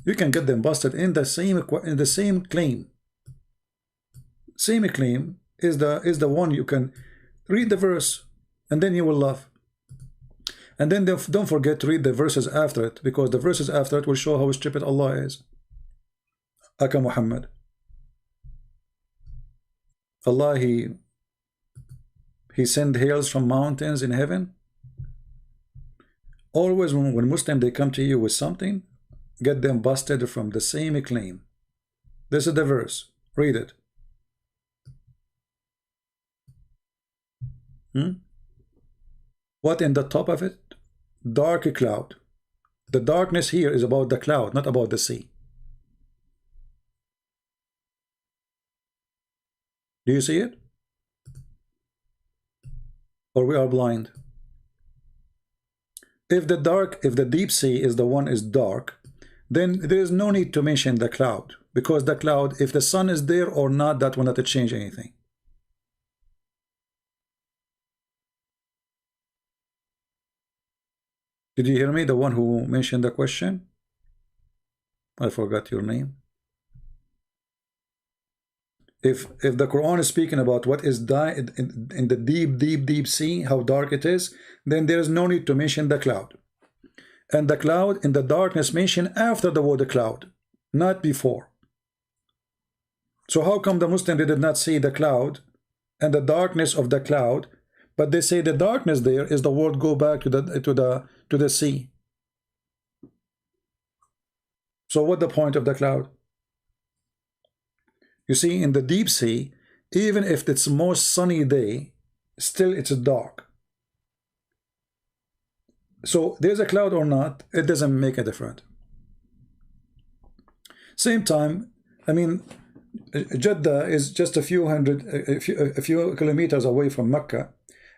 you can get them busted in the same claim. Same claim is the one you can read the verse and then you will laugh. And then don't forget to read the verses after it, because the verses after it will show how stupid Allah is. Aka Muhammad. Allah, he send hails from mountains in heaven. Always when Muslim they come to you with something, get them busted from the same claim. This is the verse. Read it. What in the top of it? Dark cloud. The darkness here is about the cloud, not about the sea. Do you see it? Or we are blind? If the deep sea is the one is dark, then there is no need to mention the cloud, because the cloud, if the sun is there or not, that will not change anything. Did you hear me? The one who mentioned the question? I forgot your name. If the Quran is speaking about what is in the deep sea, how dark it is, then there is no need to mention the cloud. And the cloud in the darkness mentioned after the word cloud, not before. So how come the Muslim did not see the cloud and the darkness of the cloud, but they say the darkness there is the word go back to the sea? So what the point of the cloud? You see, in the deep sea, even if it's most sunny day, still it's dark. So there's a cloud or not, it doesn't make a difference. Same time, I mean, Jeddah is just a few kilometers away from Mecca,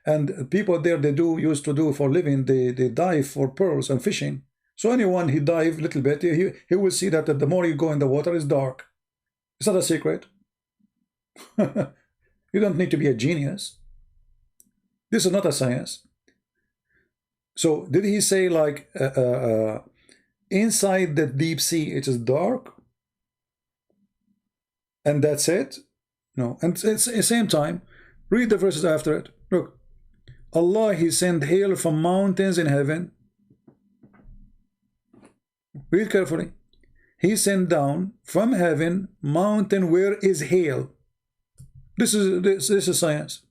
and people there used to do for living, they dive for pearls and fishing. So anyone he dive a little bit, he will see that the more you go in the water, it's dark. It's not a secret. You don't need to be a genius. This is not a science. So did he say like inside the deep sea it is dark and that's it? No. And it's at the same time, read the verses after it. Look, Allah, he sent hail from mountains in heaven. Read carefully. He sent down from heaven mountain where is hail. This is science.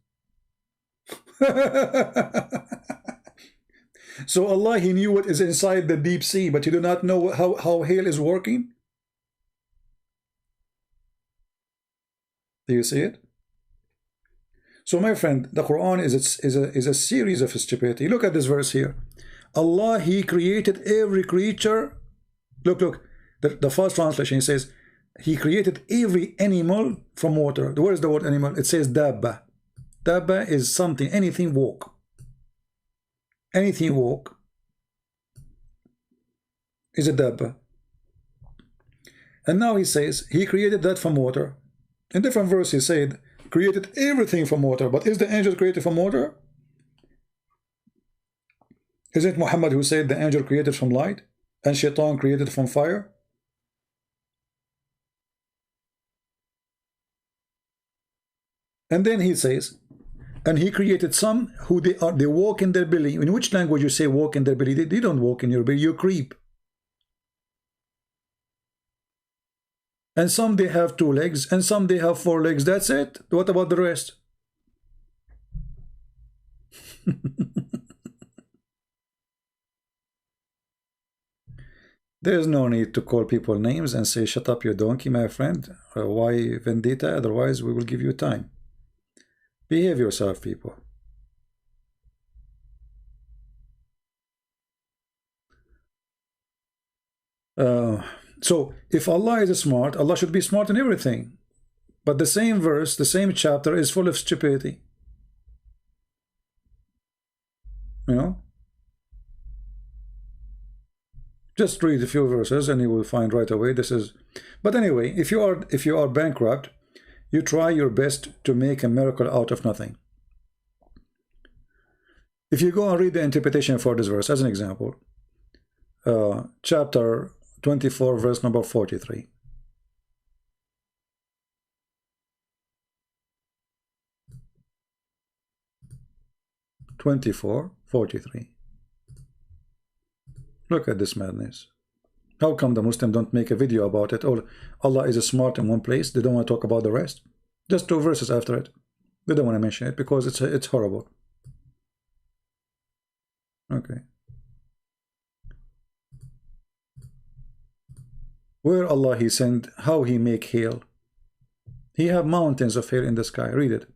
So Allah, he knew what is inside the deep sea, but he do not know how hail is working. Do you see it? So my friend, the Quran is a series of stupidity. Look at this verse here. Allah, he created every creature. Look. The first translation says, he created every animal from water. Where is the word animal? It says Dawah. Dawah is something, anything walk. Anything walk is a Dawah. And now he says, he created that from water. In different verse he said, created everything from water. But is the angel created from water? Is it Muhammad who said the angel created from light and shaitan created from fire? And then he says, and he created some who they walk in their belly. In which language you say walk in their belly? They don't walk in your belly, you creep. And some they have 2 legs, and some they have 4 legs. That's it. What about the rest? There's no need to call people names and say, shut up, you donkey, my friend. Why vendetta? Otherwise, we will give you time. Behave yourself, people. So, if Allah is smart, Allah should be smart in everything. But the same verse, the same chapter is full of stupidity. You know? Just read a few verses and you will find right away this is. But anyway, if you are bankrupt, you try your best to make a miracle out of nothing. If you go and read the interpretation for this verse, as an example, chapter 24, verse number 43. Look at this madness. How come the Muslim don't make a video about it? Or Allah is smart in one place, they don't want to talk about the rest? Just 2 verses after it. They don't want to mention it because it's horrible. Okay. Where Allah He send, how He make hail. He have mountains of hail in the sky. Read it.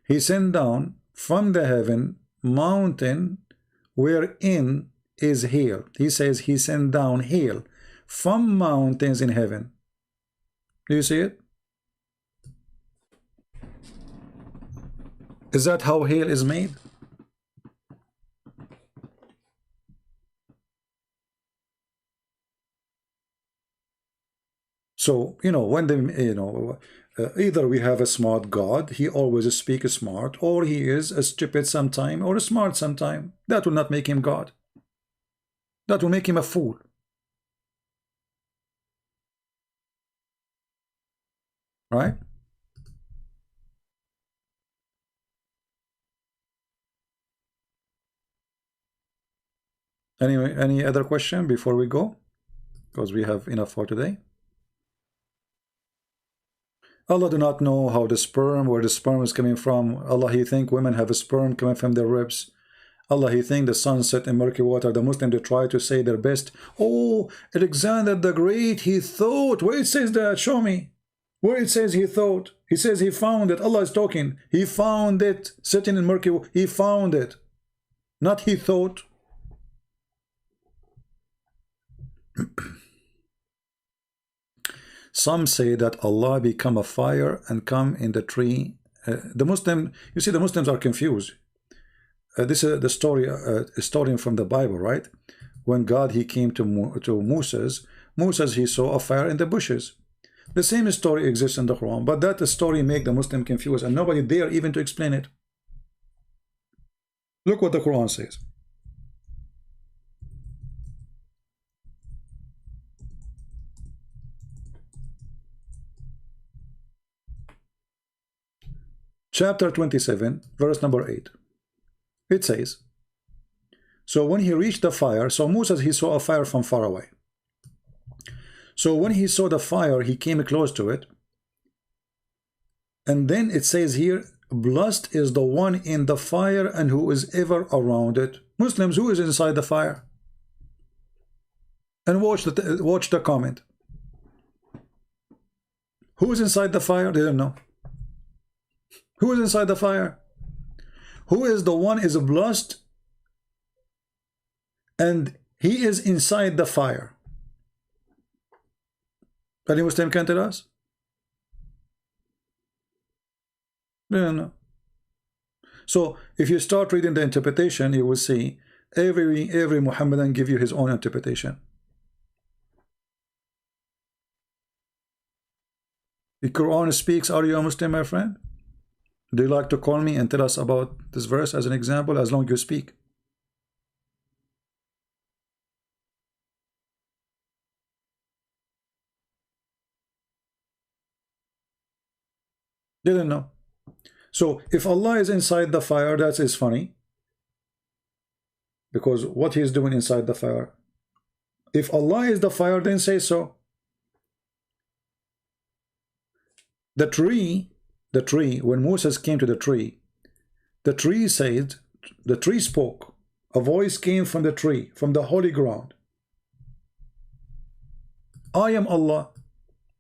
He sent down from the heaven mountain wherein is hail. He says he sent down hail from mountains in heaven. Do you see it? Is that how hail is made? So, you know, when either we have a smart God, he always speaks smart, or he is a stupid sometime or a smart sometime. That will not make him God. That will make him a fool. Right? Anyway, any other question before we go? Because we have enough for today. Allah do not know how the sperm, where the sperm is coming from. Allah, He think women have a sperm coming from their ribs. Allah, He think the sun set in murky water. The Muslim, they try to say their best. Oh, Alexander the Great, he thought. Where it says that? Show me. Where it says he thought. He says he found it. Allah is talking. He found it. Sitting in murky water. He found it. Not he thought. Some say that Allah become a fire and come in the tree. The Muslim, you see, the Muslims are confused. This is the story, a story from the Bible, right? When God, He came to Moses, He saw a fire in the bushes. The same story exists in the Quran, but that story make the Muslim confused, and nobody dare even to explain it. Look what the Quran says. Chapter 27, verse number 8. It says, so when he reached the fire, so Moses, he saw a fire from far away. So when he saw the fire, he came close to it. And then it says here, blessed is the one in the fire and who is ever around it. Muslims, who is inside the fire? And watch the comment. Who is inside the fire? They don't know. Who is inside the fire? Who is the one is blessed and he is inside the fire? Any Muslim can tell us? No. So if you start reading the interpretation, you will see every Muhammadan give you his own interpretation. The Quran speaks. Are you a Muslim, my friend? Do you like to call me and tell us about this verse as an example, as long as you speak? Didn't know. So if Allah is inside the fire, that is funny. Because what he is doing inside the fire. If Allah is the fire, then say so. The tree, when Moses came to the tree said, the tree spoke. A voice came from the tree, from the holy ground. I am Allah.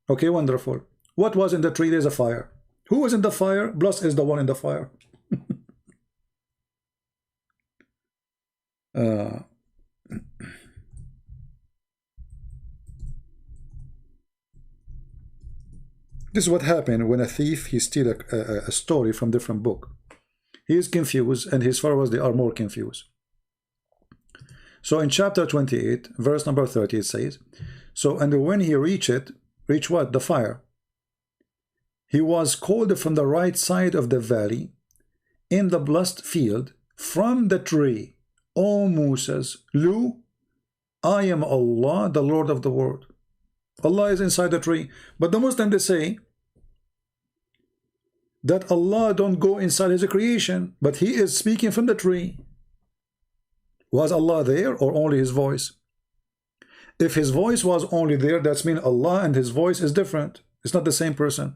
Okay, wonderful. What was in the tree? There's a fire. Who was in the fire? Plus is the one in the fire. This is what happened when a thief, he steals a story from different book. He is confused, and his followers, they are more confused. So in chapter 28, verse number 30, it says, so, and when he reached what? The fire. He was called from the right side of the valley, in the blessed field, from the tree. O Moses, Lu, I am Allah, the Lord of the world. Allah is inside the tree. But the Muslims, they say that Allah don't go inside his creation, but he is speaking from the tree. Was Allah there or only his voice? If his voice was only there, that means Allah and his voice is different. It's not the same person.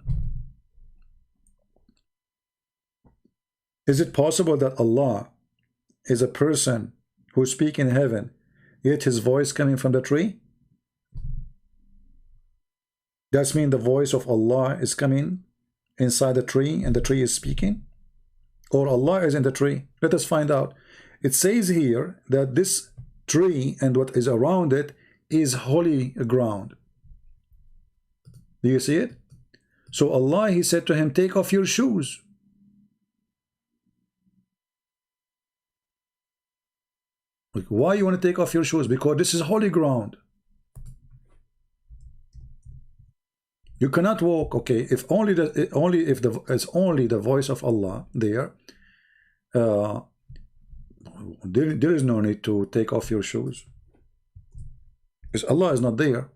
Is it possible that Allah is a person who speaks in heaven, yet his voice coming from the tree? That means the voice of Allah is coming inside the tree and the tree is speaking? Or Allah is in the tree? Let us find out. It says here that this tree and what is around it is holy ground. Do you see it? So Allah, he said to him, take off your shoes. Like, why you want to take off your shoes? Because this is holy ground. You cannot walk. Okay, if it's only the voice of Allah there, there is no need to take off your shoes, because Allah is not there.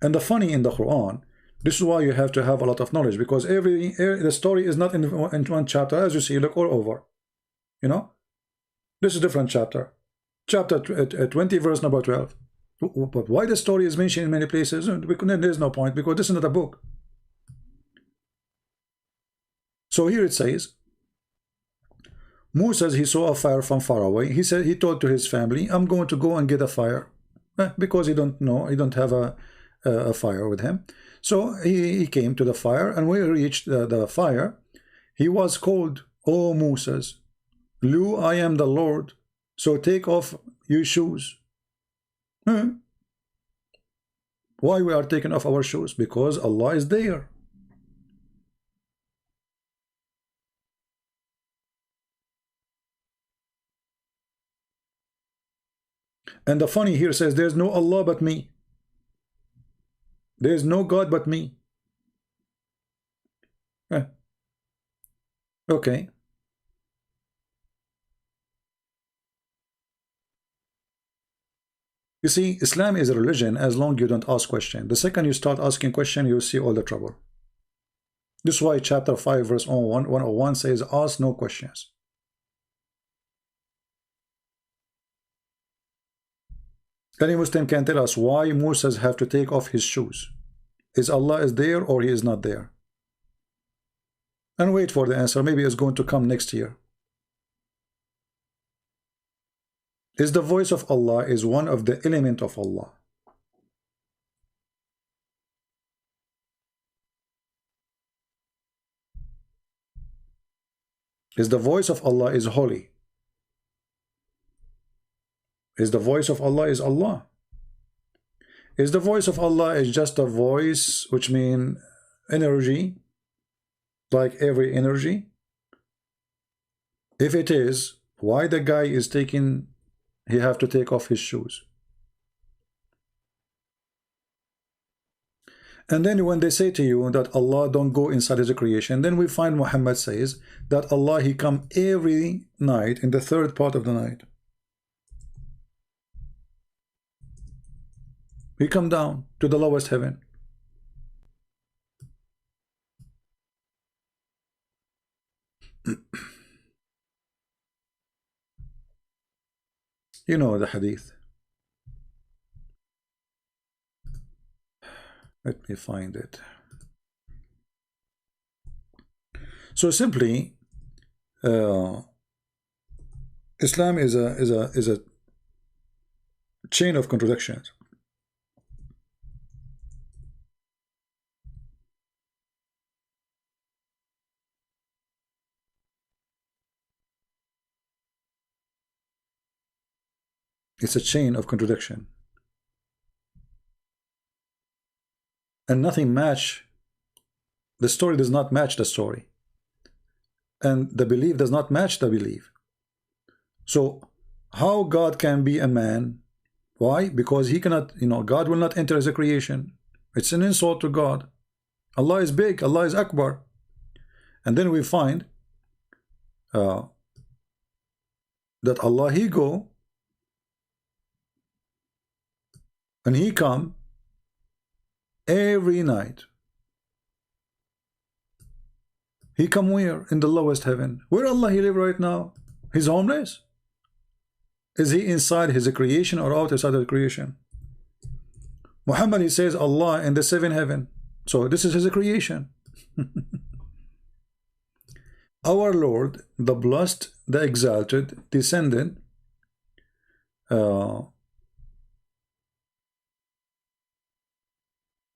And the funny in the Quran, this is why you have to have a lot of knowledge, because the story is not in one chapter. As you see, look all over. You know, this is a different chapter. Chapter 20, verse number 12. But why the story is mentioned in many places? There's no point, because this is not a book. So here it says, Moses, he saw a fire from far away. He said, he told to his family, I'm going to go and get a fire, because he don't know, he don't have a fire with him. So he came to the fire, and when he reached the fire, he was called, O Moses, Lu, I am the Lord. So take off your shoes. Why we are taking off our shoes? Because Allah is there. And the funny here says, there's no Allah but me. There's no God but me. Okay. You see, Islam is a religion as long as you don't ask questions. The second you start asking questions, you'll see all the trouble. This is why chapter 5 verse 101 says, ask no questions. Any Muslim can tell us why Moses have to take off his shoes. Is Allah is there or he is not there? And wait for the answer. Maybe it's going to come next year. Is the voice of Allah is one of the element of Allah? Is the voice of Allah is holy? Is the voice of Allah is Allah? Is the voice of Allah is just a voice, which means energy, like every energy? If it is, why the guy is taking, he have to take off his shoes? And then when they say to you that Allah don't go inside his creation, then we find Muhammad says that Allah, he come every night in the third part of the night. He come down to the lowest heaven. You know the hadith. Let me find it. So simply, Islam is a chain of contradictions. It's a chain of contradiction. And nothing match. The story does not match the story. And the belief does not match the belief. So how God can be a man? Why? Because he cannot, God will not enter as a creation. It's an insult to God. Allah is big, Allah is Akbar. And then we find that Allah, he go and he come every night. He come where? In the lowest heaven. Where Allah he live right now? He's homeless? Is he inside his creation or outside of the creation? Muhammad, he says Allah in the seventh heaven. So this is his creation. Our Lord, the blessed, the exalted, descended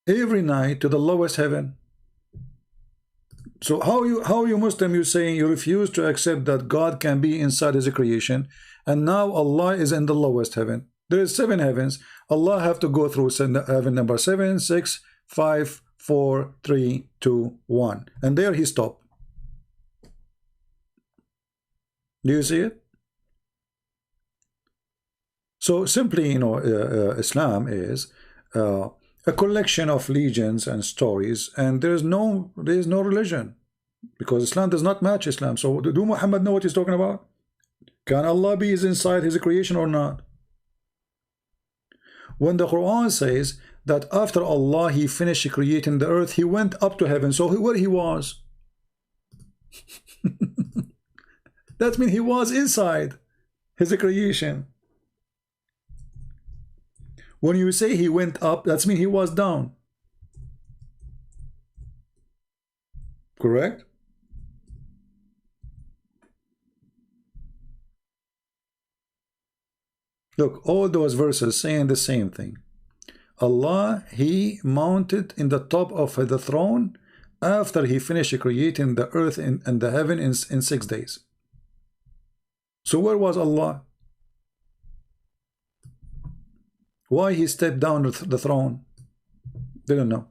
every night to the lowest heaven. So how you Muslim, you saying you refuse to accept that God can be inside his creation, and now Allah is in the lowest heaven. There is 7 heavens. Allah have to go through heaven number 7, 6, 5, 4, 3, 2, 1, and there he stopped. Do you see it? So simply, Islam is a collection of legends and stories, and there is no religion, because Islam does not match Islam. So do Muhammad know what he's talking about? Can Allah be inside his creation or not? When the Quran says that after Allah he finished creating the earth, he went up to heaven, so where he was? That means he was inside his creation. When you say he went up, that means he was down. Correct? Look, all those verses saying the same thing. Allah, he mounted in the top of the throne after he finished creating the earth and the heaven in 6 days. So where was Allah? Why he stepped down the throne? Didn't know.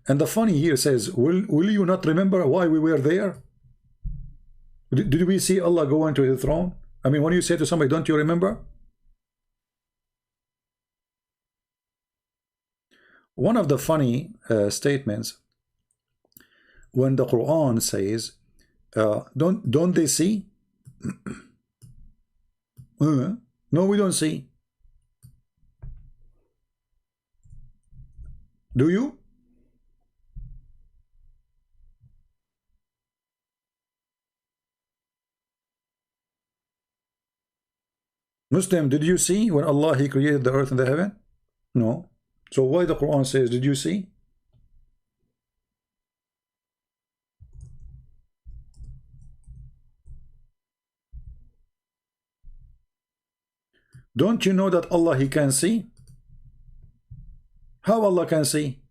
And the funny here says, will you not remember why we were there? Did we see Allah go into the throne? I mean, when you say to somebody, don't you remember? One of the funny statements, when the Quran says, don't they see? No, we don't see. Do you? Muslim, did you see when Allah he created the earth and the heaven? No. So why the Quran says, did you see? Don't you know that Allah he can see? How Allah can see?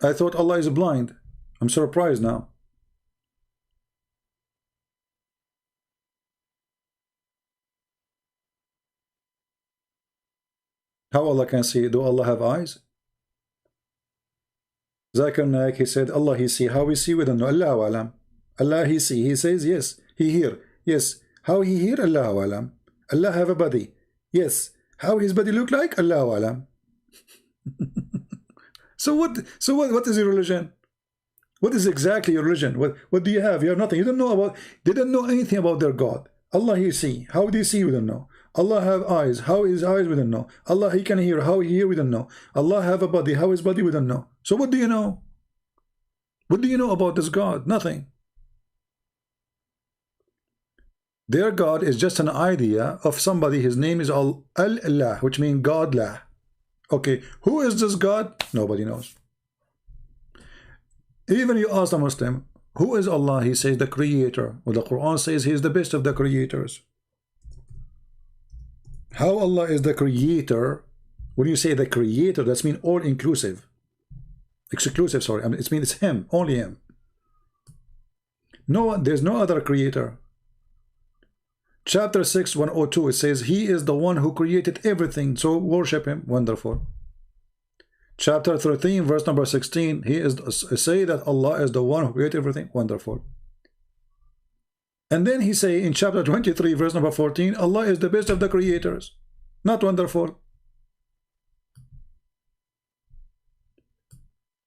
I thought Allah is blind. I'm surprised now. How Allah can see? Do Allah have eyes? Zakir Naik, he said, Allah he see. How we see? We don't know. Allahu alam. Allah he see. He says, yes. He hear. Yes. How he hear? Allahu alam. Allah have a body. Yes. How his body look like? Allahu alam. So what is your religion? What is exactly your religion? What do you have? You have nothing. You don't know about, they don't know anything about their God. Allah he see. How do you see? We don't know. Allah have eyes. How his eyes? We don't know. Allah he can hear. How he hear? We don't know. Allah have a body. How his body? We don't know. So what do you know? What do you know about this God? Nothing. Their God is just an idea of somebody. His name is Allah, which means God-lah. Okay, who is this God? Nobody knows. Even you ask a Muslim, who is Allah? He says the creator. Well, the Quran says he is the best of the creators. How Allah is the creator? When you say the creator, that's mean all inclusive. Exclusive, sorry. I mean, it means it's him, only him. No, there's no other creator. Chapter 6, 102, it says, he is the one who created everything, so worship him. Wonderful. Chapter 13, verse number 16, he is say that Allah is the one who created everything. Wonderful. And then he say in chapter 23, verse number 14, Allah is the best of the creators. Not wonderful.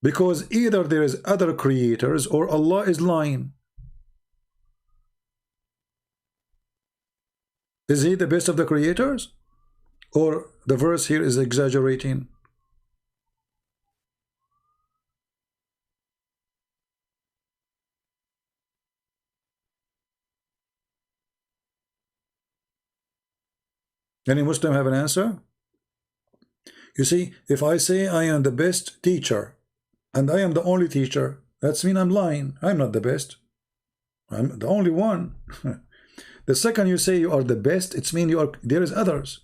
Because either there is other creators or Allah is lying. Is he the best of the creators? Or the verse here is exaggerating? Any Muslim have an answer? You see, if I say I am the best teacher and I am the only teacher, that's mean I'm lying. I'm not the best. I'm the only one. The second you say you are the best, it's mean there is others.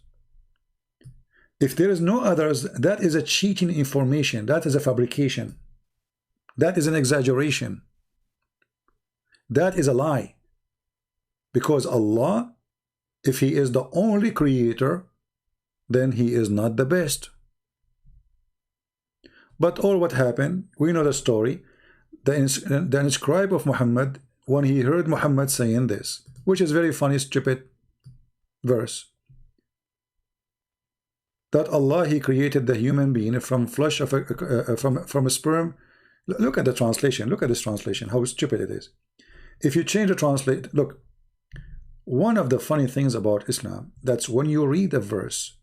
If there is no others, that is a cheating information. That is a fabrication. That is an exaggeration. That is a lie. Because Allah, if he is the only creator, then he is not the best. But all what happened, we know the story. The inscribe of Muhammad, when he heard Muhammad saying this, which is very funny, stupid verse, that Allah he created the human being from flesh of from a sperm. Look at the translation. Look at this translation. How stupid it is. If you change the translate, look. One of the funny things about Islam, that's when you read a verse,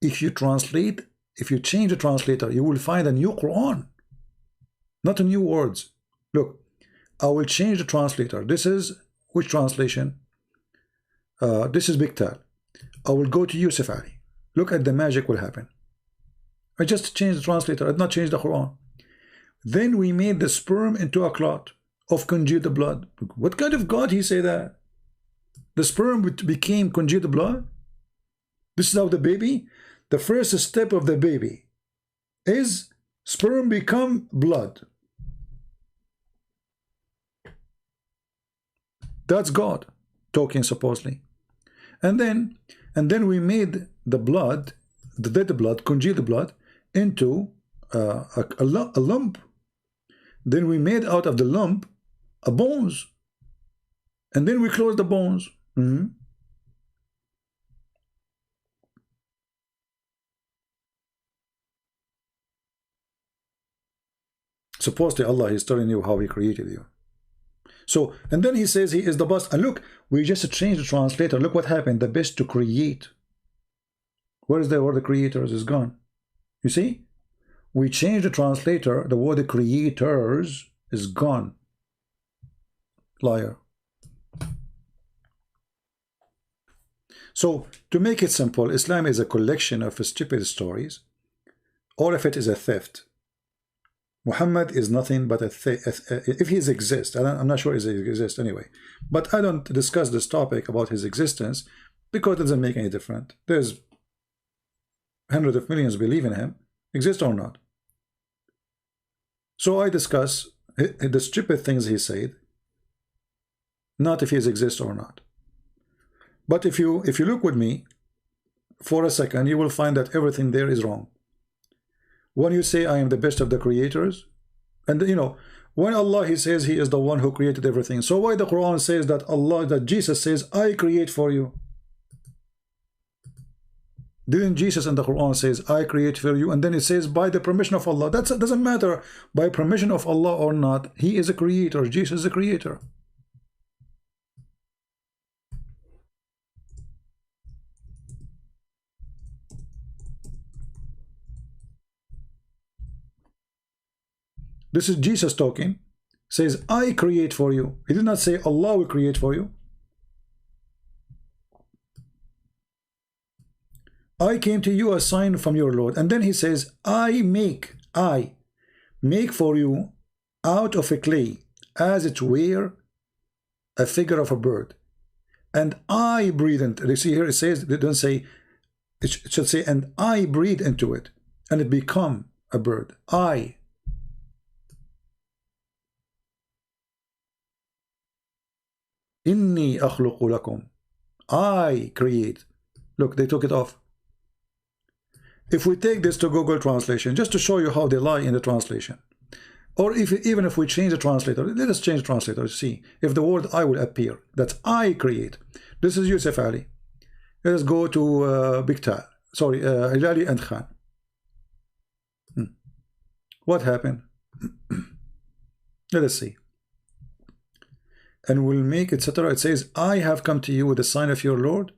if you translate, if you change the translator, you will find a new Quran, not a new words. Look, I will change the translator. This is which translation? This is Biktal. I will go to Yusuf Ali. Look at the magic will happen. I just changed the translator. I did not change the Quran. Then we made the sperm into a clot of congealed blood. What kind of God he say that? The sperm became congealed blood? This is how the baby, the first step of the baby is sperm become blood. That's God talking supposedly. And then we made the blood, the dead blood, congealed blood, into a lump. Then we made out of the lump a bones. And then we closed the bones. Supposedly Allah is telling you how he created you. So, and then he says he is the best. And look, we just changed the translator. Look what happened. The best to create. Where is the word the creators is gone? You see? We changed the translator. The word the creators is gone. Liar. So, to make it simple, Islam is a collection of stupid stories. All of it is a theft. Muhammad is nothing but a if he exists. I'm not sure if he exists anyway. But I don't discuss this topic about his existence because it doesn't make any difference. There's hundreds of millions believe in him, exist or not. So I discuss the stupid things he said, not if he exists or not. But if you look with me for a second, you will find that everything there is wrong. When you say I am the best of the creators, And you know, when Allah he says he is the one who created everything, so why the Quran says that Jesus says I create for you? Didn't Jesus in the Quran says I create for you, and then it says by the permission of Allah? That doesn't matter by permission of Allah or not. He is a creator. Jesus is a creator. This is Jesus talking. Says I create for you. He did not say Allah will create for you. I came to you a sign from your Lord. And then he says, I make for you out of a clay, as it were a figure of a bird. And I breathe into it. You see here it says, they don't say, it should say, and I breathe into it, and it become a bird. I. Inni akhluqu lakum. I create. Look, they took it off. If we take this to Google translation, just to show you how they lie in the translation, or even if we change the translator, let us change the translator to see if the word I will appear. That's I create. This is Yusuf Ali. Let us go to Bikta. Sorry, Hilali and Khan. What happened? Let us see. And we'll make etc. It says, I have come to you with the sign of your Lord.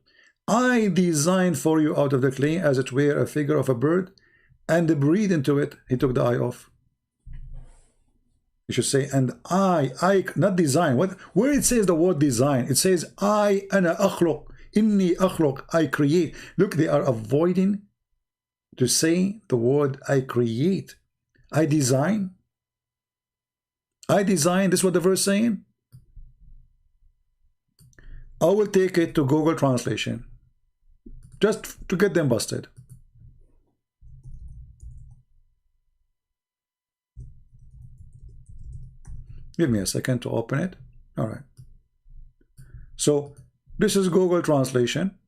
I designed for you out of the clay, as it were a figure of a bird, and breathe into it. He took the I off. You should say, and I, not design. Where it says the word design, it says, I, ana akhluq, inni akhluq, I create. Look, they are avoiding to say the word I create. I design. I design. This is what the verse is saying. I will take it to Google translation, just to get them busted. Give me a second to open it. All right. So this is Google translation.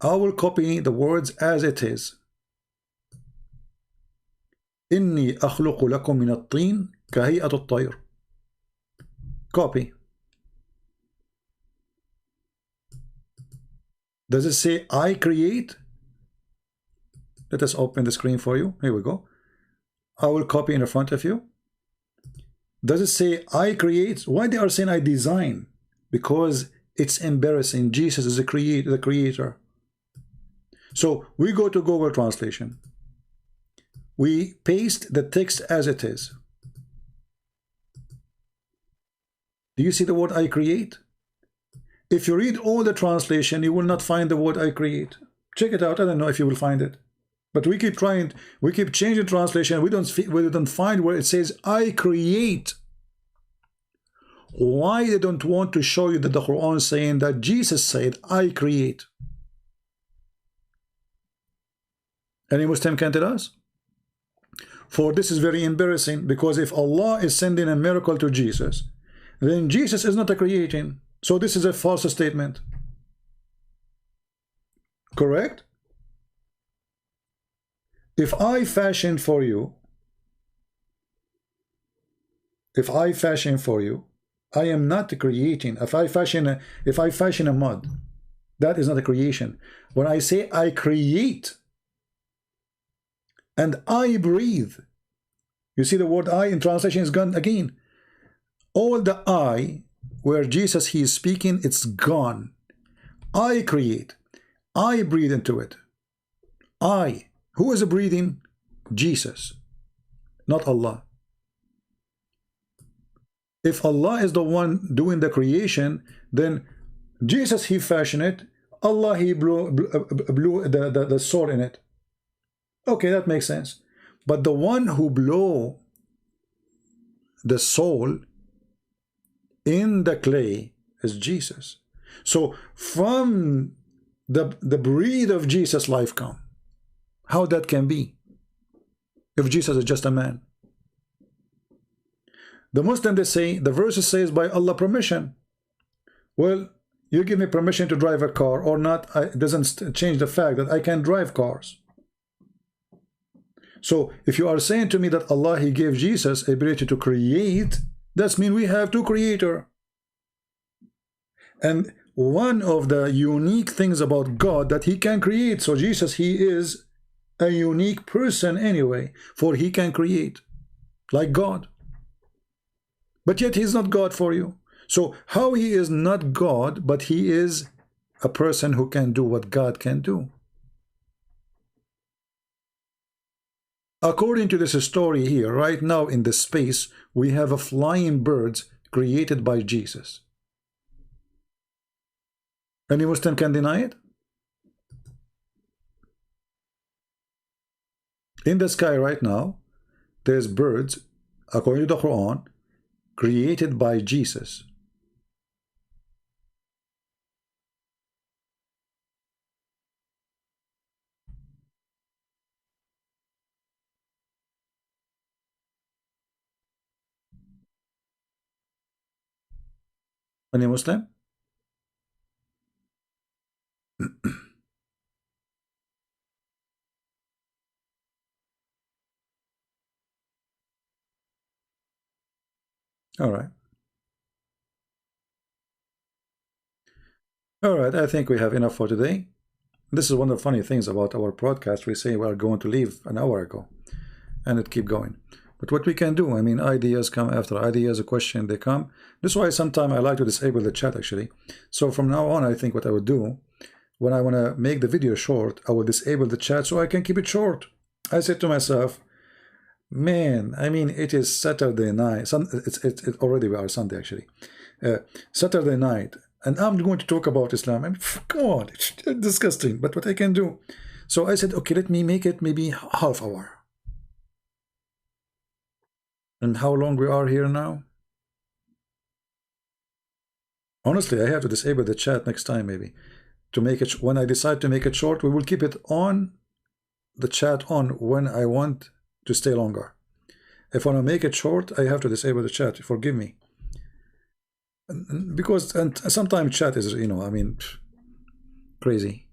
I will copy the words as it is. إني أخلق لكم من الطين كهيئة الطير. Copy. Does it say I create? Let us open the screen for you. Here we go. I will copy in the front of you. Does it say I create? Why they are saying I design? Because it's embarrassing. Jesus is the creator. So we go to Google translation. We paste the text as it is. Do you see the word I create? If you read all the translation, you will not find the word I create. Check it out. I don't know if you will find it. But we keep trying, we keep changing translation. We don't find where it says I create. Why they don't want to show you that the Quran is saying that Jesus said I create? Any Muslim can tell us? For this is very embarrassing, because if Allah is sending a miracle to Jesus, then Jesus is not a creating. So this is a false statement. Correct? If I fashion for you, I am not creating. If I fashion a mud, that is not a creation. When I say I create and I breathe, you see the word I in translation is gone again. All the I, where Jesus he is speaking, it's gone. I create. I breathe into it. I. Who is breathing? Jesus, not Allah. If Allah is the one doing the creation, then Jesus he fashioned it. Allah he blew the soul in it. Okay, that makes sense. But the one who blew the soul in the clay is Jesus. So from the breath of Jesus life come. How that can be if Jesus is just a man? The Muslim, they say the verse says by Allah permission. Well, you give me permission to drive a car or not, it doesn't change the fact that I can drive cars. So if you are saying to me that Allah, he gave Jesus ability to create, that means we have two creator. And one of the unique things about God that he can create. So Jesus, he is a unique person anyway, for he can create like God. But yet he's not God for you. So how he is not God, but he is a person who can do what God can do? According to this story here, right now in the space, we have a flying birds created by Jesus. Any Muslim can deny it? In the sky right now, there's birds, according to the Quran, created by Jesus. Any Muslim? All right. All right, I think we have enough for today. This is one of the funny things about our broadcast. We say we are going to leave an hour ago, and it keep going. But what we can do, I mean, ideas come after ideas, a question, they come. This is why sometimes I like to disable the chat, actually. So from now on, I think what I would do, when I want to make the video short, I will disable the chat so I can keep it short. I said to myself, man, I mean, it is Saturday night. It's already, we are Sunday, actually. Saturday night. And I'm going to talk about Islam. I mean, come on, it's disgusting. But what I can do? So I said, okay, let me make it maybe half hour. And how long we are here now? Honestly, I have to disable the chat next time, maybe. To make it, when I decide to make it short, we will keep it on, the chat on, when I want to stay longer. If I want to make it short, I have to disable the chat. Forgive me. Because and sometimes chat is, you know, I mean, crazy.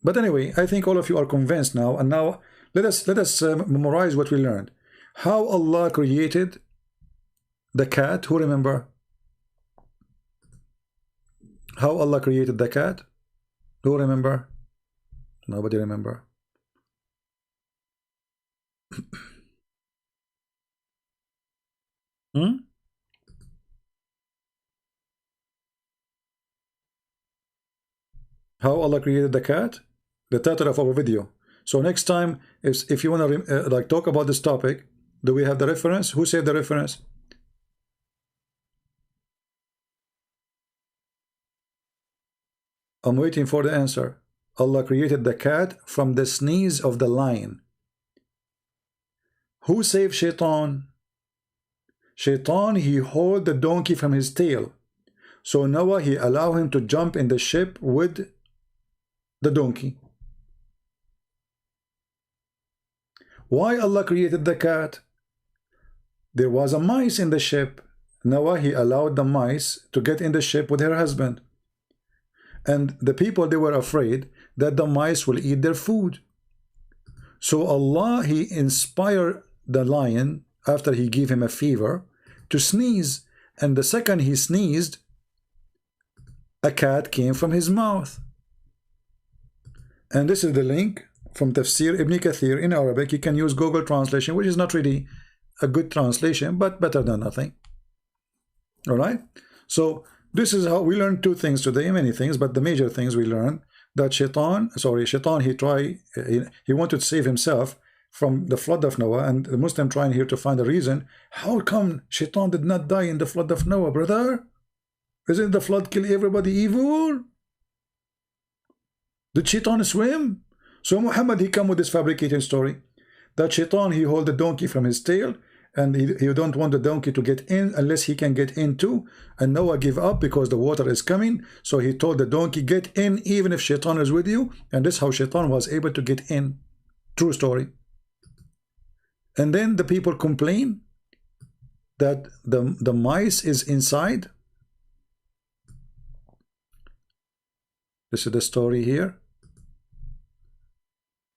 But anyway, I think all of you are convinced now, and now let us memorize what we learned. How Allah created the cat. Who remember? How Allah created the cat? Who remember? Nobody remember. How Allah created the cat? The title of our video. So next time, if you want to like talk about this topic, do we have the reference? Who said the reference? I'm waiting for the answer. Allah created the cat from the sneeze of the lion. Who saved Shaitan? Shaitan, he hold the donkey from his tail. So Noah, he allowed him to jump in the ship with the donkey. Why Allah created the cat? There was a mice in the ship. Noah, he allowed the mice to get in the ship with her husband. And the people, they were afraid that the mice will eat their food. So Allah, he inspired the lion after he gave him a fever to sneeze. And the second he sneezed, a cat came from his mouth. And this is the link from Tafsir Ibn Kathir in Arabic. You can use Google translation, which is not really a good translation, but better than nothing. All right. So this is how we learned two things today, many things, but the major things we learned that Shaitan, he wanted to save himself from the flood of Noah, and the Muslim trying here to find a reason. How come Shaitan did not die in the flood of Noah, brother? Isn't the flood kill everybody evil? Did Shaitan swim? So Muhammad, he come with this fabricated story that Shaitan, he hold the donkey from his tail, and he don't want the donkey to get in unless he can get in too. And Noah give up because the water is coming. So he told the donkey, get in even if Shaitan is with you. And this is how Shaitan was able to get in. True story. And then the people complain that the mice is inside. This is the story here.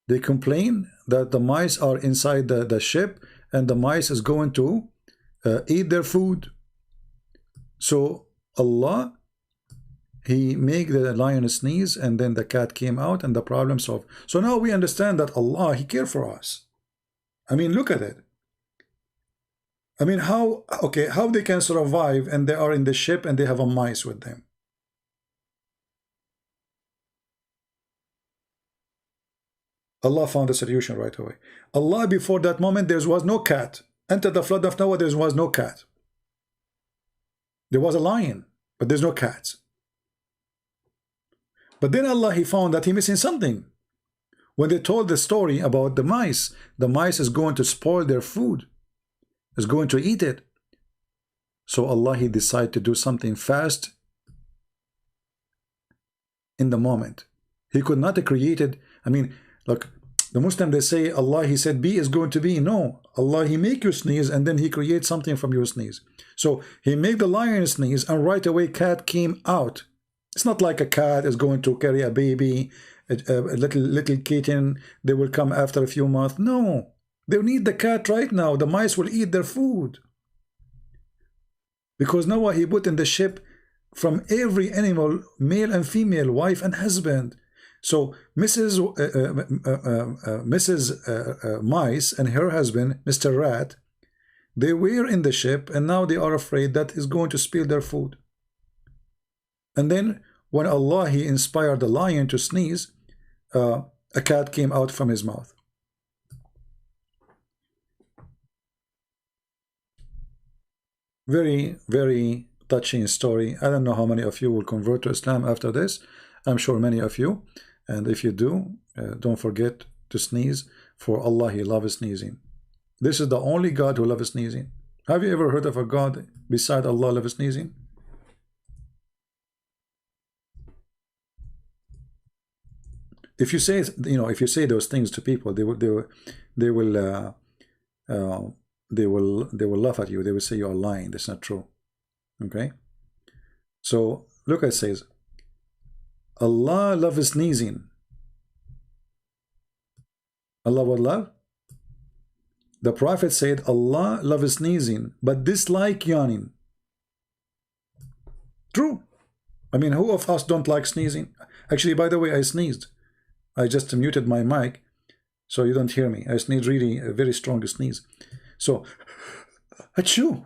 They complain that the mice are inside the ship, and the mice is going to eat their food. So Allah, He made the lion sneeze, and then the cat came out, and the problem solved. So now we understand that Allah, He cared for us. I mean, look at it. I mean, how they can survive, and they are in the ship and they have a mice with them? Allah found a solution right away. Allah, before that moment, there was no cat. Enter the flood of Noah, there was no cat. There was a lion, but there's no cats. But then Allah, He found that He missing something. When they told the story about the mice is going to spoil their food, is going to eat it. So Allah, He decided to do something fast in the moment. He could not have created, I mean, look, the Muslim, they say Allah, He said B is going to be. No, Allah, He make you sneeze, and then He creates something from your sneeze. So He made the lion sneeze, and right away cat came out. It's not like a cat is going to carry a baby, a little kitten, they will come after a few months. No, they need the cat right now. The mice will eat their food. Because Noah, he put in the ship from every animal, male and female, wife and husband. So Mrs. Mice and her husband, Mr. Rat, they were in the ship, and now they are afraid that is going to spill their food. And then when Allah, He inspired the lion to sneeze, a cat came out from his mouth. Very, very touching story. I don't know how many of you will convert to Islam after this. I'm sure many of you. And if you do, don't forget to sneeze, for Allah, He loves sneezing. This is the only God who loves sneezing. Have you ever heard of a God beside Allah loves sneezing? If you say, if you say those things to people, they will laugh at you. They will say you are lying. That's not true. Okay. So look, it says, Allah loves sneezing. Allah would love? The Prophet said, Allah loves sneezing, but dislike yawning. True. I mean, who of us don't like sneezing? Actually, by the way, I sneezed. I just muted my mic, so you don't hear me. I sneezed really a very strong sneeze. So, achoo,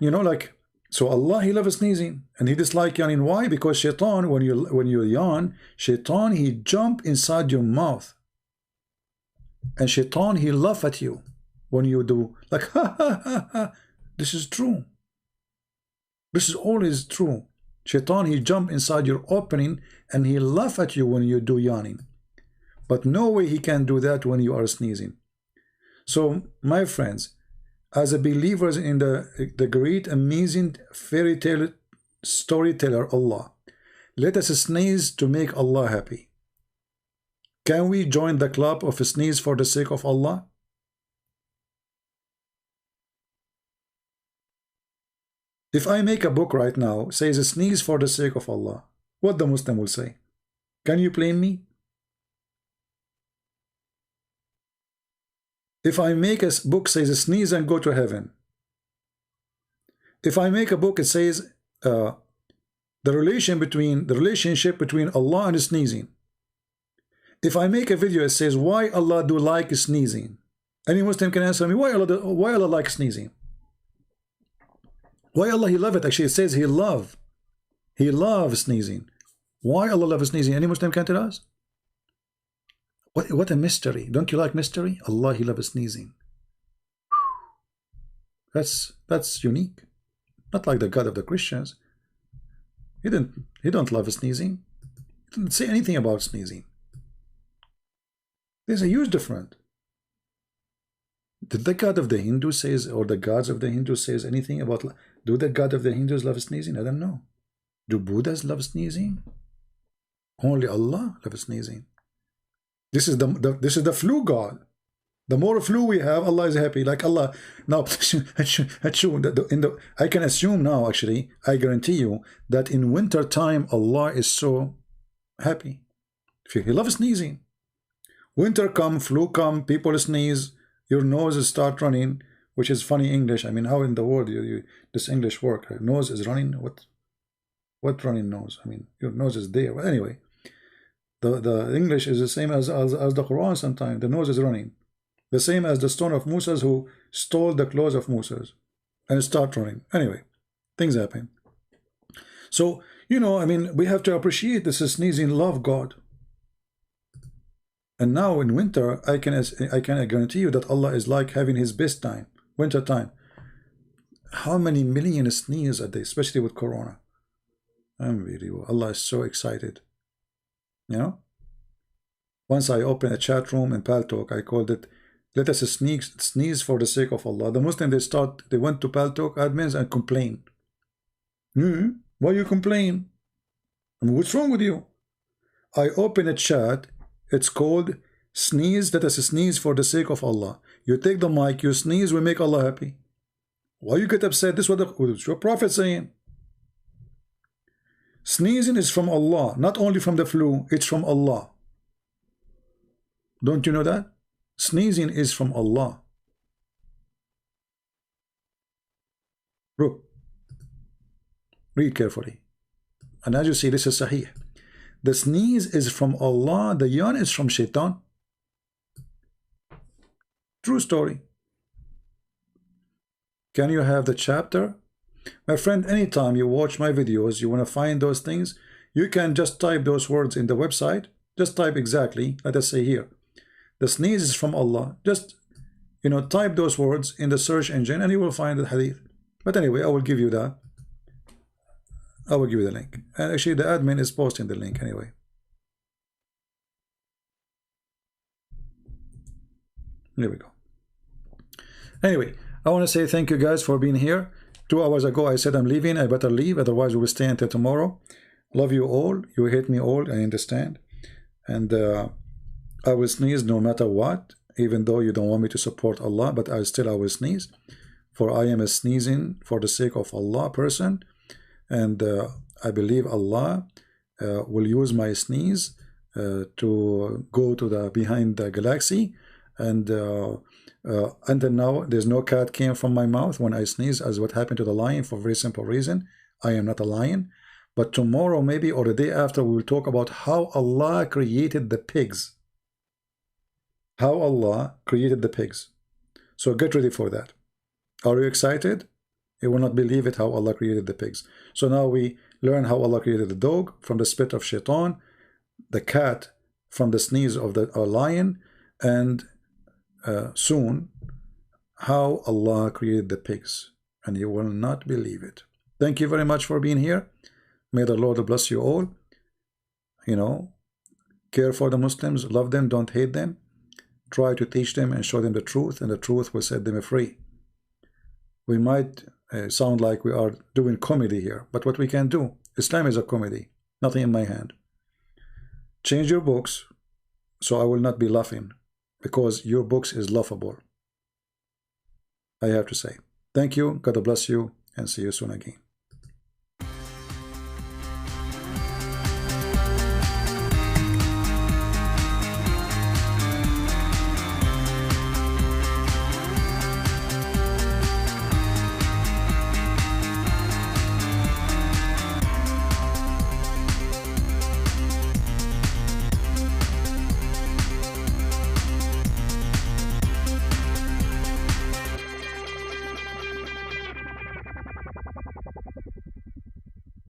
so Allah, He loves sneezing, and He dislikes yawning. Why? Because Shaitan, when you yawn, Shaitan, he jump inside your mouth, and Shaitan, he laugh at you when you do like ha ha ha ha. This is true. This is always true. Shaitan, he jump inside your opening, and he laugh at you when you do yawning. But no way he can do that when you are sneezing. So, my friends, as a believers in the great, amazing fairy tale storyteller Allah, let us sneeze to make Allah happy. Can we join the club of sneeze for the sake of Allah? If I make a book right now, says sneeze for the sake of Allah, what the Muslim will say? Can you blame me? If I make a book says sneeze and go to heaven. If I make a book, it says the relationship between Allah and sneezing. If I make a video, it says why Allah do like sneezing. Any Muslim can answer me, why Allah like sneezing? Why Allah, He love it? Actually, it says He loves sneezing. Why Allah loves sneezing? Any Muslim can tell us? What a mystery. Don't you like mystery? Allah, He loves sneezing. That's unique. Not like the God of the Christians. He don't love sneezing. He didn't say anything about sneezing. There's a huge difference. Did the God of the Hindus says, or the gods of the Hindus says anything about, do the God of the Hindus love sneezing? I don't know. Do Buddhas love sneezing? Only Allah loves sneezing. This is the flu God. The more flu we have, Allah is happy. Like Allah now, I can assume now. Actually, I guarantee you that in winter time, Allah is so happy. He loves sneezing. Winter come, flu come, people sneeze, your nose start running, which is funny English. I mean, how in the world this English work? Right? Nose is running. What running nose? I mean, your nose is there. But anyway, the English is the same as the Quran. Sometimes the nose is running, the same as the stone of Moses who stole the clothes of Moses and start running. Anyway, things happen. So you know, I mean, we have to appreciate this sneezing. Love God. And now in winter, I can guarantee you that Allah is like having His best time, winter time. How many million sneeze a day, especially with Corona? Unbelievable. Allah is so excited. You know. Once I opened a chat room in Paltalk, I called it "Let us sneeze for the sake of Allah." The Muslims they went to Paltalk admins and complain. Why you complain? I mean, what's wrong with you? I open a chat. It's called "Sneeze, let us sneeze for the sake of Allah." You take the mic, you sneeze, we make Allah happy. Why you get upset? This is what your Prophet saying. Sneezing is from Allah, not only from the flu, it's from Allah. Don't you know that? Sneezing is from Allah. Look, read carefully. And as you see, this is Sahih. The sneeze is from Allah, the yawn is from Shaitan. True story. Can you have the chapter? My friend, anytime you watch my videos, you want to find those things, you can just type those words in the website. Just type exactly, let us say here, the sneeze is from Allah. Just, you know, type those words in the search engine and you will find the hadith. But anyway, I will give you that. I will give you the link. And actually, the admin is posting the link anyway. There we go. Anyway, I want to say thank you guys for being here. 2 hours ago, I said I'm leaving. I better leave. Otherwise, we will stay until tomorrow. Love you all. You hate me all. I understand. And I will sneeze no matter what, even though you don't want me to support Allah, but I will sneeze. For I am a sneezing for the sake of Allah person. And I believe Allah will use my sneeze to go to the behind the galaxy. And until now, there's no cat came from my mouth when I sneeze, as what happened to the lion, for a very simple reason. I am not a lion. But tomorrow, maybe, or the day after, we will talk about how Allah created the pigs. How Allah created the pigs. So get ready for that. Are you excited? You will not believe it how Allah created the pigs. So now we learn how Allah created the dog from the spit of Shaitan, the cat from the sneeze of the lion, and soon how Allah created the pigs. And you will not believe it. Thank you very much for being here. May the Lord bless you all. You know, care for the Muslims, love them, don't hate them. Try to teach them and show them the truth, and the truth will set them free. We might sound like we are doing comedy here, but what we can do, Islam is a comedy, nothing in my hand. Change your books so I will not be laughing, because your books is laughable. I have to say. Thank you, God bless you, and see you soon again.